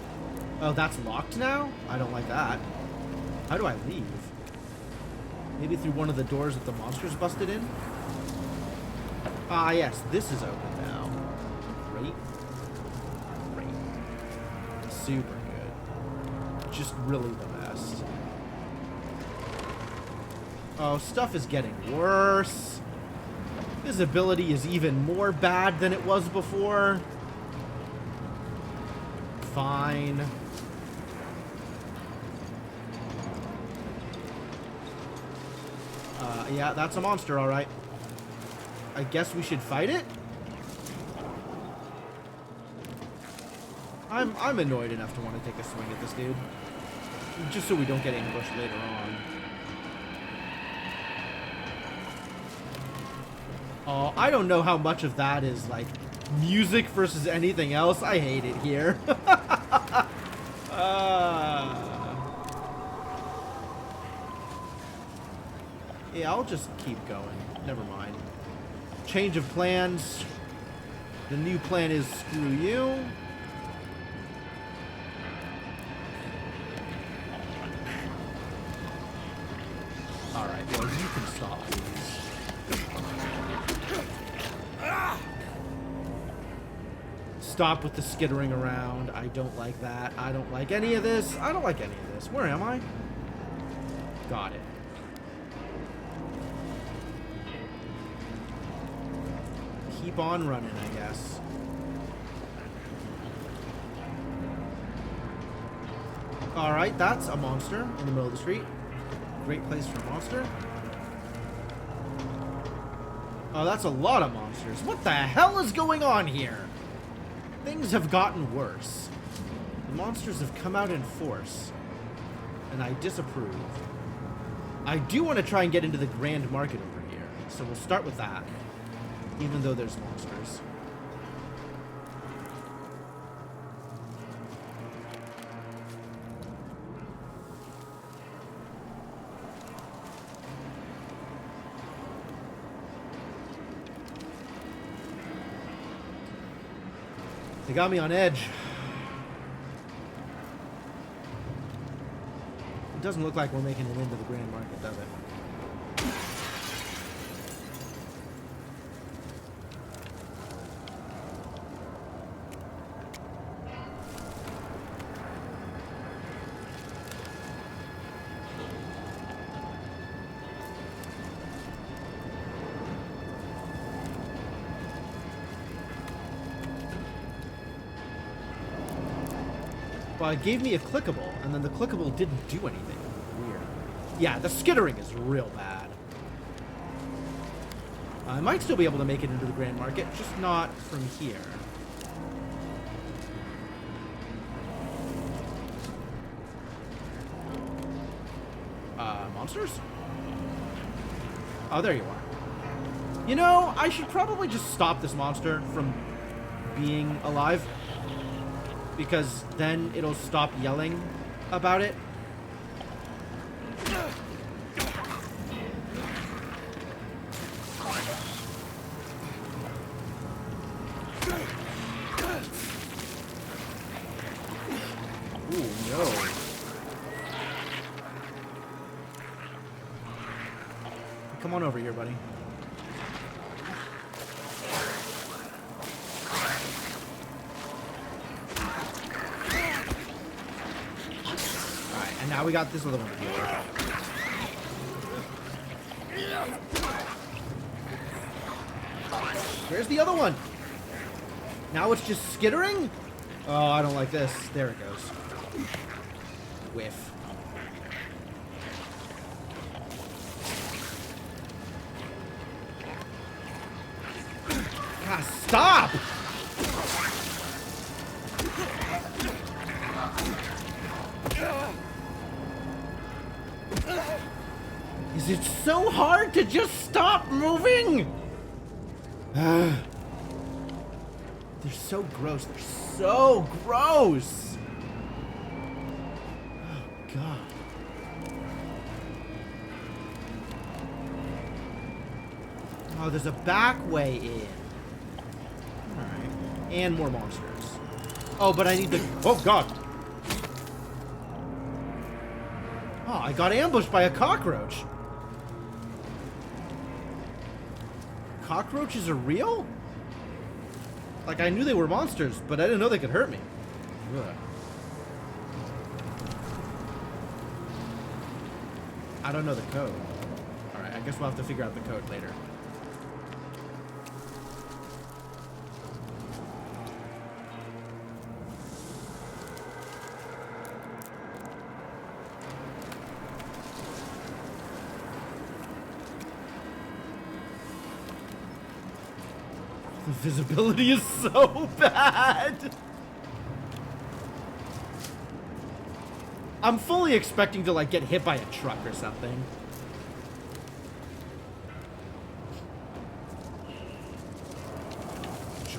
Oh, that's locked now? I don't like that. How do I leave? Maybe through one of the doors that the monsters busted in? Ah, yes, this is open now. Great. Great. Super good. Just really the best. Oh, stuff is getting worse. Visibility is even more bad than it was before. Fine. Yeah, that's a monster, alright. I guess we should fight it? I'm annoyed enough to want to take a swing at this dude. Just so we don't get ambushed later on. Oh, I don't know how much of that is, like, music versus anything else. I hate it here. Yeah, I'll just keep going. Never mind. Change of plans. The new plan is screw you. Alright, well, you can stop, please. Stop with the skittering around. I don't like that. I don't like any of this. I don't like any of this. Where am I? Got it. Keep on running, I guess. Alright, that's a monster in the middle of the street. Great place for a monster. Oh, that's a lot of monsters. What the hell is going on here? Things have gotten worse. The monsters have come out in force. And I disapprove. I do want to try and get into the Grand Market over here. So we'll start with that. Even though there's monsters. They got me on edge. It doesn't look like we're making it into the Grand Market, does it? Well, it gave me a clickable, and then the clickable didn't do anything. Weird. Yeah, the skittering is real bad. I might still be able to make it into the Grand Market, just not from here. Monsters? Oh, there you are. You know, I should probably just stop this monster from being alive. Because then it'll stop yelling about it. Ooh, no. Come on over here, buddy. Now we got this other one to deal with. Where's the other one? Now it's just skittering? Oh, I don't like this. There it goes. Whiff. God, stop! Is it so hard to just stop moving? They're so gross. They're so gross. Oh, God. Oh, there's a back way in. Alright. And more monsters. Oh, but I need the... Oh, God. Oh, I got ambushed by a cockroach. Cockroaches are real? Like, I knew they were monsters, but I didn't know they could hurt me. Ugh. I don't know the code. Alright, I guess we'll have to figure out the code later. The visibility is so bad. I'm fully expecting to, like, get hit by a truck or something.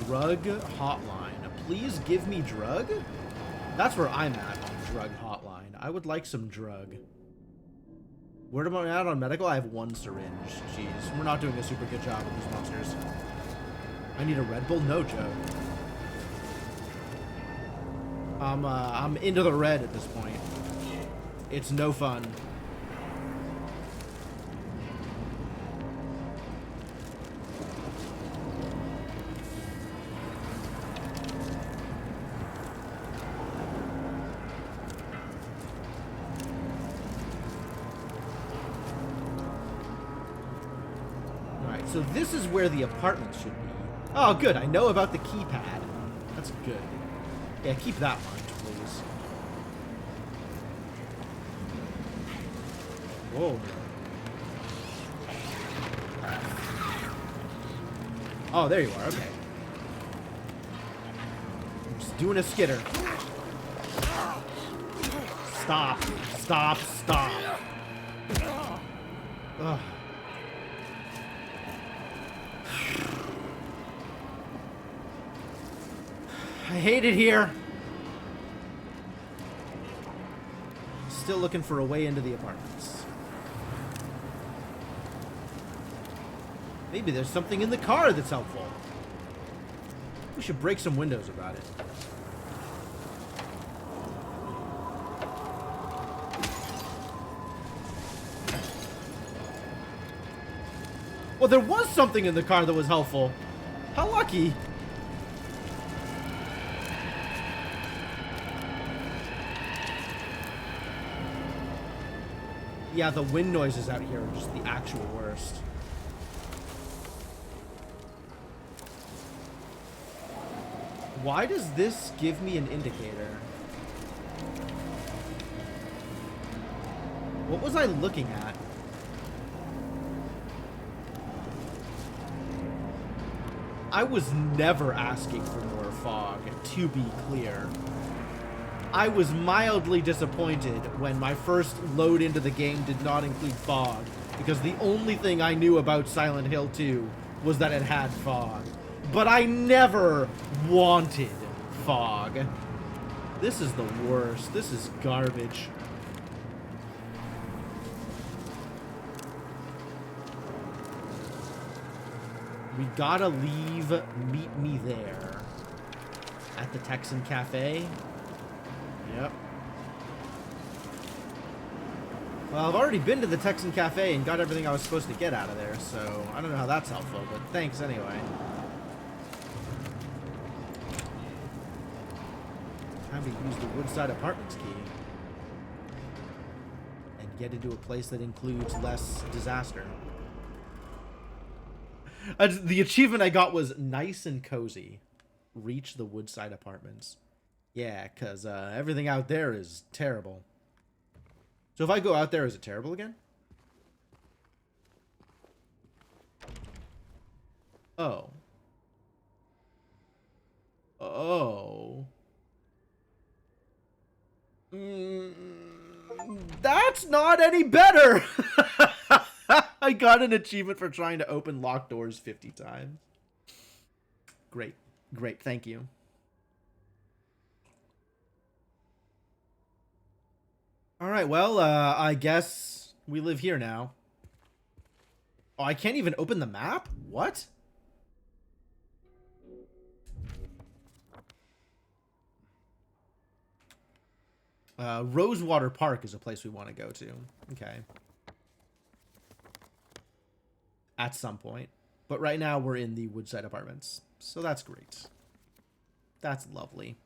Drug hotline. Please give me drug? That's where I'm at on drug hotline. I would like some drug. Where am I at on medical? I have 1 syringe. Jeez, we're not doing a super good job with these monsters. I need a Red Bull? No joke. I'm into the red at this point. It's no fun. Alright, so this is where the apartment should be. Oh, good. I know about the keypad. That's good. Yeah, keep that mind, please. Whoa. Oh, there you are. Okay. I'm just doing a skitter. Stop. Stop. Stop. Ugh. I hate it here. Still looking for a way into the apartments. Maybe there's something in the car that's helpful. We should break some windows about it. Well, there was something in the car that was helpful. How lucky. Yeah, the wind noises out here are just the actual worst. Why does this give me an indicator? What was I looking at? I was never asking for more fog, to be clear. I was mildly disappointed when my first load into the game did not include fog, because the only thing I knew about Silent Hill 2 was that it had fog. But I never wanted fog. This is the worst. This is garbage. We gotta leave Meet Me There at the Texan Cafe. Yep. Well, I've already been to the Texan Cafe and got everything I was supposed to get out of there, so I don't know how that's helpful, but thanks anyway. Time to use the Woodside Apartments key. And get into a place that includes less disaster. The achievement I got was nice and cozy. Reach the Woodside Apartments. Yeah, because everything out there is terrible. So if I go out there, is it terrible again? Oh. Oh. That's not any better! I got an achievement for trying to open locked doors 50 times. Great. Great, thank you. Alright, well, I guess we live here now. Oh, I can't even open the map? What? Rosewater Park is a place we want to go to. Okay. At some point. But right now we're in the Woodside Apartments. So that's great. That's lovely.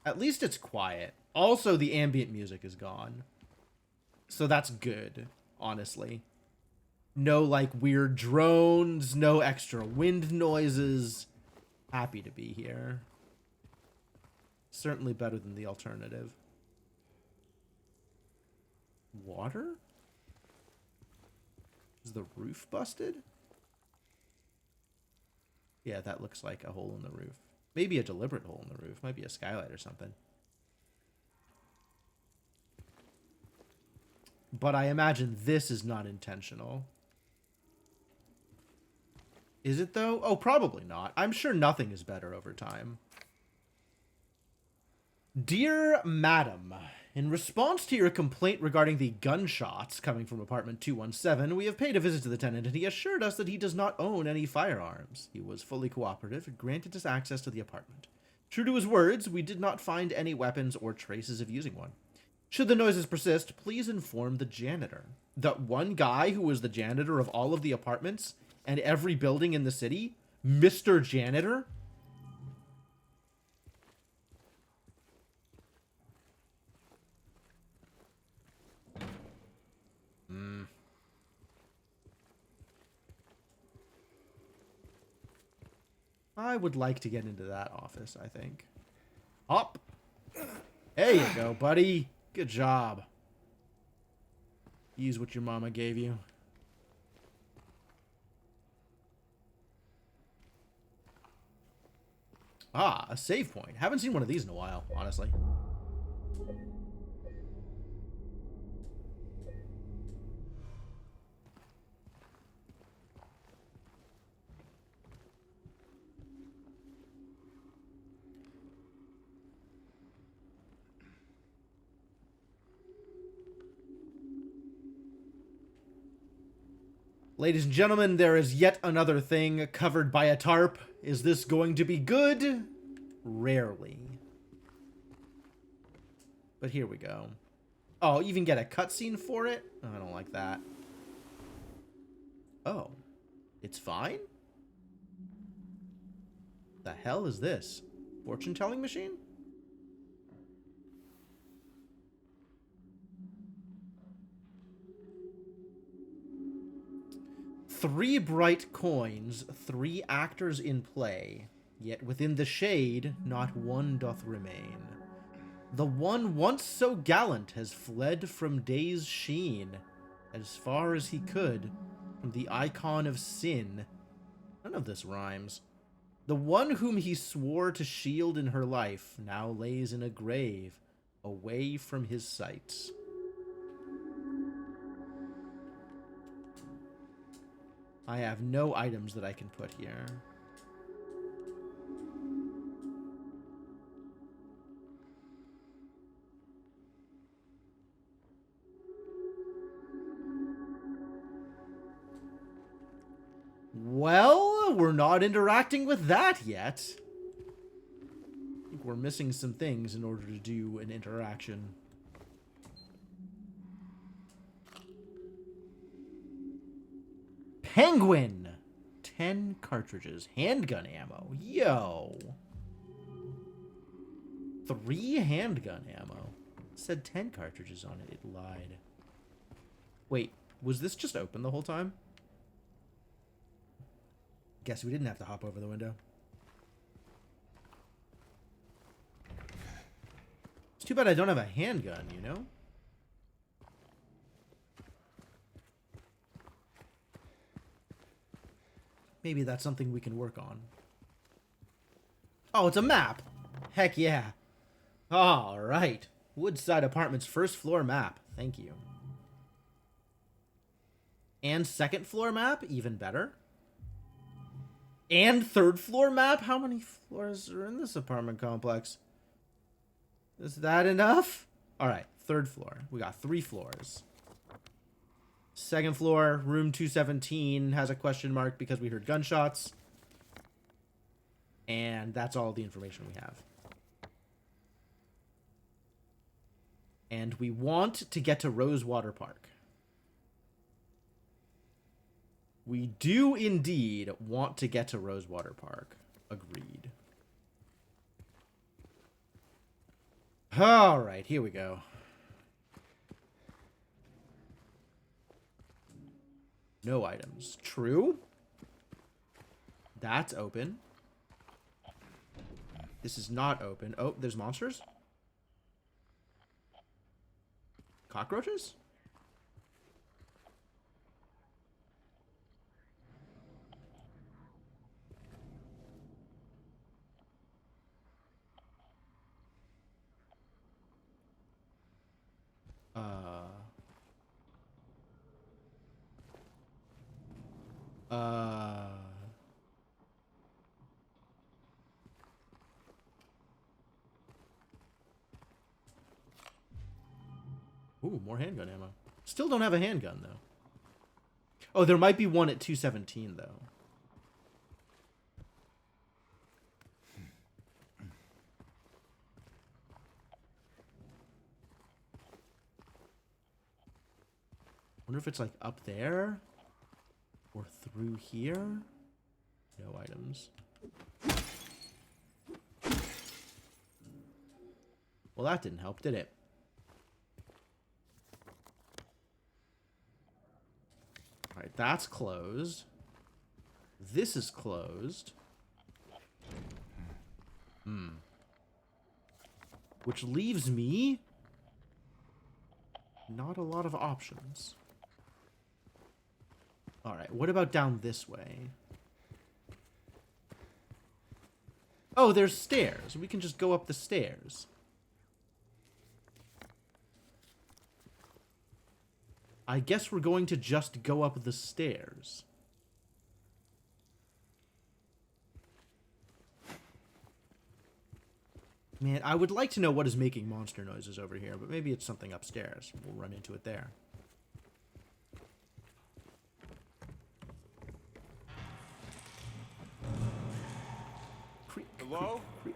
At least it's quiet. Also, the ambient music is gone. So that's good, honestly. No, like, weird drones, no extra wind noises. Happy to be here. Certainly better than the alternative. Water? Is the roof busted? Yeah, that looks like a hole in the roof. Maybe a deliberate hole in the roof. Might be a skylight or something. But I imagine this is not intentional. Is it, though? Oh, probably not. I'm sure nothing is better over time. Dear Madam, in response to your complaint regarding the gunshots coming from apartment 217, we have paid a visit to the tenant and he assured us that he does not own any firearms. He was fully cooperative and granted us access to the apartment. True to his words, we did not find any weapons or traces of using one. Should the noises persist, please inform the janitor. That one guy who was the janitor of all of the apartments and every building in the city? Mr. Janitor? I would like to get into that office, I think. Up! There you go, buddy. Good job. Use what your mama gave you. Ah, a save point. Haven't seen one of these in a while, honestly. Ladies and gentlemen, there is yet another thing covered by a tarp. Is this going to be good? Rarely. But here we go. Oh, I'll even get a cutscene for it? Oh, I don't like that. Oh. It's fine? The hell is this? Fortune-telling machine? Three bright coins, 3 actors in play, yet within the shade not one doth remain. The one once so gallant has fled from day's sheen, as far as he could, from the icon of sin. None of this rhymes. The one whom he swore to shield in her life now lays in a grave, away from his sight. I have no items that I can put here. Well, we're not interacting with that yet. I think we're missing some things in order to do an interaction. Penguin! 10 cartridges. Handgun ammo. Yo! 3 handgun ammo. It said 10 cartridges on it. It lied. Wait, was this just open the whole time? Guess we didn't have to hop over the window. Too bad I don't have a handgun, you know? Maybe that's something we can work on. Oh, it's a map! Heck yeah. Alright. Woodside Apartments first floor map. Thank you. And second floor map? Even better. And third floor map? How many floors are in this apartment complex? Is that enough? Alright, third floor. We got 3 floors. Second floor, room 217 has a question mark because we heard gunshots. And that's all the information we have. And we want to get to Rosewater Park. We do indeed want to get to Rosewater Park. Agreed. Alright, here we go. No items. True. That's open. This is not open. Oh, there's monsters? Cockroaches? Ooh, more handgun ammo. Still don't have a handgun, though. Oh, there might be one at 217, though. Wonder if it's, like, up there? Or through here? No items. Well, that didn't help, did it? Alright, that's closed. This is closed. Which leaves me not a lot of options. Alright, what about down this way? Oh, there's stairs. We can just go up the stairs. I guess we're going to just go up the stairs. Man, I would like to know what is making monster noises over here, but maybe it's something upstairs. We'll run into it there. Creak, Hello? creak, creak.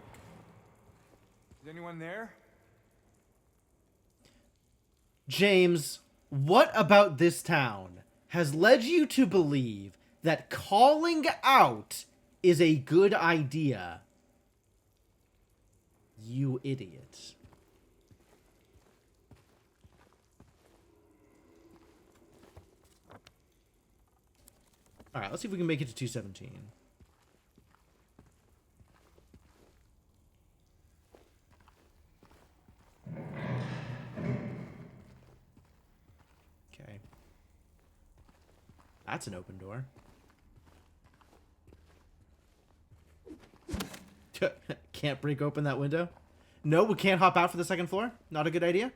Is anyone there? James, what about this town has led you to believe that calling out is a good idea? You idiot. Alright, let's see if we can make it to 217. Okay. That's an open door. Can't break open that window? No, we can't hop out for the second floor? Not a good idea?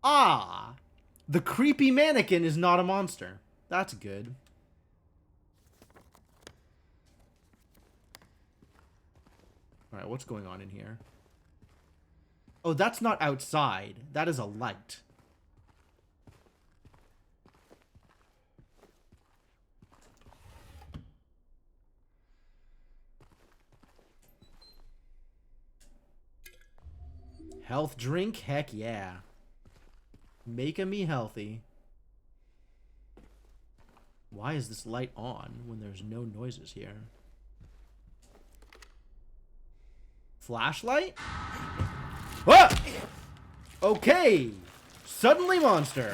Ah! The creepy mannequin is not a monster. That's good. Alright, what's going on in here? Oh, that's not outside. That is a light. Health drink? Heck yeah. Making me healthy. Why is this light on when there's no noises here? Flashlight? Ah! Okay. Suddenly monster.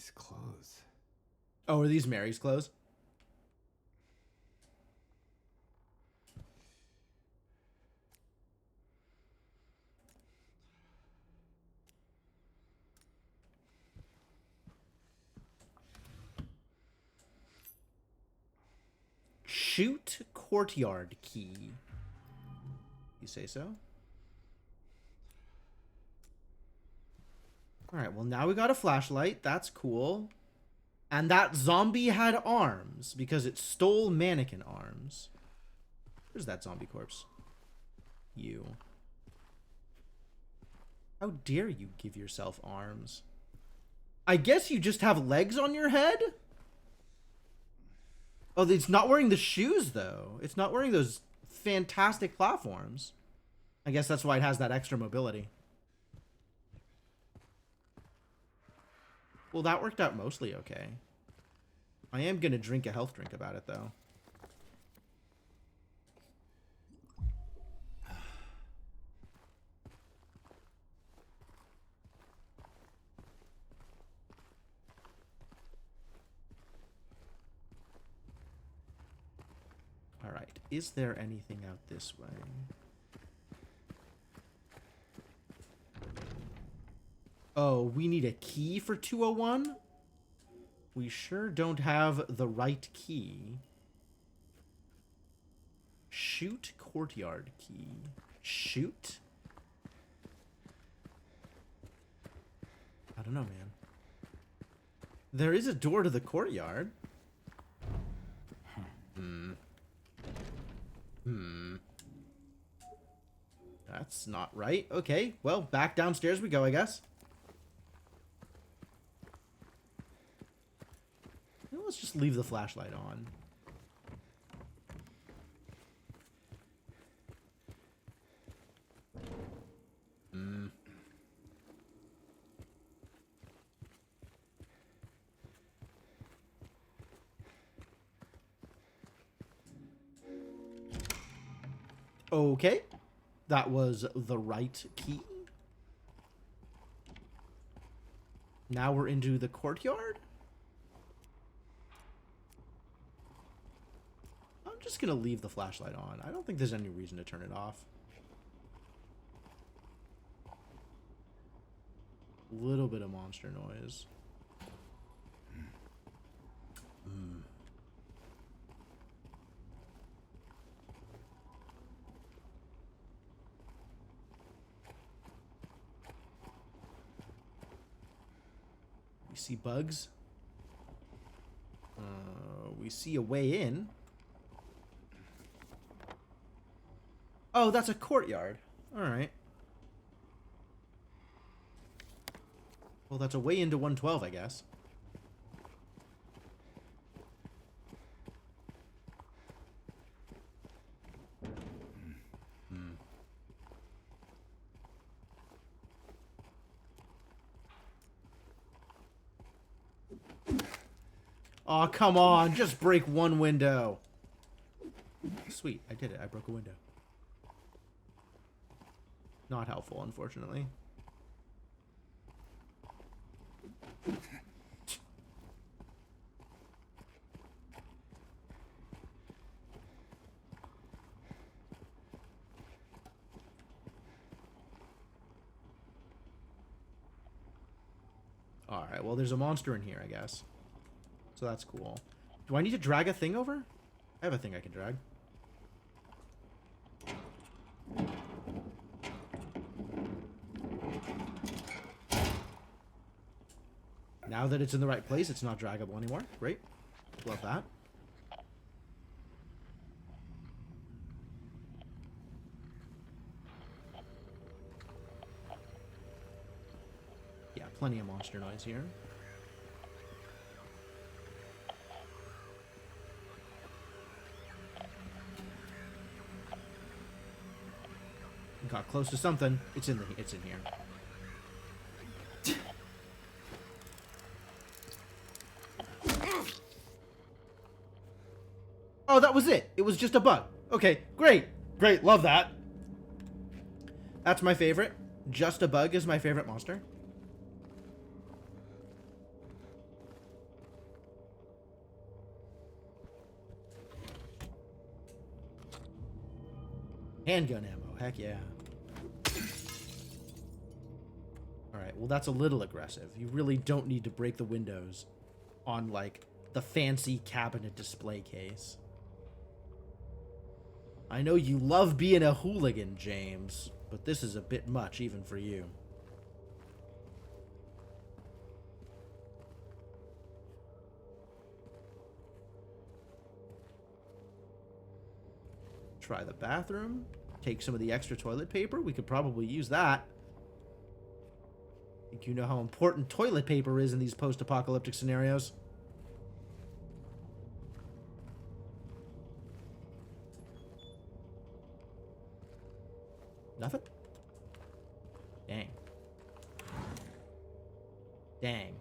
these clothes? Oh, are these Mary's clothes? Shoot courtyard key. You say so? Alright, well now we got a flashlight. That's cool. And that zombie had arms because it stole mannequin arms. Where's that zombie corpse? You. How dare you give yourself arms? I guess you just have legs on your head? Oh, it's not wearing the shoes, though. It's not wearing those fantastic platforms. I guess that's why it has that extra mobility. Well, that worked out mostly okay. I am going to drink a health drink about it, though. Alright, is there anything out this way? Oh, we need a key for 201? We sure don't have the right key. Shoot courtyard key. Shoot? I don't know, man. There is a door to the courtyard. That's not right. Okay, well, back downstairs we go, I guess. Let's just leave the flashlight on. Okay. That was the right key. Now we're into the courtyard. I'm just gonna leave the flashlight on. I don't think there's any reason to turn it off. A little bit of monster noise. We see bugs. We see a way in. Oh, that's a courtyard. Alright. Well, that's a way into 112, I guess. Oh, come on. Just break one window. Sweet. I did it. I broke a window. Not helpful, unfortunately. Alright, well, there's a monster in here, I guess. So that's cool. Do I need to drag a thing over? I have a thing I can drag. Now that it's in the right place, it's not draggable anymore. Great. Love that. Yeah, plenty of monster noise here. Got close to something. It's in here. Oh, that was it. It was just a bug. Okay, great. Great, love that. That's my favorite. Just a bug is my favorite monster. Handgun ammo, heck yeah. Alright, well that's a little aggressive. You really don't need to break the windows on, like, the fancy cabinet display case. I know you love being a hooligan, James, but this is a bit much even for you. Try the bathroom. Take some of the extra toilet paper. We could probably use that. I think you know how important toilet paper is in these post-apocalyptic scenarios. Nothing? Dang. Dang.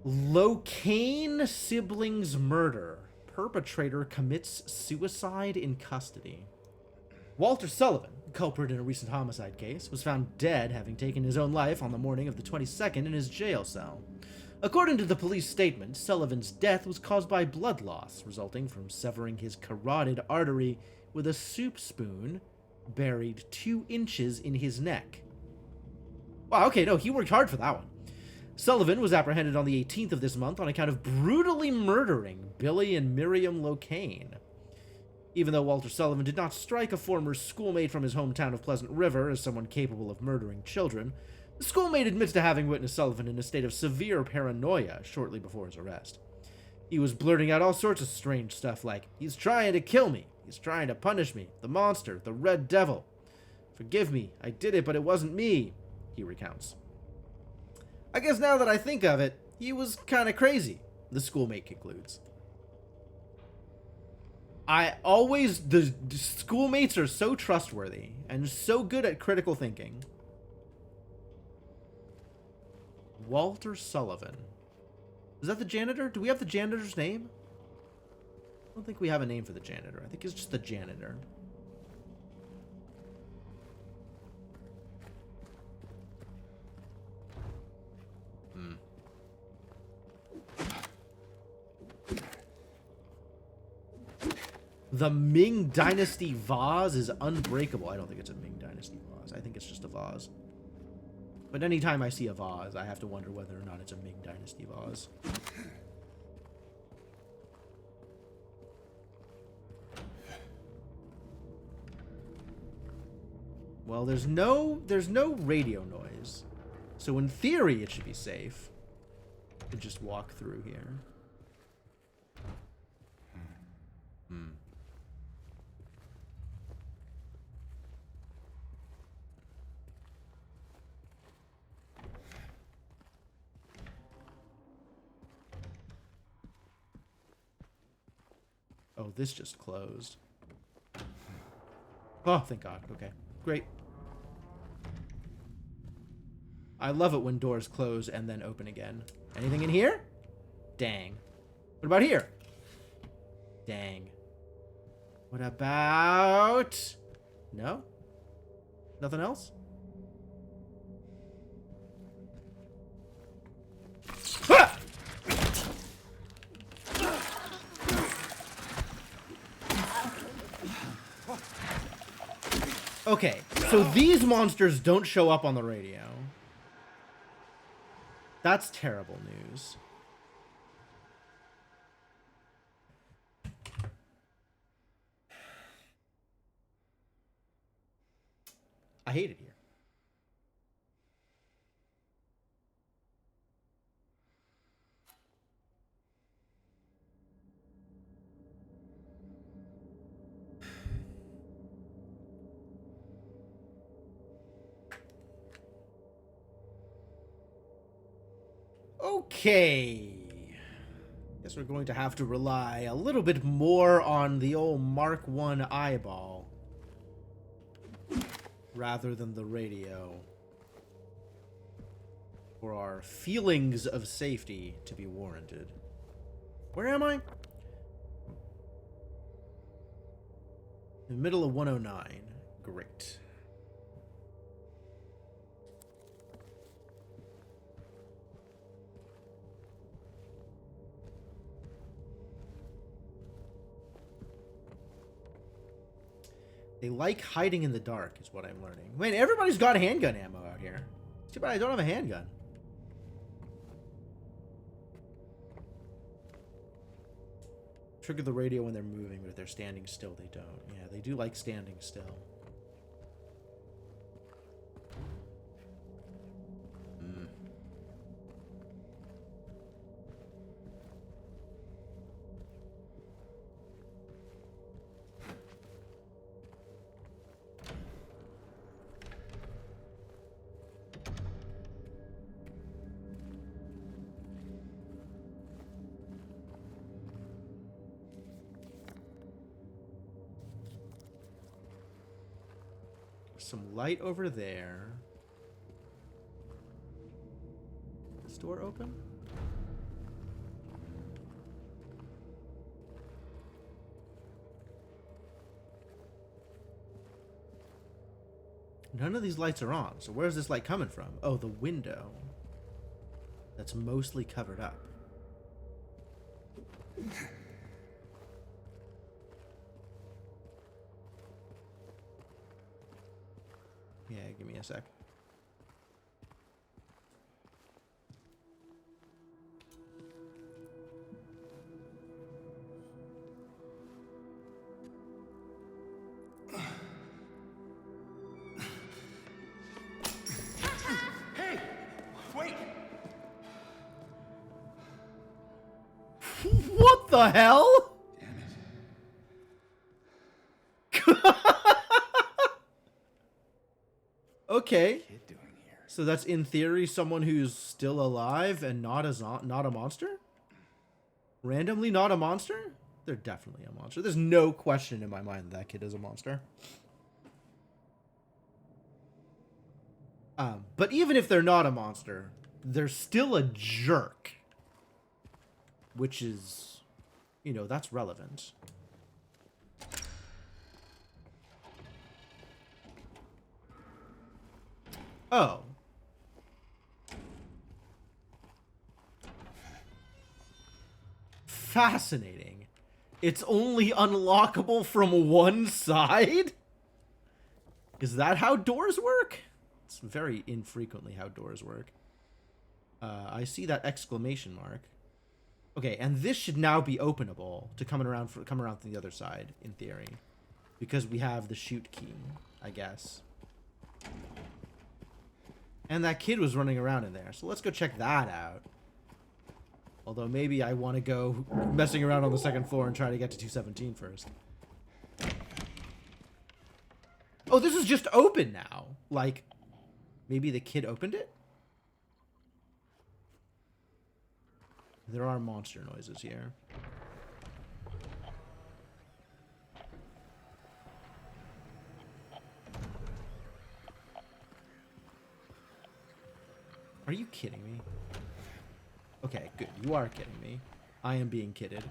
Locane siblings murder. Perpetrator commits suicide in custody. Walter Sullivan, culprit in a recent homicide case, was found dead, having taken his own life on the morning of the 22nd in his jail cell. According to the police statement, Sullivan's death was caused by blood loss, resulting from severing his carotid artery with a soup spoon buried 2 inches in his neck. Wow, okay, no, he worked hard for that one. Sullivan was apprehended on the 18th of this month on account of brutally murdering Billy and Miriam Locane. Even though Walter Sullivan did not strike a former schoolmate from his hometown of Pleasant River as someone capable of murdering children, the schoolmate admits to having witnessed Sullivan in a state of severe paranoia shortly before his arrest. He was blurting out all sorts of strange stuff like, "He's trying to kill me. He's trying to punish me. The monster. The red devil. Forgive me. I did it, but it wasn't me," he recounts. I guess now that I think of it, he was kind of crazy, the schoolmate concludes. The schoolmates are so trustworthy and so good at critical thinking. Walter Sullivan. Is that the janitor? Do we have the janitor's name? I don't think we have a name for the janitor. I think it's just the janitor. The Ming Dynasty vase is unbreakable. I don't think it's a Ming Dynasty vase. I think it's just a vase. But anytime I see a vase, I have to wonder whether or not it's a Ming Dynasty vase. Well, there's no radio noise. So in theory, it should be safe to just walk through here. Oh, this just closed. Oh, thank God. Okay, great. I love it when doors close and then open again. Anything in here? Dang. What about here? Dang. What about... No? Nothing else? Ah! Okay, so these monsters don't show up on the radio. That's terrible news. I hate it here. Okay. Guess we're going to have to rely a little bit more on the old Mark I eyeball rather than the radio for our feelings of safety to be warranted. Where am I? In the middle of 109. Great. They like hiding in the dark, is what I'm learning. Man, everybody's got handgun ammo out here. It's too bad I don't have a handgun. Trigger the radio when they're moving, but if they're standing still, they don't. Yeah, they do like standing still. Some light over there. Is this door open? None of these lights are on, so where's this light coming from? Oh, the window. That's mostly covered up. Yeah, give me a sec. Hey! Wait! What the hell? Damn it. Okay. Kid doing here? So that's in theory someone who's still alive and not a monster? Randomly not a monster? They're definitely a monster. There's no question in my mind that kid is a monster. But even if they're not a monster, they're still a jerk. Which is, you know, that's relevant. Oh. Fascinating. It's only unlockable from one side? Is that how doors work? It's very infrequently how doors work. I see that exclamation mark. Okay, and this should now be openable to come around from the other side, in theory. Because we have the shoot key, I guess. And that kid was running around in there, so let's go check that out. Although maybe I want to go messing around on the second floor and try to get to 217 first. Oh, this is just open now. Like, maybe the kid opened it? There are monster noises here. Are you kidding me? Okay, good. You are kidding me. I am being kidded.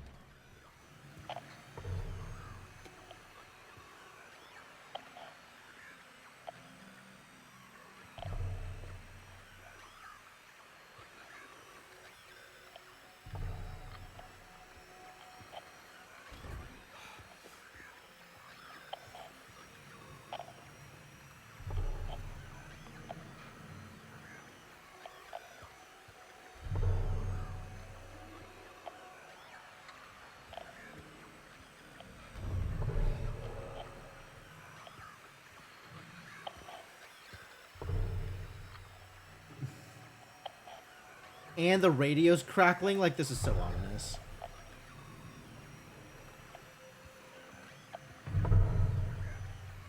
And the radio's crackling? Like, this is so ominous.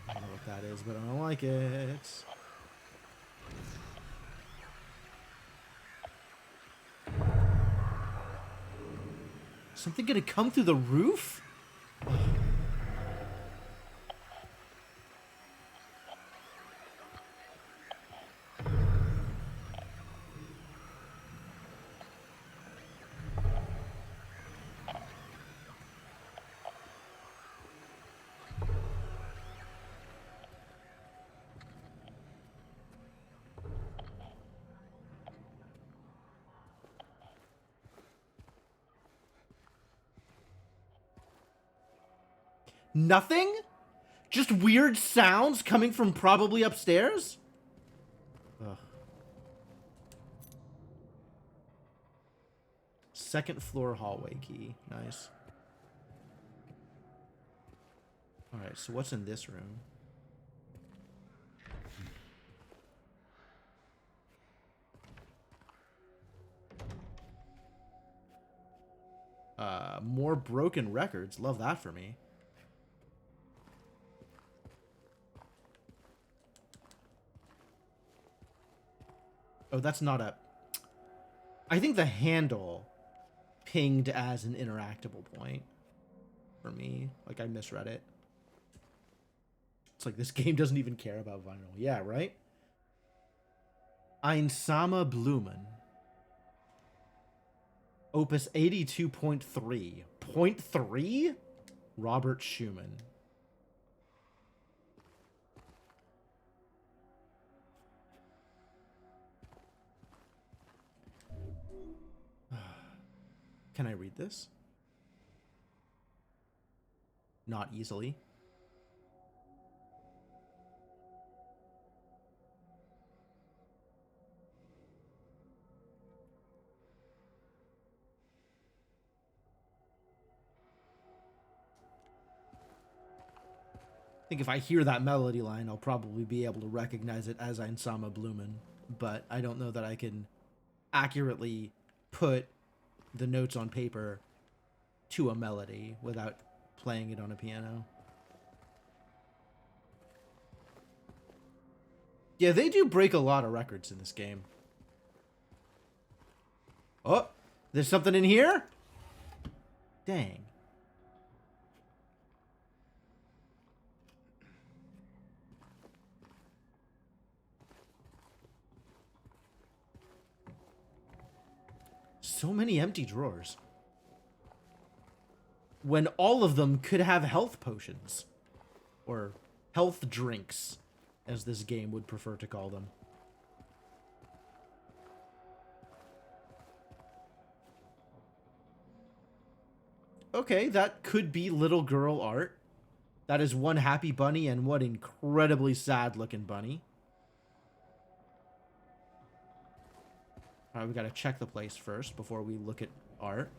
I don't know what that is, but I don't like it. Something gonna come through the roof? Nothing? Just weird sounds coming from probably upstairs? Ugh. Second floor hallway key. Nice. Alright, so what's in this room? More broken records. Love that for me. Oh, that's not a... I think the handle pinged as an interactable point for me. Like, I misread it. It's like this game doesn't even care about vinyl. Yeah, right? Einsame Blumen. Opus 82.3. 0.3? Robert Schumann. Can I read this? Not easily. I think if I hear that melody line, I'll probably be able to recognize it as Einsame Blumen, but I don't know that I can accurately put the notes on paper to a melody without playing it on a piano. Yeah, they do break a lot of records in this game. Oh, there's something in here? Dang. So many empty drawers. When all of them could have health potions. Or health drinks, as this game would prefer to call them. Okay, that could be little girl art. That is one happy bunny and one incredibly sad looking bunny. Alright, we gotta check the place first before we look at art.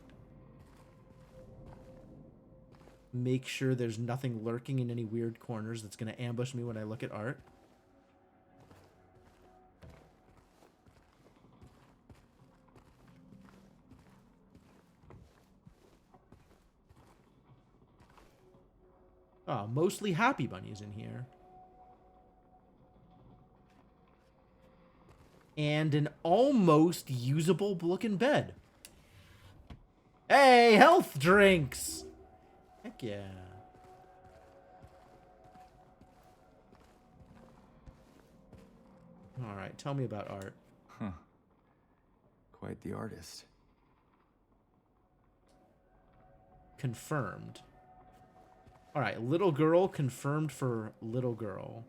Make sure there's nothing lurking in any weird corners that's gonna ambush me when I look at art. Oh, mostly happy bunnies in here. And an almost usable looking bed. Hey, health drinks! Heck yeah. Alright, tell me about art. Huh. Quite the artist. Confirmed. Alright, little girl confirmed for little girl.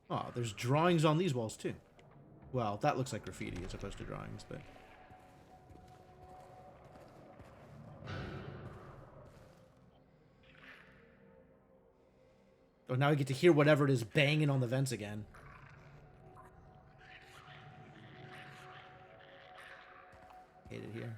Oh, there's drawings on these walls too. Well, that looks like graffiti as opposed to drawings, but... Oh, now I get to hear whatever it is banging on the vents again. Hate it here.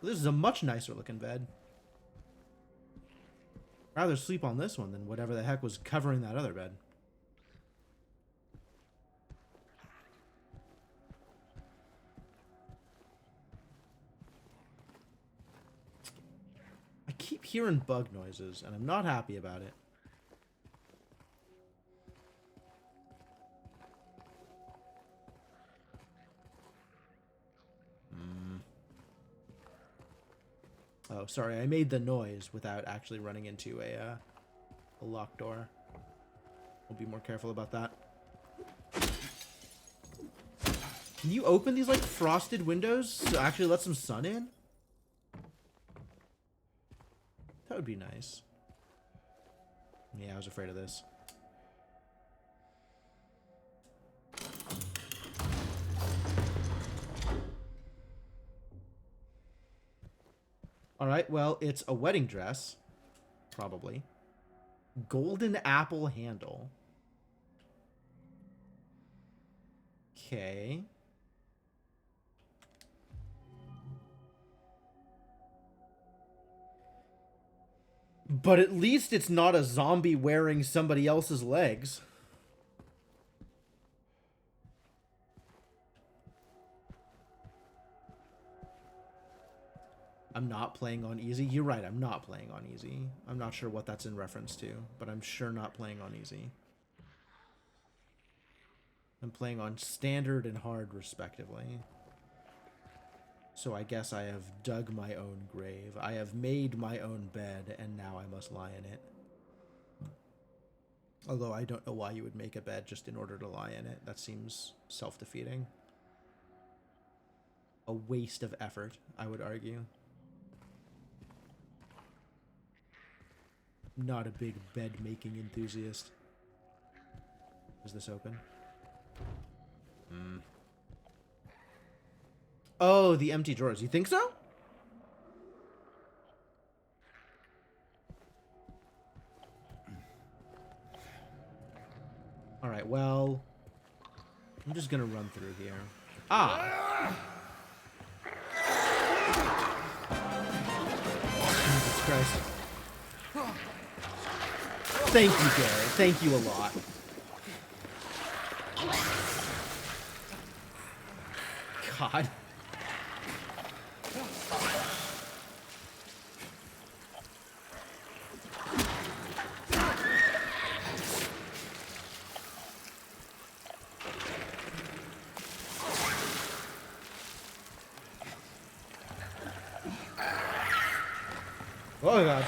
This is a much nicer looking bed. I'd rather sleep on this one than whatever the heck was covering that other bed. I keep hearing bug noises, and I'm not happy about it. Oh, sorry, I made the noise without actually running into a locked door. We'll be more careful about that. Can you open these, like, frosted windows to actually let some sun in? That would be nice. Yeah, I was afraid of this. Alright, well, it's a wedding dress. Probably. Golden apple handle. Okay. But at least it's not a zombie wearing somebody else's legs. I'm not playing on easy. You're right, I'm not playing on easy. I'm not sure what that's in reference to, but I'm sure not playing on easy. I'm playing on standard and hard, respectively. So I guess I have dug my own grave. I have made my own bed, and now I must lie in it. Although I don't know why you would make a bed just in order to lie in it. That seems self-defeating. A waste of effort, I would argue. Not a big bed-making enthusiast. Is this open? Oh, the empty drawers. You think so? Alright, well... I'm just gonna run through here. Ah! Jesus Christ. Thank you, Garrett. Thank you a lot. God. Oh God.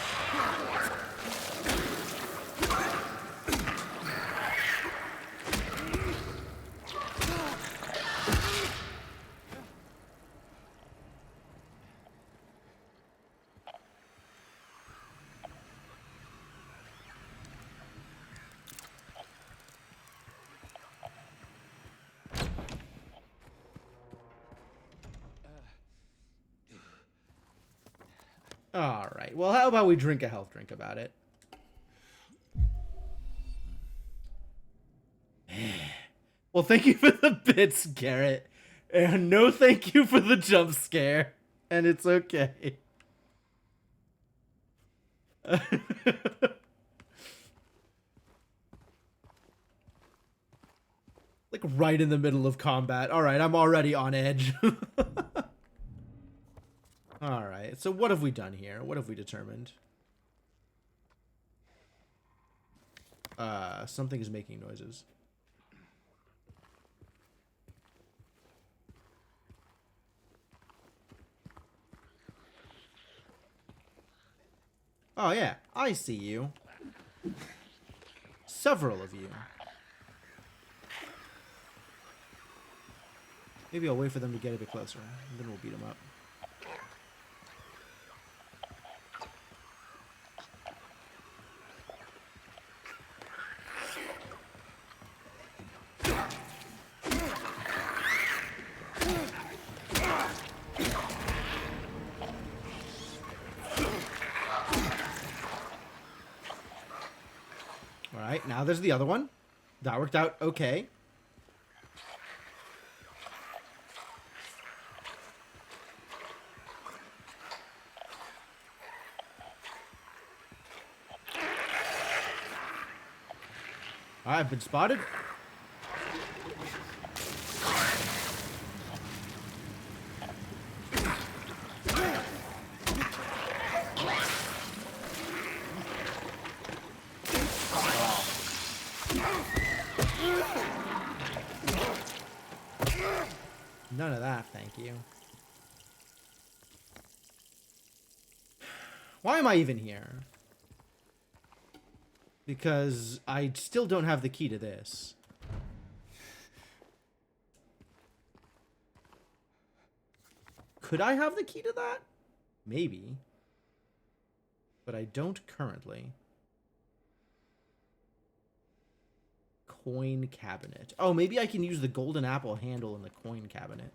All right. Well, how about we drink a health drink about it? Well, thank you for the bits, Garrett. And no thank you for the jump scare. And it's okay. Like right in the middle of combat. All right, I'm already on edge. All right, so what have we done here? What have we determined? Something is making noises. Oh yeah, I see you. Several of you. Maybe I'll wait for them to get a bit closer, and then we'll beat them up. Alright, now there's the other one. That worked out okay. I've been spotted. None of that, thank you. Why am I even here? Because I still don't have the key to this. Could I have the key to that? Maybe. But I don't currently. Coin cabinet. Oh, maybe I can use the golden apple handle in the coin cabinet.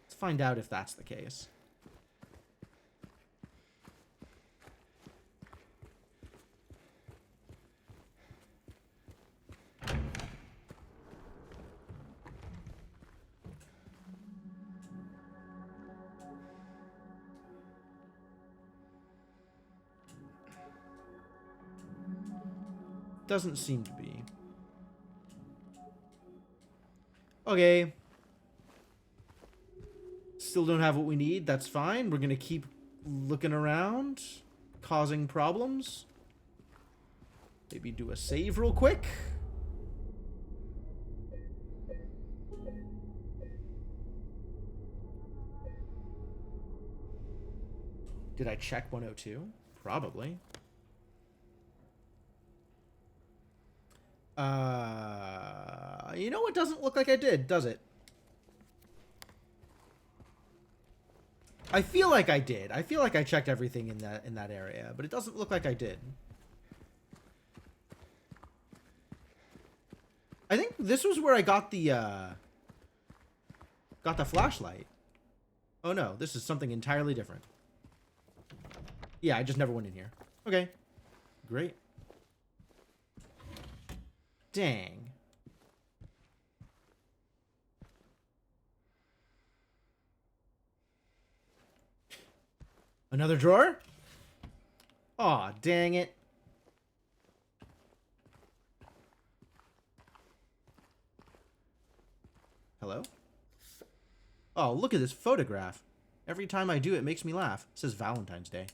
Let's find out if that's the case. Doesn't seem to be. Okay. Still don't have what we need. That's fine. We're gonna keep looking around, causing problems. Maybe do a save real quick. Did I check 102? Probably. You know, it doesn't look like I did, does it? I feel like I did. I feel like I checked everything in that area, but it doesn't look like I did. I think this was where I got the flashlight. Oh no, this is something entirely different. Yeah, I just never went in here. Okay. Great. Dang. Another drawer? Aw, dang it. Hello? Oh, look at this photograph. Every time I do, it makes me laugh. It says Valentine's Day.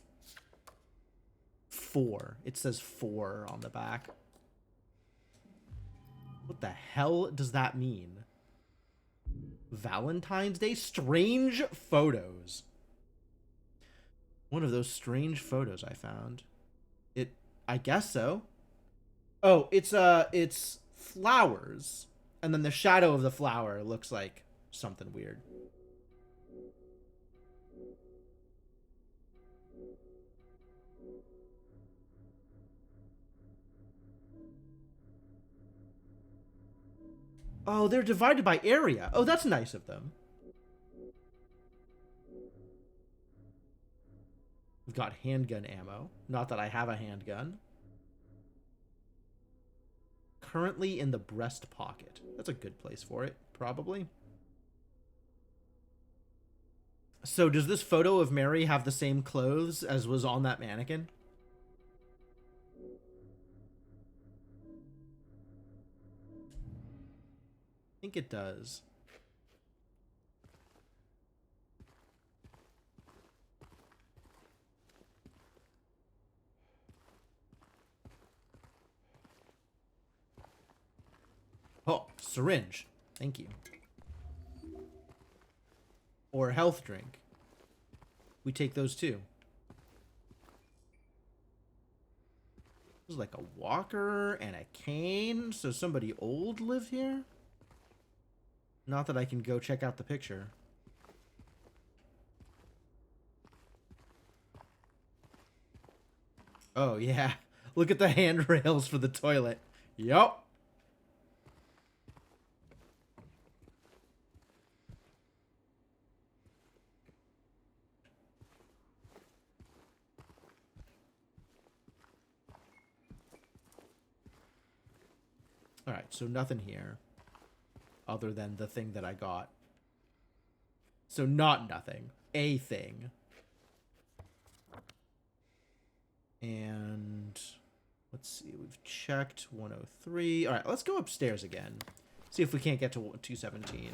4. It says 4 on the back. What the hell does that mean? Valentine's Day? Strange photos. One of those strange photos I found. I guess so. Oh, it's flowers. And then the shadow of the flower looks like something weird. Oh, they're divided by area. Oh, that's nice of them. We've got handgun ammo. Not that I have a handgun. Currently in the breast pocket. That's a good place for it, probably. So does this photo of Mary have the same clothes as was on that mannequin? I think it does. Oh, syringe. Thank you. Or health drink. We take those too. There's like a walker and a cane. So somebody old lived here? Not that I can go check out the picture. Oh, yeah. Look at the handrails for the toilet. Yup. Alright, so nothing here. Other than the thing that I got. So not nothing. A thing. And let's see, we've checked 103. Alright, let's go upstairs again. See if we can't get to 217.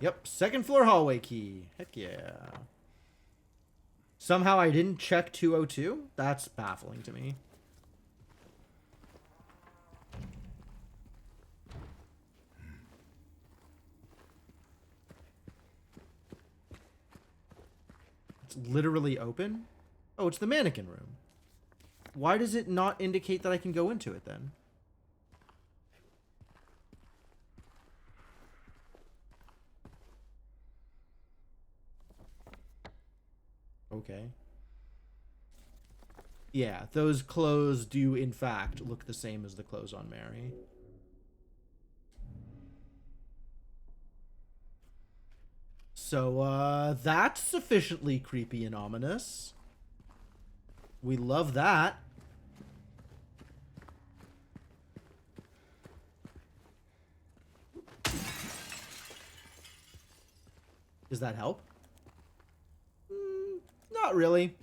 Yep, second floor hallway key. Heck yeah. Somehow I didn't check 202? That's baffling to me. It's literally open? Oh, it's the mannequin room. Why does it not indicate that I can go into it then? Okay. Yeah, those clothes do in fact look the same as the clothes on Mary. So, that's sufficiently creepy and ominous. We love that. Does that help? Not really.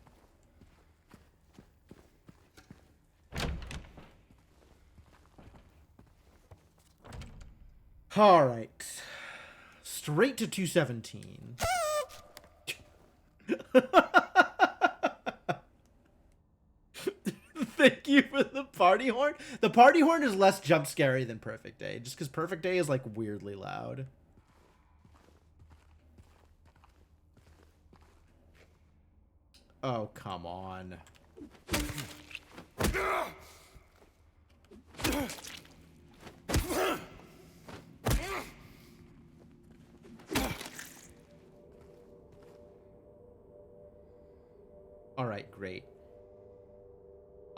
All right. Straight to 217. Thank you for the party horn. The party horn is less jump scary than Perfect Day, just because Perfect Day is like weirdly loud. Oh, come on. All right, great.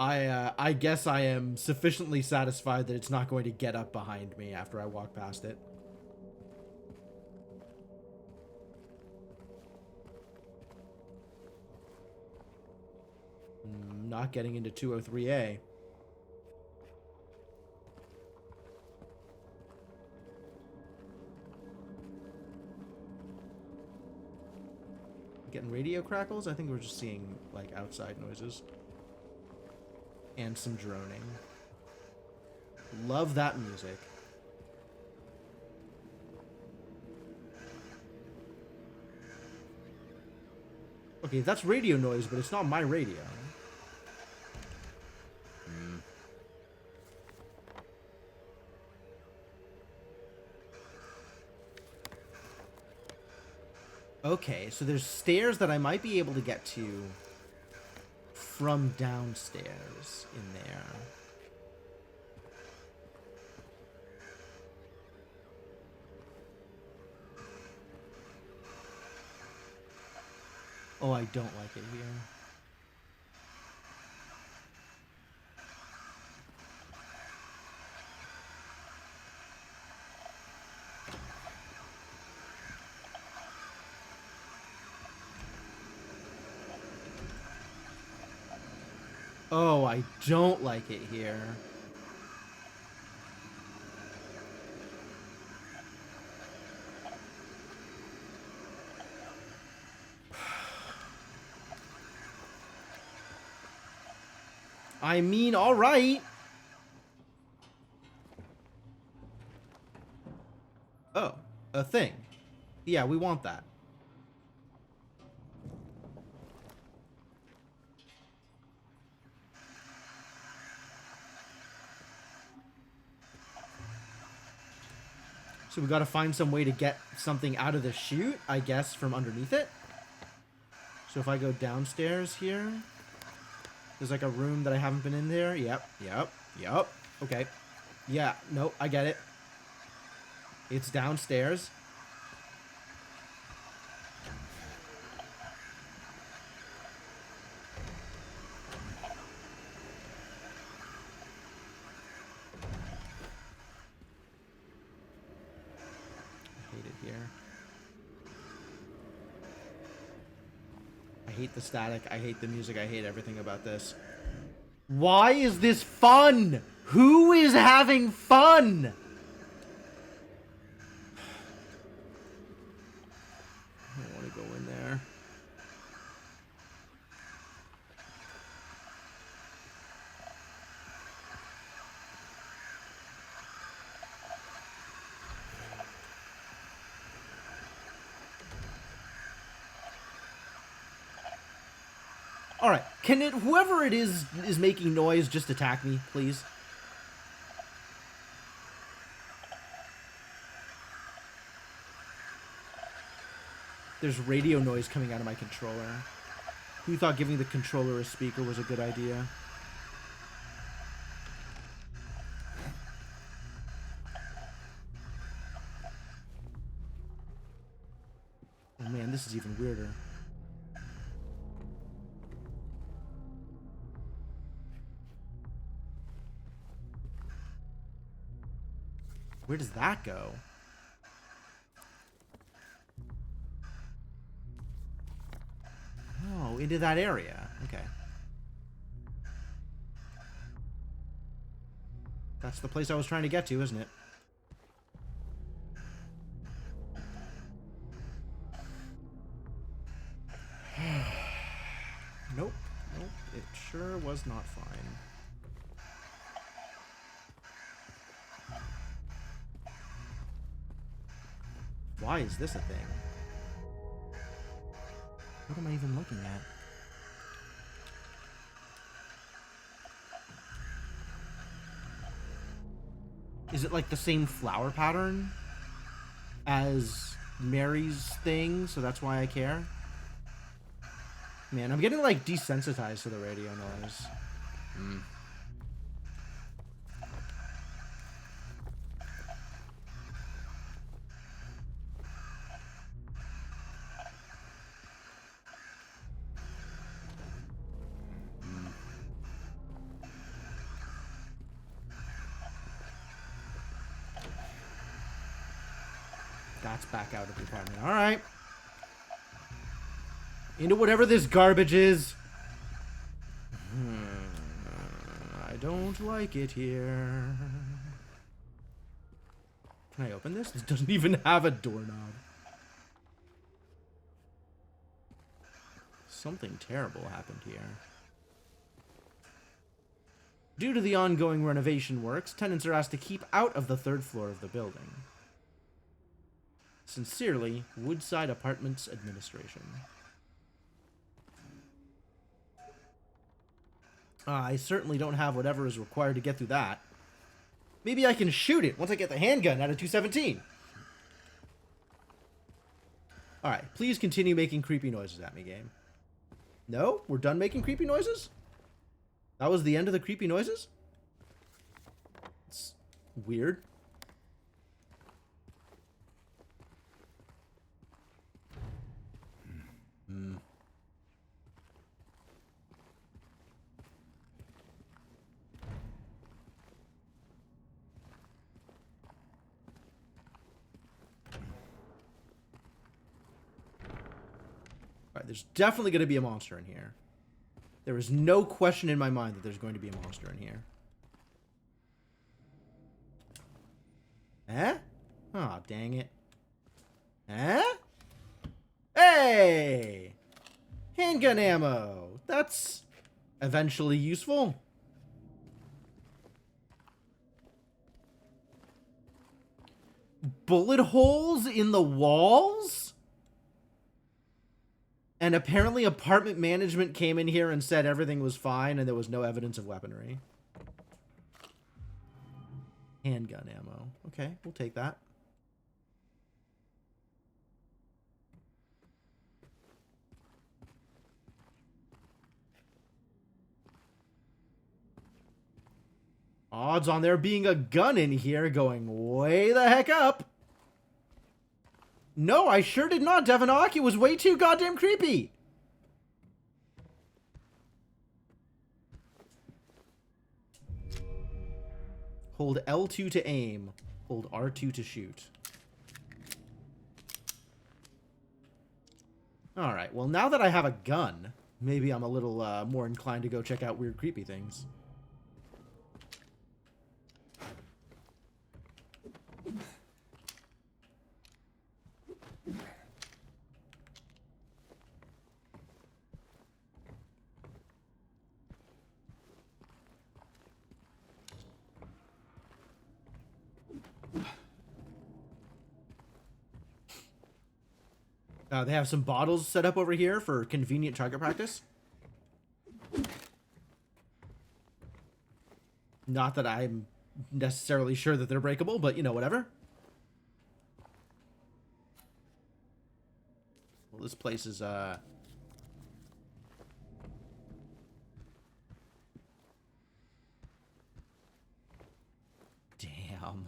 I guess I am sufficiently satisfied that it's not going to get up behind me after I walk past it. Not getting into 203A. Getting radio crackles? I think we're just seeing, like, outside noises. And some droning. Love that music. Okay, that's radio noise, but it's not my radio. Okay, so there's stairs that I might be able to get to from downstairs in there. Oh, I don't like it here. Oh, I don't like it here. I mean, all right. Oh, a thing. Yeah, we want that. So we gotta find some way to get something out of the chute, I guess, from underneath it. So if I go downstairs here, there's like a room that I haven't been in there. Yep. Okay. Yeah, no, I get it. It's downstairs. I hate it here. I hate the static. I hate the music. I hate everything about this. Why is this fun? Who is having fun? I don't want to go in there. All right, can it, whoever it is making noise, just attack me, please? There's radio noise coming out of my controller. Who thought giving the controller a speaker was a good idea? Oh man, this is even weirder. Where does that go? Oh, into that area. Okay. That's the place I was trying to get to, isn't it? Nope. Nope. It sure was not fine. Why is this a thing? What am I even looking at? Is it like the same flower pattern as Mary's thing, so that's why I care? Man, I'm getting like desensitized to the radio noise. That's back out of the apartment. All right. Into whatever this garbage is. I don't like it here. Can I open this? This doesn't even have a doorknob. Something terrible happened here. Due to the ongoing renovation works, tenants are asked to keep out of the third floor of the building. Sincerely, Woodside Apartments Administration. I certainly don't have whatever is required to get through that. Maybe I can shoot it once I get the handgun out of 217. Alright, please continue making creepy noises at me, game. No? We're done making creepy noises? That was the end of the creepy noises? It's weird. Alright, there's definitely going to be a monster in here. There is no question in my mind that there's going to be a monster in here. Eh? Aw, oh, dang it. Eh? Hey! Handgun ammo! That's eventually useful. Bullet holes in the walls? And apparently apartment management came in here and said everything was fine and there was no evidence of weaponry. Handgun ammo. Okay, we'll take that. Odds on there being a gun in here going way the heck up. No, I sure did not, Devinock. It was way too goddamn creepy. Hold L2 to aim. Hold R2 to shoot. Alright, well now that I have a gun, maybe I'm a little more inclined to go check out weird creepy things. They have some bottles set up over here for convenient target practice. Not that I'm necessarily sure that they're breakable, but, you know, whatever. Well, this place is, Damn.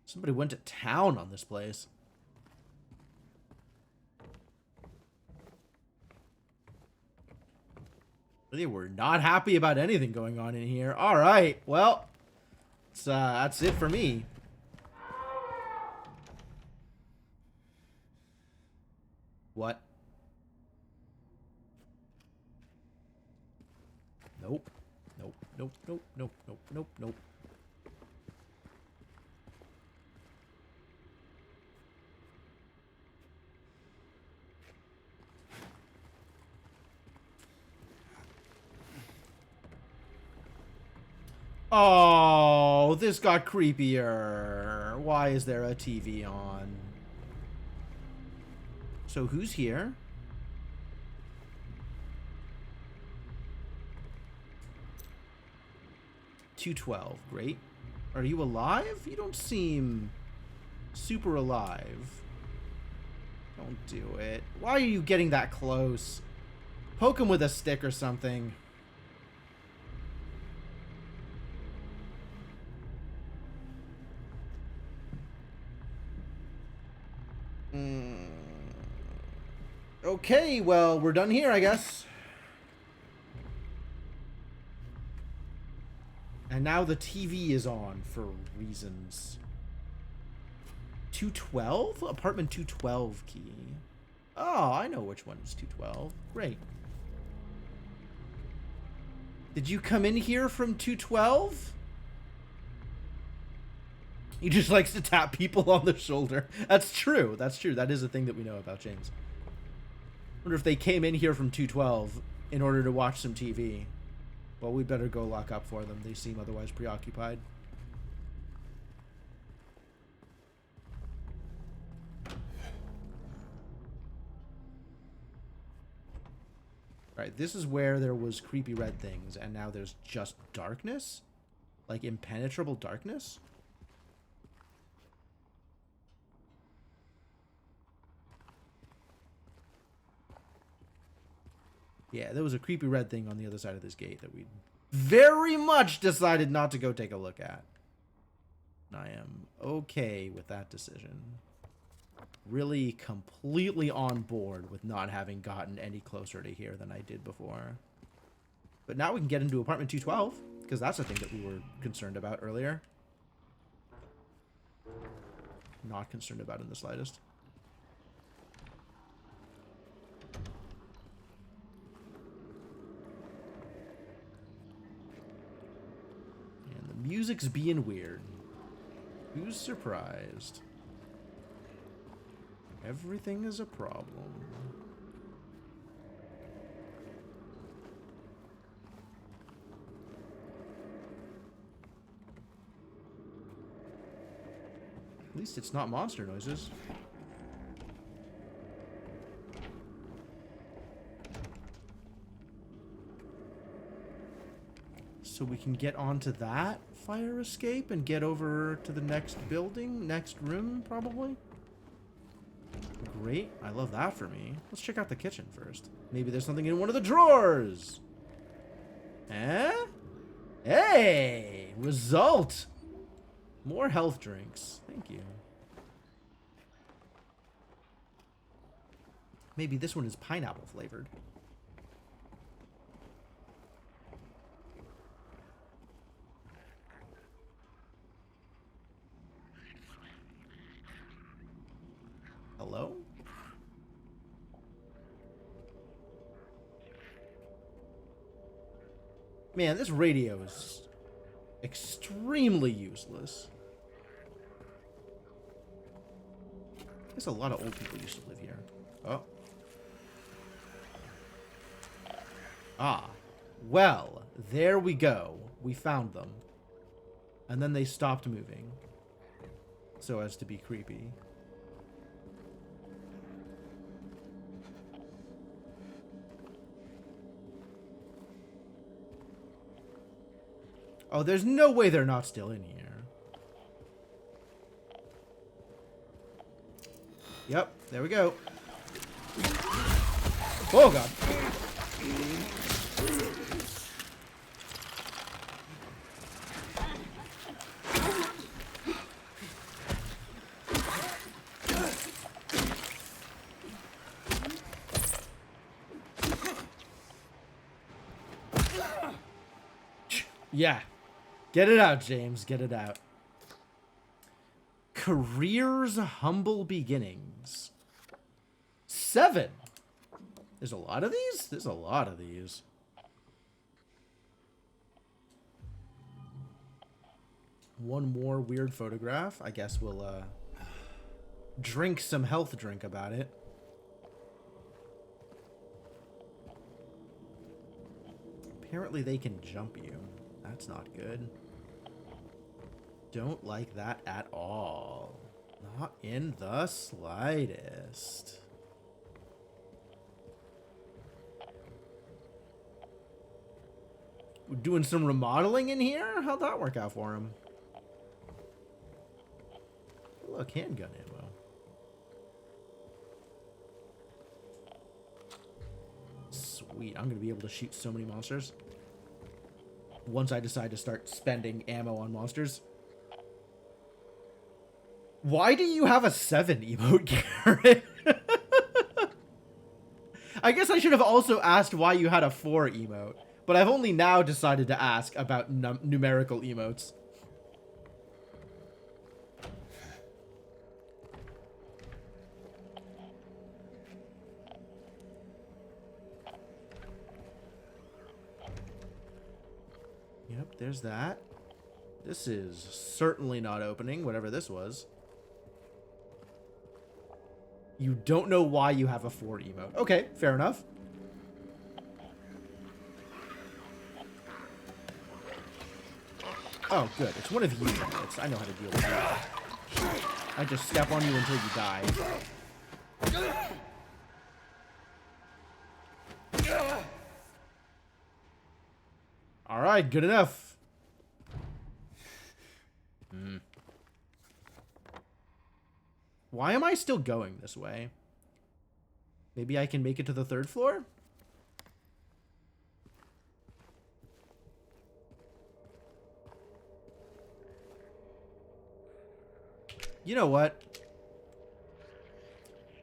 Somebody went to town on this place. They were not happy about anything going on in here. All right, well, that's it for me. What? Nope. Nope. Nope. Nope. Nope. Nope. Nope. Nope. Oh, this got creepier. Why is there a TV on? So who's here? $212. Great. Are you alive? You don't seem super alive. Don't do it. Why are you getting that close? Poke him with a stick or something. Okay, well, we're done here, I guess. And now the TV is on for reasons. 212? Apartment 212 key. Oh, I know which one is 212. Great. Did you come in here from 212? He just likes to tap people on the shoulder. That's true. That's true. That is a thing that we know about James. Wonder if they came in here from 212 in order to watch some TV. Well, we better go lock up for them. They seem otherwise preoccupied. Alright, this is where there was creepy red things, and now there's just darkness? Like impenetrable darkness? Yeah, there was a creepy red thing on the other side of this gate that we very much decided not to go take a look at. I am okay with that decision. Really completely on board with not having gotten any closer to here than I did before. But now we can get into apartment 212, because that's a thing that we were concerned about earlier. Not concerned about in the slightest. Music's being weird. Who's surprised? Everything is a problem. At least it's not monster noises. So we can get onto that fire escape and get over to the next building, next room, probably. Great. I love that for me. Let's check out the kitchen first. Maybe there's something in one of the drawers. Eh? Hey! Result! More health drinks. Thank you. Maybe this one is pineapple flavored. Hello? Man, this radio is extremely useless. I guess a lot of old people used to live here. Oh. Ah. Well, there we go. We found them. And then they stopped moving. So as to be creepy. Oh, there's no way they're not still in here. Yep, there we go. Oh, God. Yeah. Get it out, James. Get it out. Career's humble beginnings. 7. There's a lot of these? There's a lot of these. One more weird photograph. I guess we'll drink some health drink about it. Apparently they can jump you. That's not good. Don't like that at all. Not in the slightest. We're doing some remodeling in here? How'd that work out for him? Look, handgun ammo. Sweet, I'm gonna be able to shoot so many monsters. Once I decide to start spending ammo on monsters. Why do you have a 7 emote, Garrett? I guess I should have also asked why you had a 4 emote. But I've only now decided to ask about numerical emotes. Yep, there's that. This is certainly not opening, whatever this was. You don't know why you have a 4 emote. Okay, fair enough. Oh, good. It's one of you. I know how to deal with that. I just step on you until you die. Alright, good enough. Why am I still going this way? Maybe I can make it to the 3rd floor? You know what?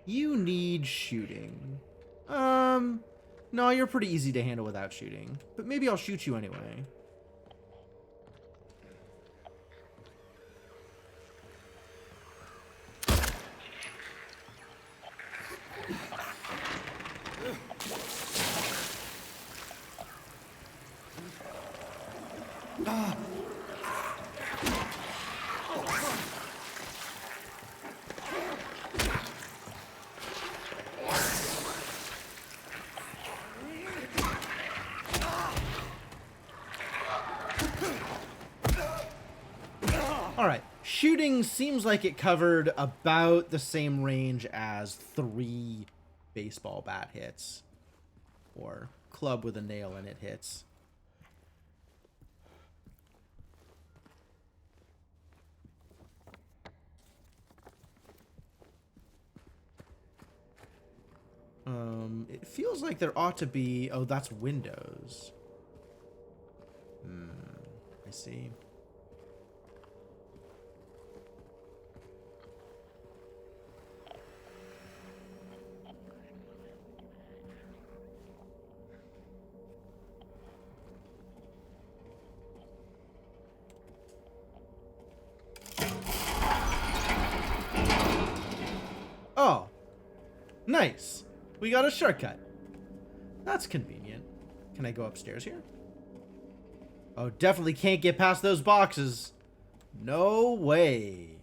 You need shooting. No, you're pretty easy to handle without shooting. But maybe I'll shoot you anyway. Alright, shooting seems like it covered about the same range as 3 baseball bat hits. Or club with a nail in it hits. It feels like there ought to be... Oh, that's windows. I see. Oh, nice. We got a shortcut. That's convenient. Can I go upstairs here? Oh, definitely can't get past those boxes. No way.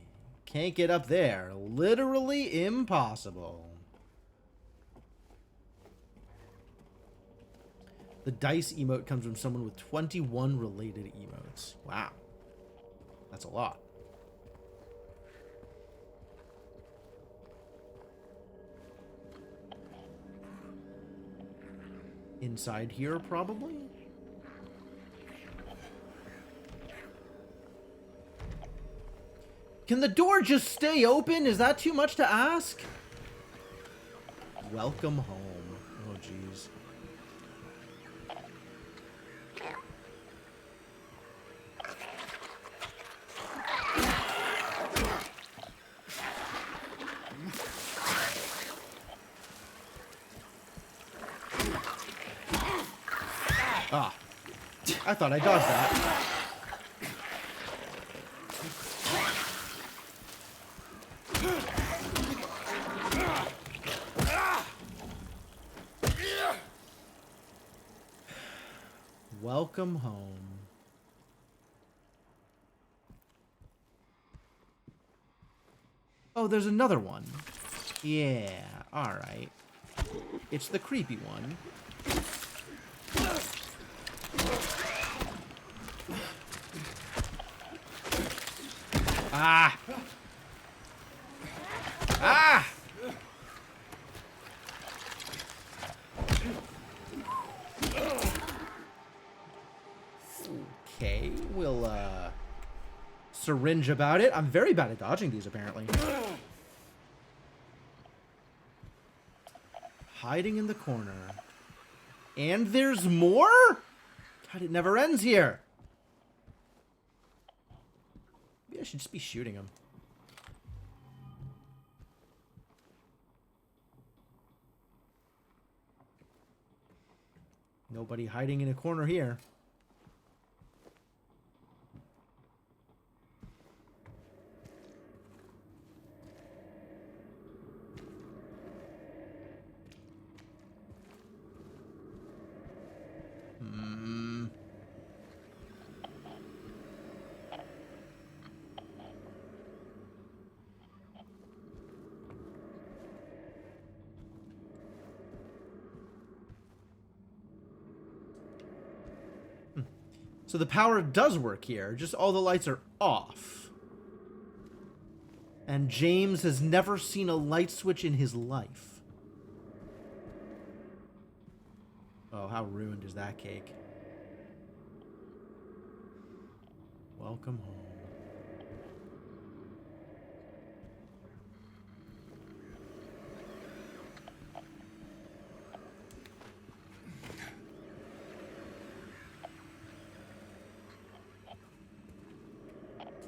Can't get up there. Literally impossible. The dice emote comes from someone with 21 related emotes. Wow. That's a lot. Inside here, probably? Can the door just stay open? Is that too much to ask? Welcome home. Oh, jeez. Ah. I thought I dodged that. Welcome home. Oh, there's another one. Yeah, alright. It's the creepy one. Ah! Ah! Okay, we'll, syringe about it. I'm very bad at dodging these, apparently. Hiding in the corner. And there's more? God, it never ends here. Maybe I should just be shooting him. Nobody hiding in a corner here. So the power does work here, just all the lights are off. And James has never seen a light switch in his life. Oh, how ruined is that cake? Welcome home.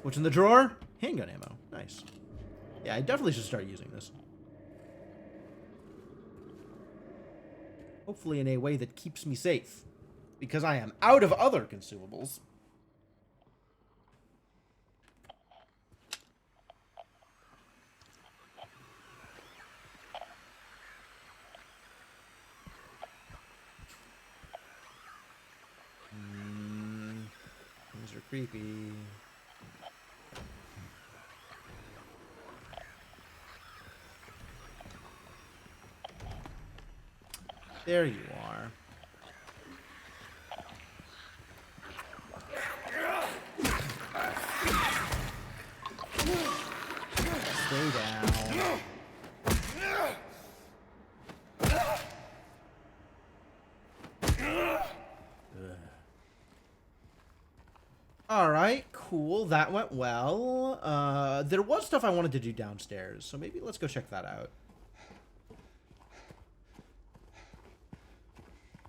What's in the drawer? Handgun ammo. Nice. Yeah, I definitely should start using this. Hopefully in a way that keeps me safe. Because I am out of other consumables. These are creepy. There you are. Stay down. Alright, cool. That went well. There was stuff I wanted to do downstairs, so maybe let's go check that out.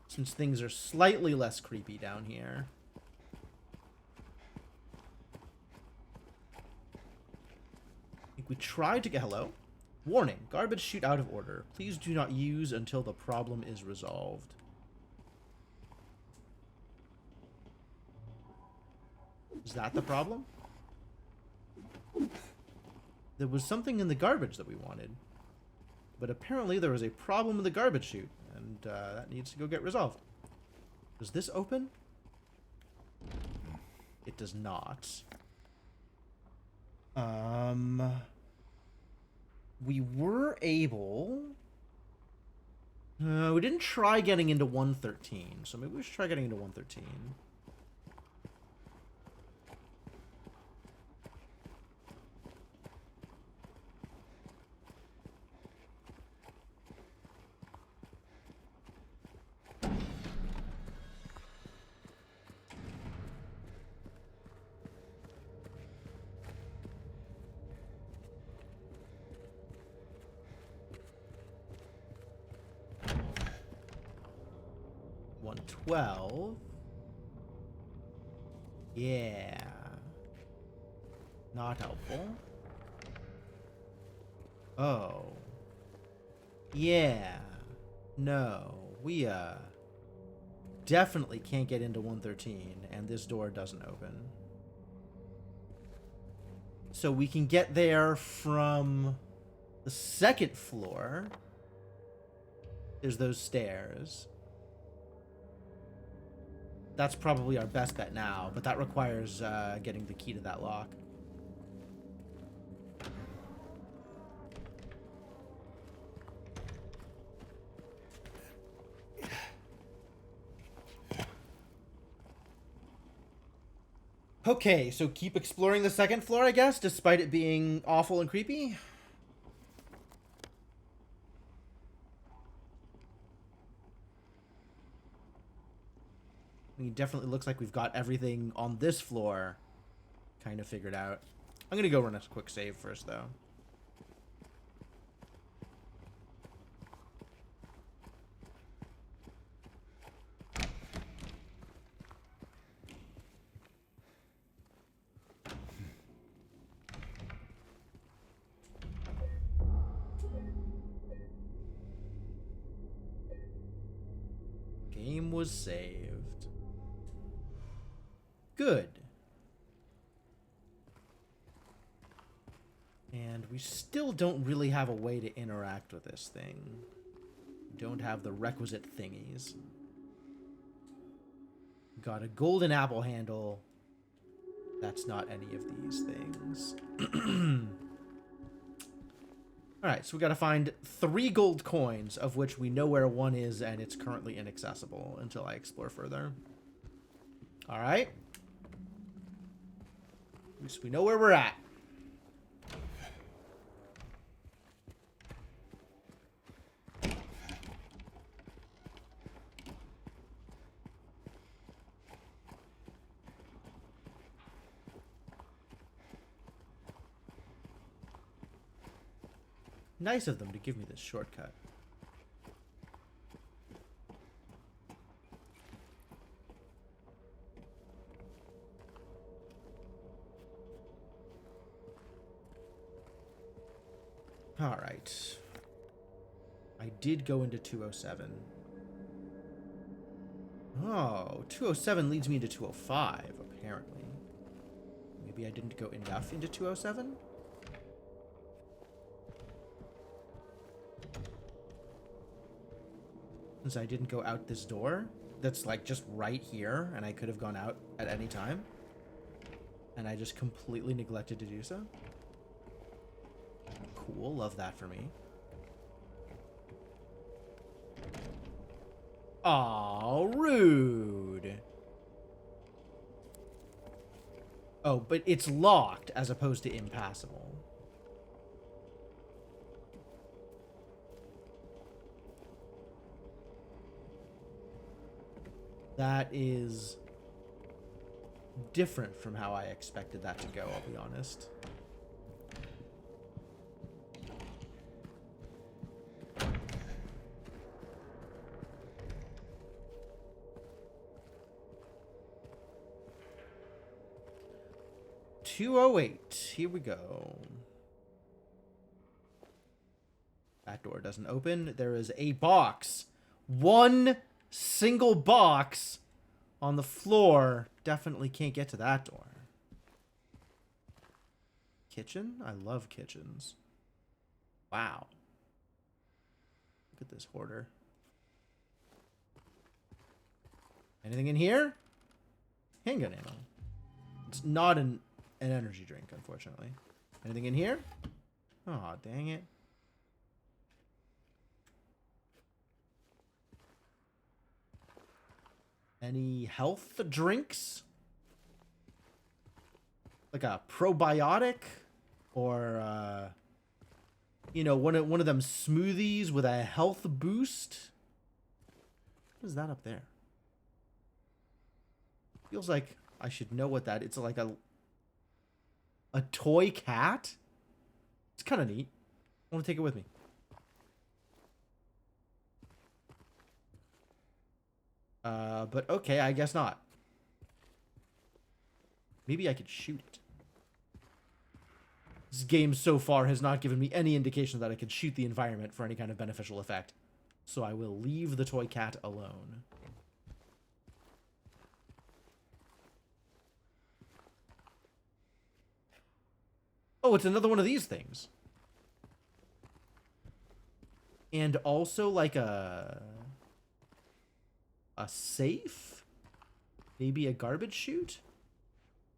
Since things are slightly less creepy down here. I think we tried to get... Hello? Warning. Garbage chute out of order. Please do not use until the problem is resolved. Is that the problem? There was something in the garbage that we wanted. But apparently there was a problem with the garbage chute. And that needs to go get resolved. Does this open? It does not. We were able... we didn't try getting into 113, so maybe we should try getting into 113. $112. Yeah. Not helpful. Oh. Yeah. No. We, definitely can't get into 113, and this door doesn't open. So we can get there from the second floor. There's those stairs. That's probably our best bet now, but that requires getting the key to that lock. Okay, so keep exploring the second floor, I guess, despite it being awful and creepy. I mean, it definitely looks like we've got everything on this floor kind of figured out. I'm gonna go run a quick save first, though. Game was saved. Good. And we still don't really have a way to interact with this thing. We don't have the requisite thingies. Got a golden apple handle. That's not any of these things. Alright, so we gotta find 3 gold coins, of which we know where one is, and it's currently inaccessible until I explore further. Alright. At least we know where we're at. Nice of them to give me this shortcut. All right. I did go into 207. Oh, 207 leads me into 205, apparently. Maybe I didn't go enough into 207? Since I didn't go out this door, that's like just right here, and I could have gone out at any time. And I just completely neglected to do so. Cool, love that for me. Aw, rude. Oh, but it's locked as opposed to impassable. That is different from how I expected that to go, I'll be honest. $208. Here we go. That door doesn't open. There is a box. One single box on the floor. Definitely can't get to that door. Kitchen? I love kitchens. Wow. Look at this hoarder. Anything in here? Handgun ammo. It's not an energy drink, unfortunately. Anything in here? Aw, dang it. Any health drinks? Like a probiotic? Or, you know, one of them smoothies with a health boost? What is that up there? Feels like I should know what that is. It's like a toy cat? It's kind of neat. I want to take it with me. But okay, I guess not. Maybe I could shoot it. This game so far has not given me any indication that I could shoot the environment for any kind of beneficial effect. So I will leave the toy cat alone. Oh, it's another one of these things. And also like a safe? Maybe a garbage chute?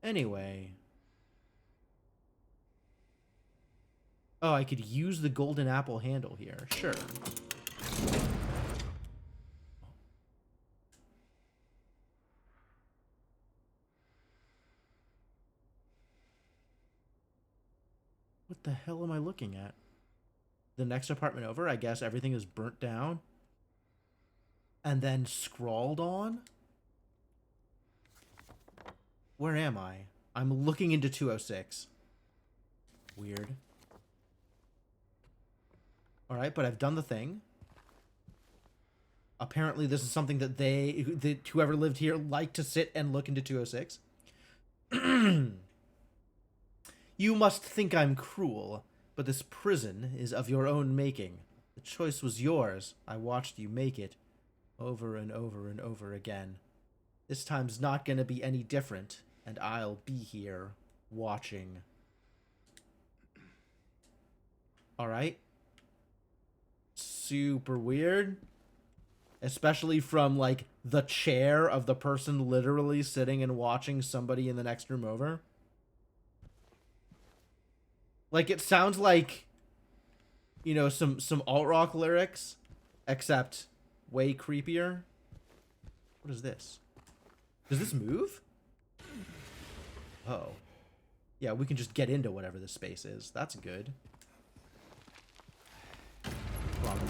Anyway. Oh, I could use the golden apple handle here. Sure. What the hell am I looking at? The next apartment over, I guess everything is burnt down. And then scrawled on? Where am I? I'm looking into 206. Weird. Alright, but I've done the thing. Apparently this is something that whoever lived here liked to sit and look into 206. You must think I'm cruel, but this prison is of your own making. The choice was yours. I watched you make it. Over and over and over again. This time's not gonna be any different, and I'll be here, watching. Alright. Super weird. Especially from, like, the chair of the person literally sitting and watching somebody in the next room over. Like, it sounds like, you know, some alt-rock lyrics, except way creepier. What is this? Does this move? Oh. Yeah, we can just get into whatever this space is. That's good. Probably.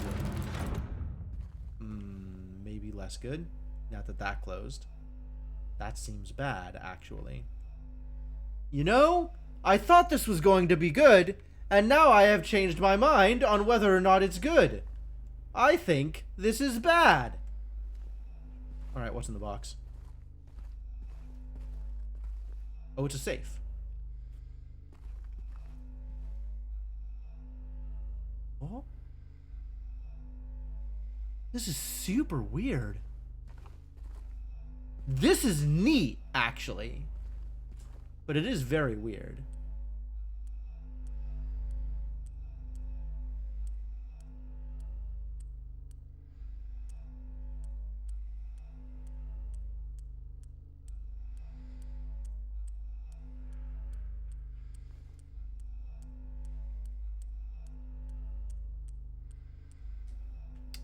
Maybe less good. Now that that closed. That seems bad, actually. You know, I thought this was going to be good, and now I have changed my mind on whether or not it's good. I think this is bad. Alright, what's in the box? Oh, it's a safe. Oh? This is super weird. This is neat, actually. But it is very weird.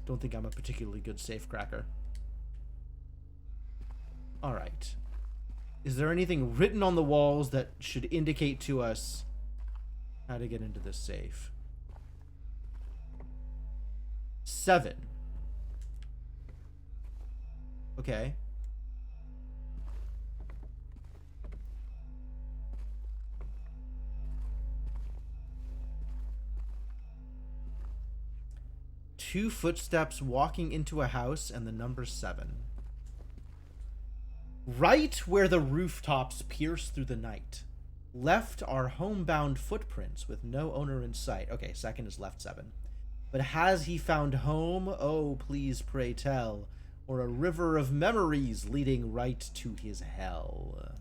Don't think I'm a particularly good safe cracker. Alright. Is there anything written on the walls that should indicate to us how to get into this safe? 7. Okay. Two footsteps walking into a house and the number 7. Right where the rooftops pierce through the night. Left are homebound footprints with no owner in sight. Okay, second is left 7. But has he found home? Oh, please pray tell. Or a river of memories leading right to his hell.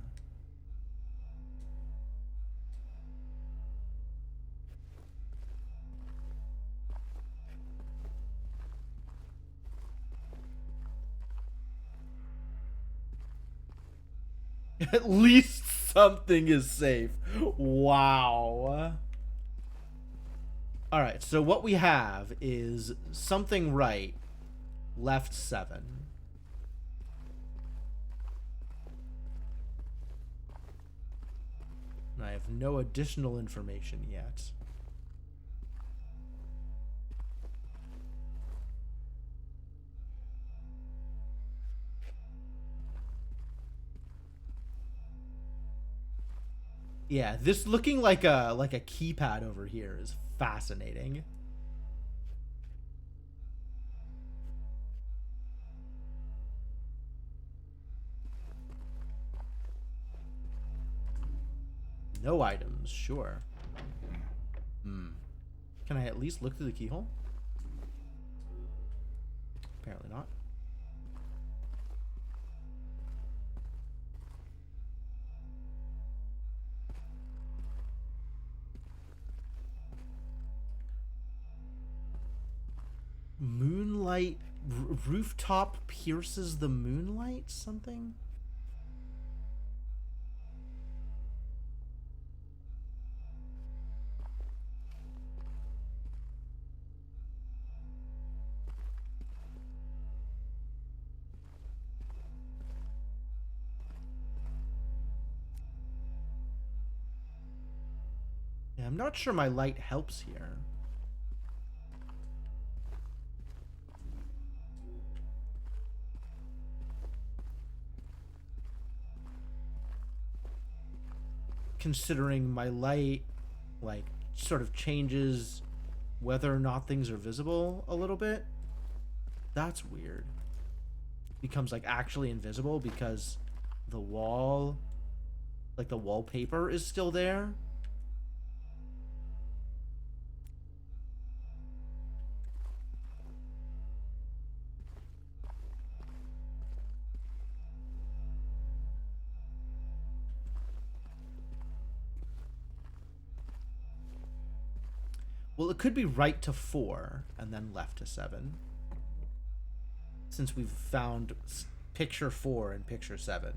At least something is safe. Wow. Alright, so what we have is something right, left 7. And I have no additional information yet. Yeah, this looking like a keypad over here is fascinating. No items, sure. Can I at least look through the keyhole? Apparently not. moonlight. Rooftop pierces the moonlight? Something? Yeah, I'm not sure my light helps here. Considering my light, like, sort of changes whether or not things are visible a little bit. That's weird. Becomes, like, actually invisible because the wall, like, the wallpaper is still there. Well, it could be right to 4 and then left to 7. Since we've found picture 4 and picture 7.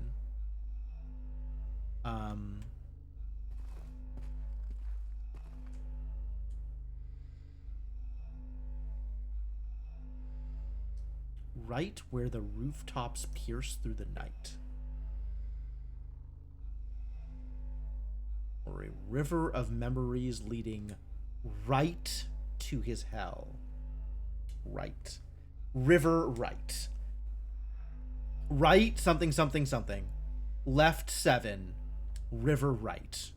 Right where the rooftops pierce through the night. Or a river of memories leading right to his hell. Right. River right. Right, something, something, something. Left 7. River right.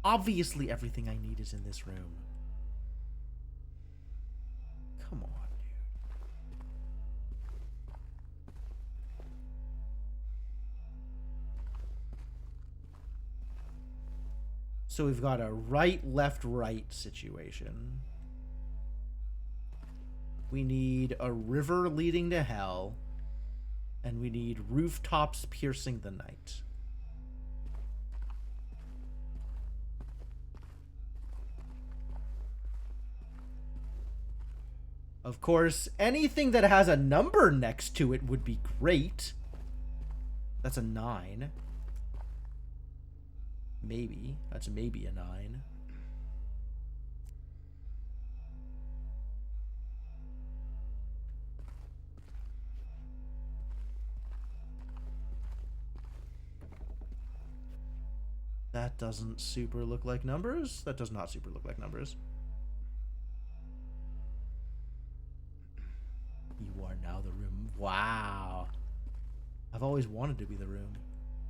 Obviously everything I need is in this room. Come on, dude. So we've got a right, left, right situation. We need a river leading to hell. And we need rooftops piercing the night. Of course, anything that has a number next to it would be great. That's a 9. Maybe. That's maybe a 9. That doesn't super look like numbers. That does not super look like numbers. You are now the room. Wow. I've always wanted to be the room.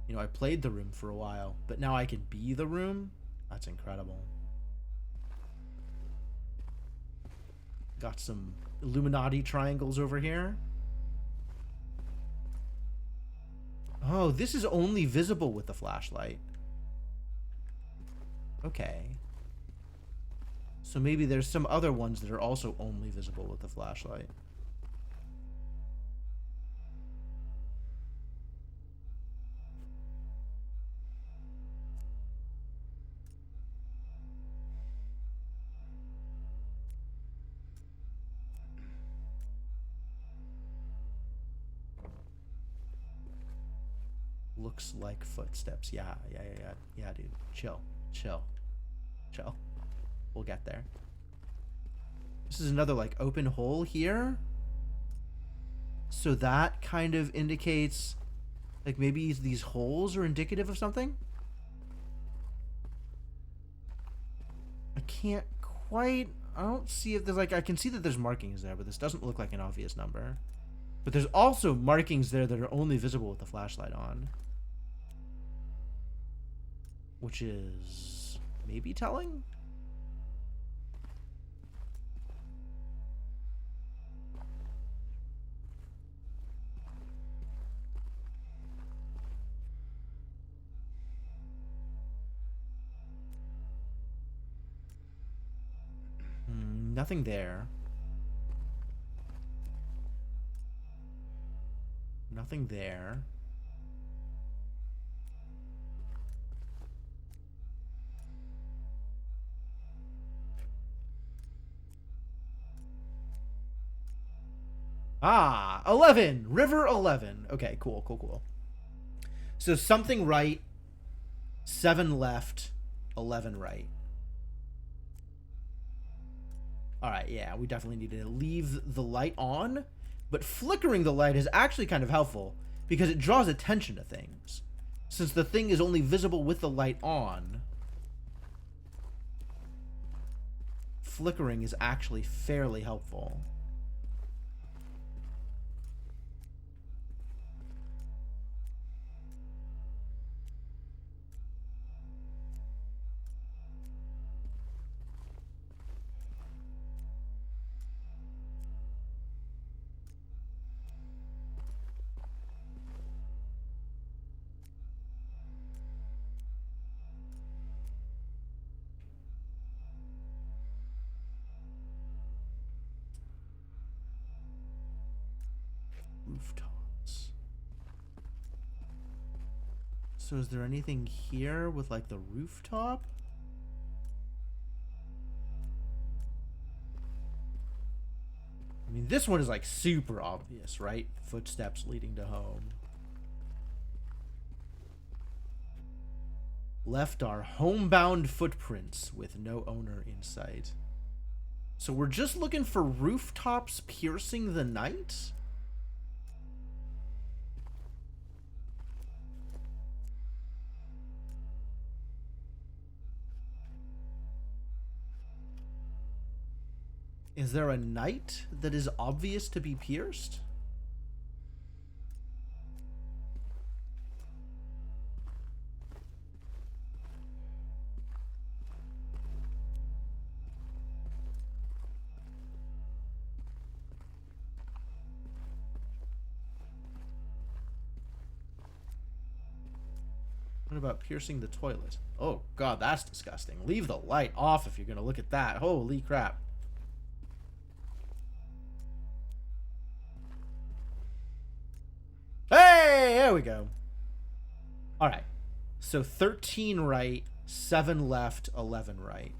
You know, I played the room for a while, but now I can be the room? That's incredible. Got some Illuminati triangles over here. Oh, this is only visible with the flashlight. Okay. So maybe there's some other ones that are also only visible with the flashlight. Looks like footsteps. Yeah, dude. Chill. We'll get there. This is another, like, open hole here. So that kind of indicates, like, maybe these holes are indicative of something? I can't quite... I don't see if there's, like... I can see that there's markings there, but this doesn't look like an obvious number. But there's also markings there that are only visible with the flashlight on. Which is maybe telling? Nothing there. Nothing there. Ah, 11. River 11. Okay, cool, cool, cool. So something right, 7 left, 11 right. All right, yeah, we definitely need to leave the light on, but flickering the light is actually kind of helpful because it draws attention to things. Since the thing is only visible with the light on, flickering is actually fairly helpful. Rooftops. So is there anything here with like the rooftop? I mean, this one is like super obvious, right? Footsteps leading to home. Left our homebound footprints with no owner in sight. So we're just looking for rooftops piercing the night? Is there a night that is obvious to be pierced? What about piercing the toilet? Oh god, that's disgusting. Leave the light off if you're gonna look at that. Holy crap. Hey, there we go. All right. So 13 right, 7 left, 11 right.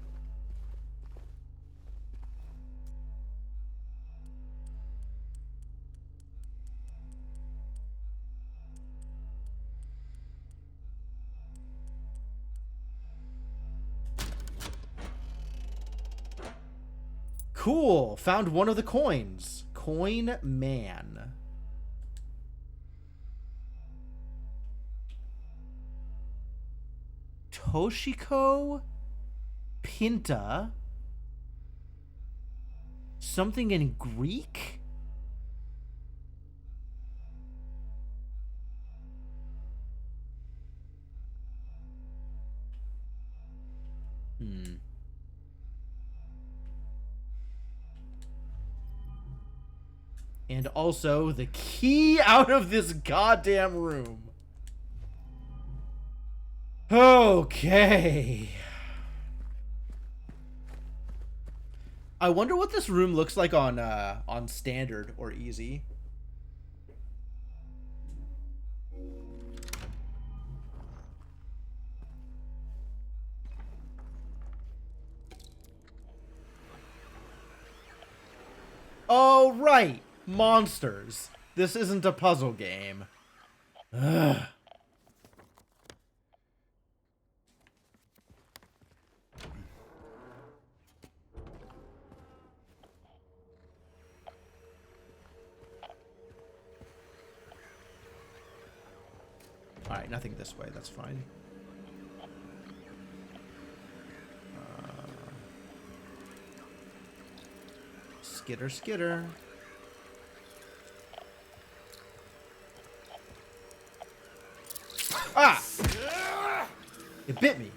Cool. Found one of the coins. Coin man. Toshiko Pinta. Something in Greek? And also the key out of this goddamn room. Okay. I wonder what this room looks like on standard or easy. Oh, right. Monsters. This isn't a puzzle game. Ugh. Alright, nothing this way. That's fine. Skitter, skitter. Ah! It bit me.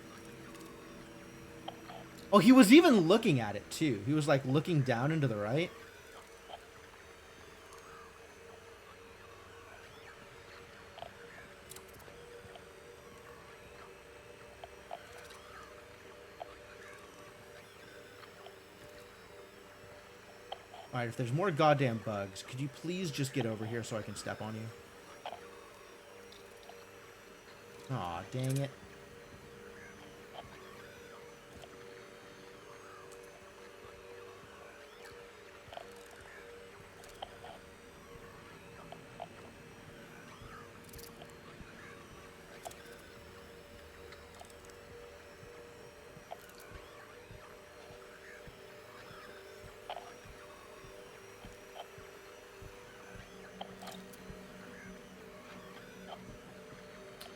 Oh, he was even looking at it, too. He was, like, looking down into the right. Alright, if there's more goddamn bugs, could you please just get over here so I can step on you? Aw, dang it.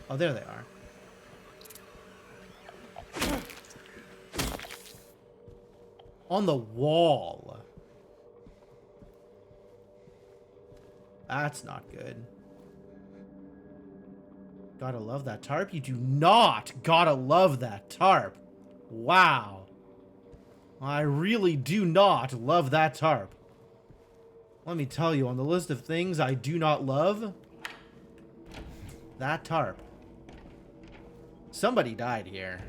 Oh, there they are. On the wall. That's not good. Gotta love that tarp. You do not gotta love that tarp. Wow. I really do not love that tarp. Let me tell you, on the list of things I do not love, that tarp. Somebody died here.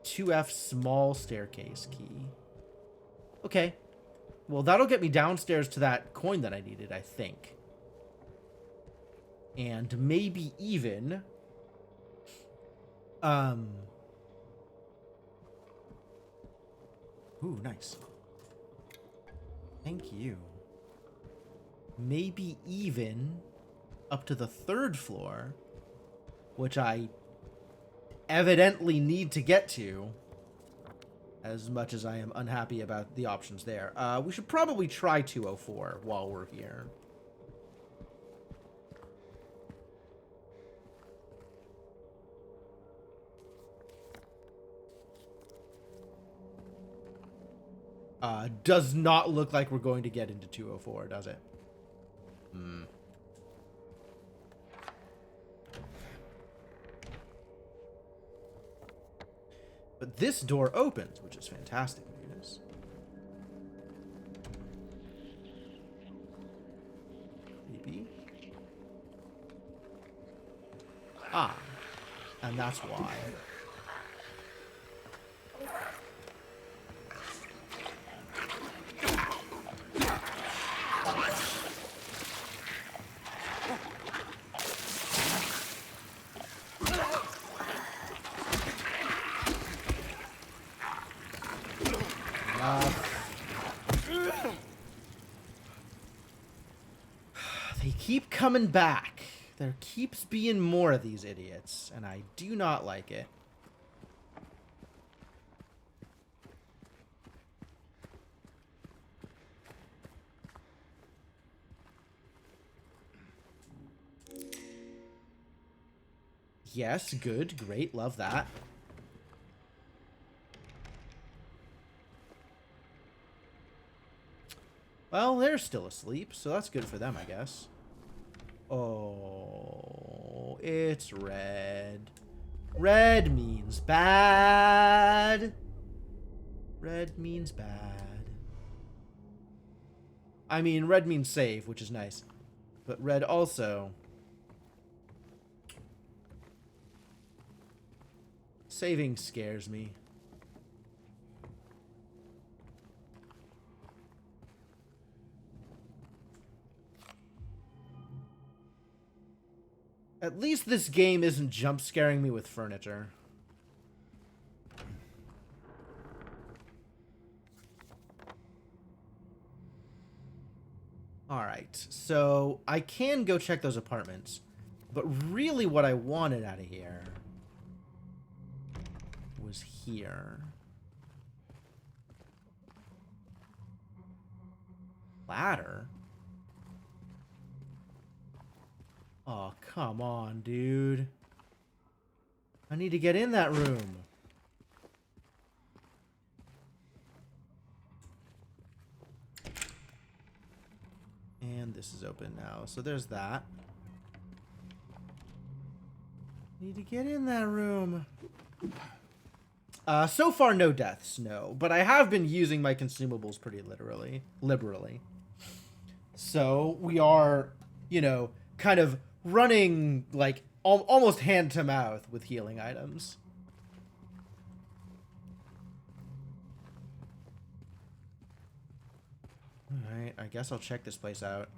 2F small staircase key. Okay. Well, that'll get me downstairs to that coin that I needed, I think. And maybe even... Ooh, nice. Thank you. Maybe even up to the 3rd floor, which I evidently need to get to, as much as I am unhappy about the options there. We should probably try 204 while we're here. Does not look like we're going to get into 204, does it? Hmm. But this door opens, which is fantastic news. Maybe. Ah. And that's why. They keep coming back. There keeps being more of these idiots, and I do not like it. Yes, good, great, love that. Well, they're still asleep, so that's good for them, I guess. Oh, it's red. Red means bad. Red means bad. I mean, red means save, which is nice. But red also... Saving scares me. At least this game isn't jump scaring me with furniture. Alright, so I can go check those apartments. But really what I wanted out of here was here. Ladder? Oh, come on, dude. I need to get in that room. And this is open now, so there's that. Need to get in that room. So far, no deaths, no. But I have been using my consumables pretty liberally. So we are, you know, kind of running, like, almost hand to mouth with healing items. Alright, I guess I'll check this place out.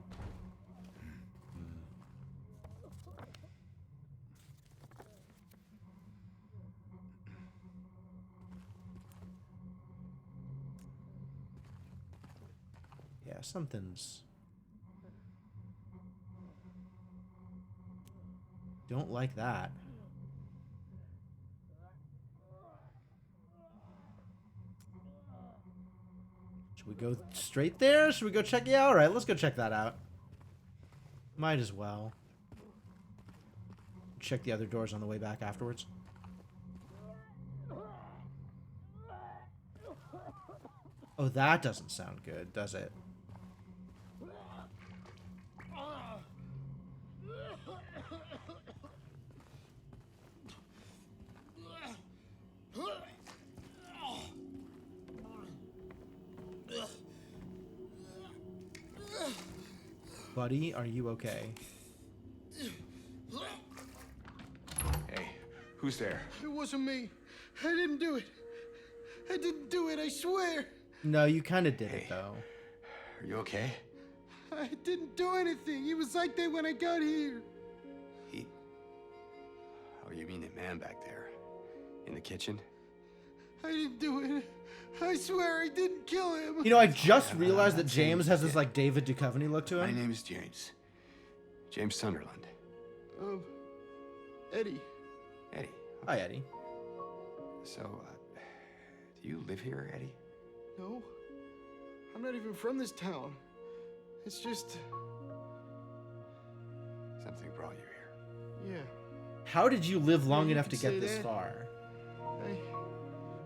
Yeah, something's... Don't like that. Should we go straight there? Should we go check it out? Alright, let's go check that out. Might as well. check the other doors on the way back afterwards. Oh, that doesn't sound good, does it? Buddy, are you okay? Hey, who's there? It wasn't me. I didn't do it. I didn't do it, I swear. No, you kind of did it, though. Are you okay? I didn't do anything. He was like that when I got here. He... Oh, you mean the man back there? In the kitchen? I didn't do it. I swear I didn't kill him. You know, I just realized that James has this, like, David Duchovny look to My him. name is James. James Sunderland. Eddie. Eddie. Hi, Eddie. So, do you live here, Eddie? No. I'm not even from this town. It's just... Something brought you here. Yeah. How did you live long you enough to could say get this that. far?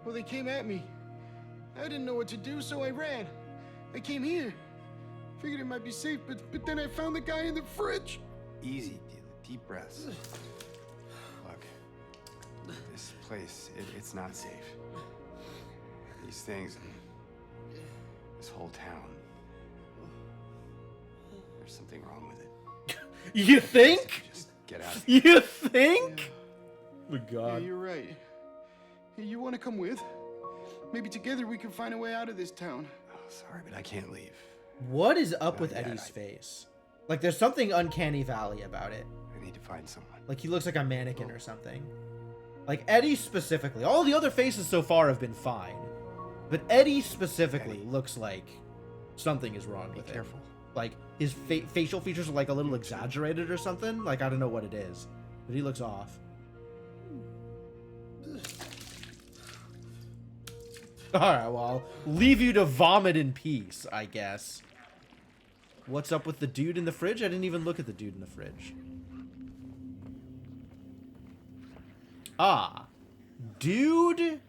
Well, they came at me. I didn't know what to do, so I ran. I came here. Figured it might be safe, but then I found the guy in the fridge. Easy, deep breaths. Look, this place, it's not safe. These things, this whole town, there's something wrong with it. You think? Just get out of here. You think? Oh, Yeah, God. you're right. Hey, you want to come with? Maybe together we can find a way out of this town. Oh, sorry, but I can't leave. What is up Not with yet, Eddie's face? Like, there's something uncanny valley about it. I need to find someone. Like, he looks like a mannequin or something. Like, Eddie specifically. All the other faces so far have been fine. But Eddie specifically looks like something is wrong with Be careful. it. Like, his facial features are, like, a little exaggerated or something. Like, I don't know what it is. But he looks off. Alright, well, I'll leave you to vomit in peace, I guess. What's up with the dude in the fridge? I didn't even look at the dude in the fridge. Ah. Dude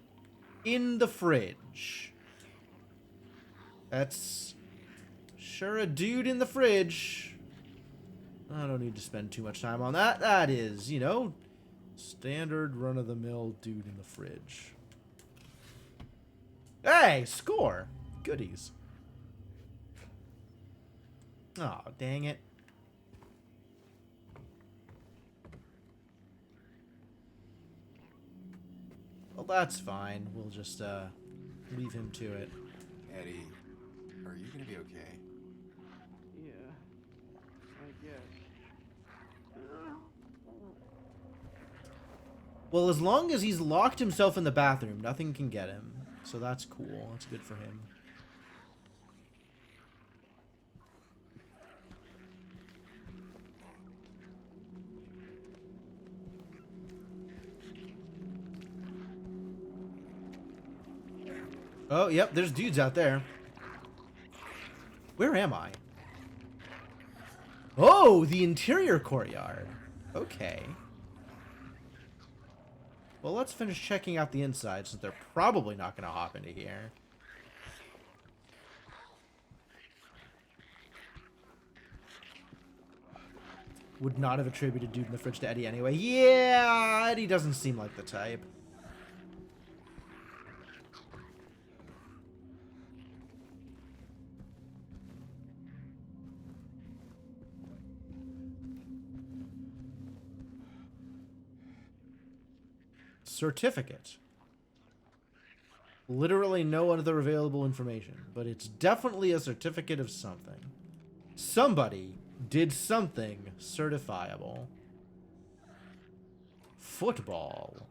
in the fridge. That's sure a dude in the fridge. I don't need to spend too much time on that. That is, you know, standard run-of-the-mill dude in the fridge. Hey, score. Goodies. Oh, dang it. Well, that's fine. We'll just, leave him to it. Eddie, are you gonna be okay? Yeah, I guess. Well, as long as he's locked himself in the bathroom, nothing can get him. So that's cool. That's good for him. Oh, yep, there's dudes out there. Where am I? Oh, the interior courtyard. Okay. Well, let's finish checking out the inside, since they're probably not going to hop into here. Would not have attributed dude in the fridge to Eddie anyway. Yeah, Eddie doesn't seem like the type. Certificate. Literally no other available information, but it's definitely a certificate of something. Somebody did something certifiable. Football.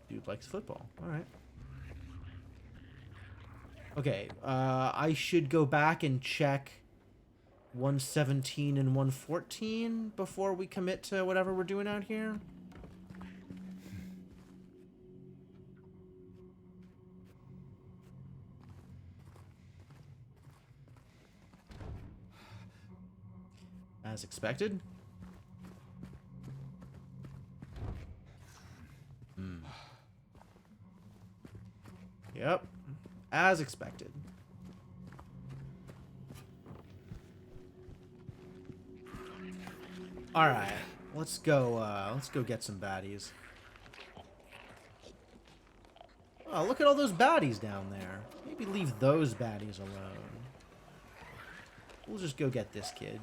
Dude likes football. Alright. Okay, I should go back and check 117 and 114 before we commit to whatever we're doing out here. As expected. as expected. All right, let's go get some baddies. Oh, look at all those baddies down there. Maybe leave those baddies alone. We'll just go get this kid.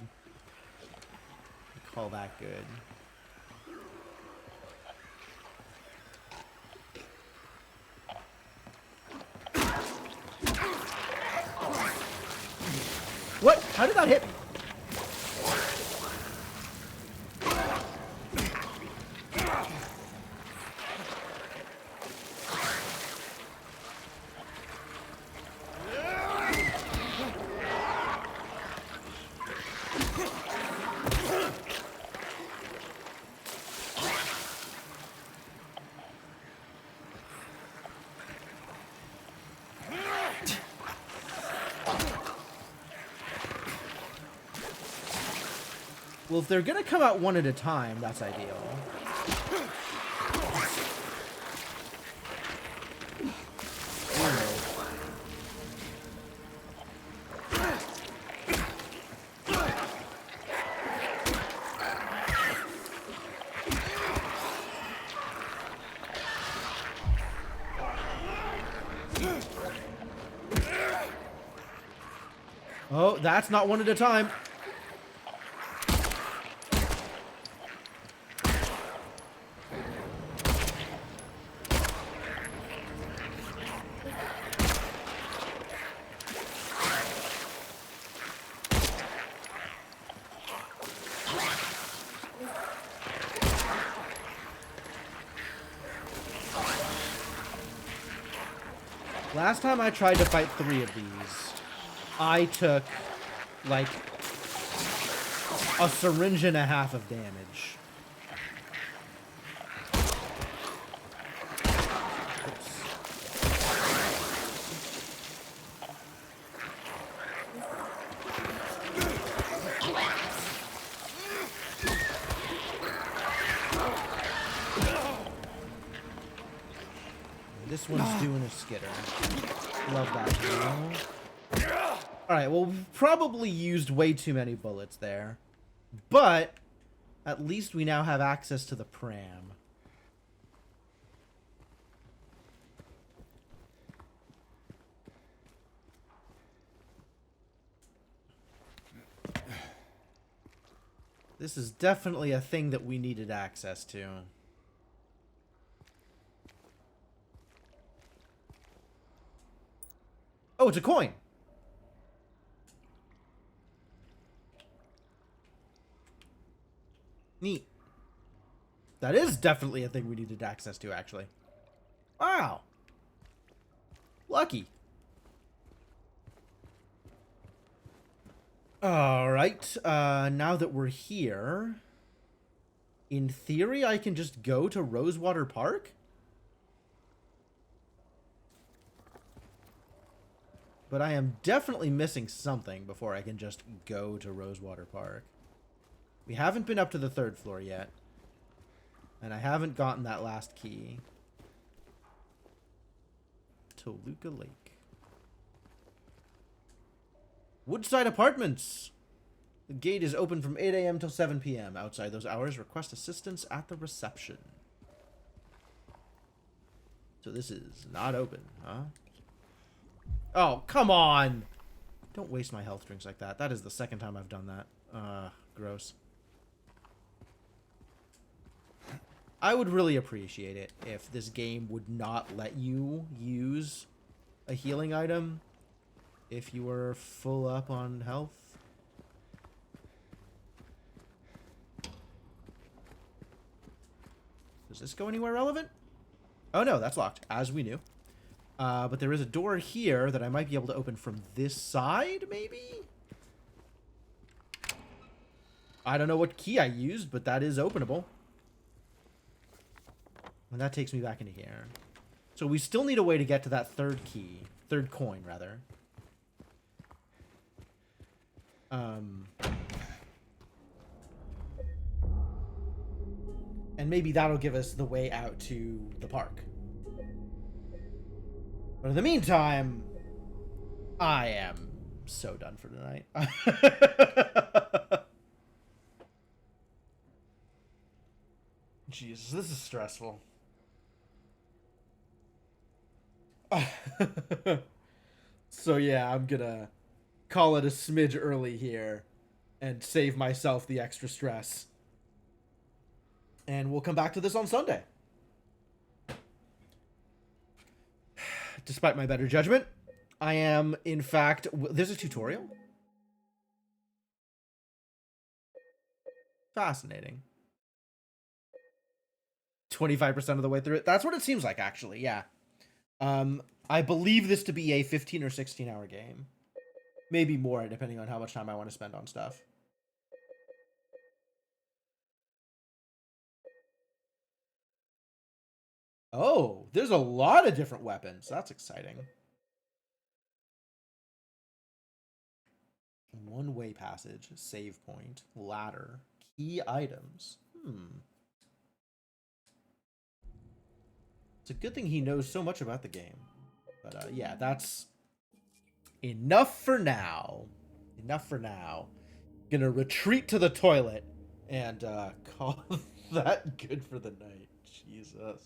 Call that good. What? How did that hit me? Well, if they're gonna come out one at a time, that's ideal. Oh, that's not one at a time. Last time I tried to fight 3 of these, I took, like, a syringe and a half of damage. This one's doing a skitter. Love that. Alright, well, we've probably used way too many bullets there. But, at least we now have access to the pram. This is definitely a thing that we needed access to. Oh, it's a coin. Neat. That is definitely a thing we needed access to, actually. Wow. Lucky. Alright, now that we're here, in theory, I can just go to Rosewater Park? But I am definitely missing something before I can just go to Rosewater Park. We haven't been up to the 3rd floor yet. And I haven't gotten that last key. Toluca Lake. Woodside Apartments! The gate is open from 8 a.m. till 7 p.m. Outside those hours, request assistance at the reception. So this is not open, huh? Oh, come on! Don't waste my health drinks like that. That is the 2nd time I've done that. Gross. I would really appreciate it if this game would not let you use a healing item if you were full up on health. Does this go anywhere relevant? Oh no, that's locked, as we knew. But there is a door here that I might be able to open from this side, maybe? I don't know what key I used, but that is openable. And that takes me back into here. So we still need a way to get to that 3rd key. 3rd coin, rather. And maybe that'll give us the way out to the park. But in the meantime, I am so done for tonight. Jesus, this is stressful. So yeah, I'm gonna call it a smidge early here and save myself the extra stress. And we'll come back to this on Sunday. Despite my better judgment, I am, in fact... There's a tutorial? Fascinating. 25% of the way through it. That's what it seems like, actually, yeah. I believe this to be a 15 or 16 hour game. Maybe more, depending on how much time I want to spend on stuff. Oh, there's a lot of different weapons. That's exciting. One-way passage, save point, ladder, key items. It's a good thing he knows so much about the game. But yeah, that's enough for now. Enough for now. Gonna retreat to the toilet and call that good for the night. Jesus.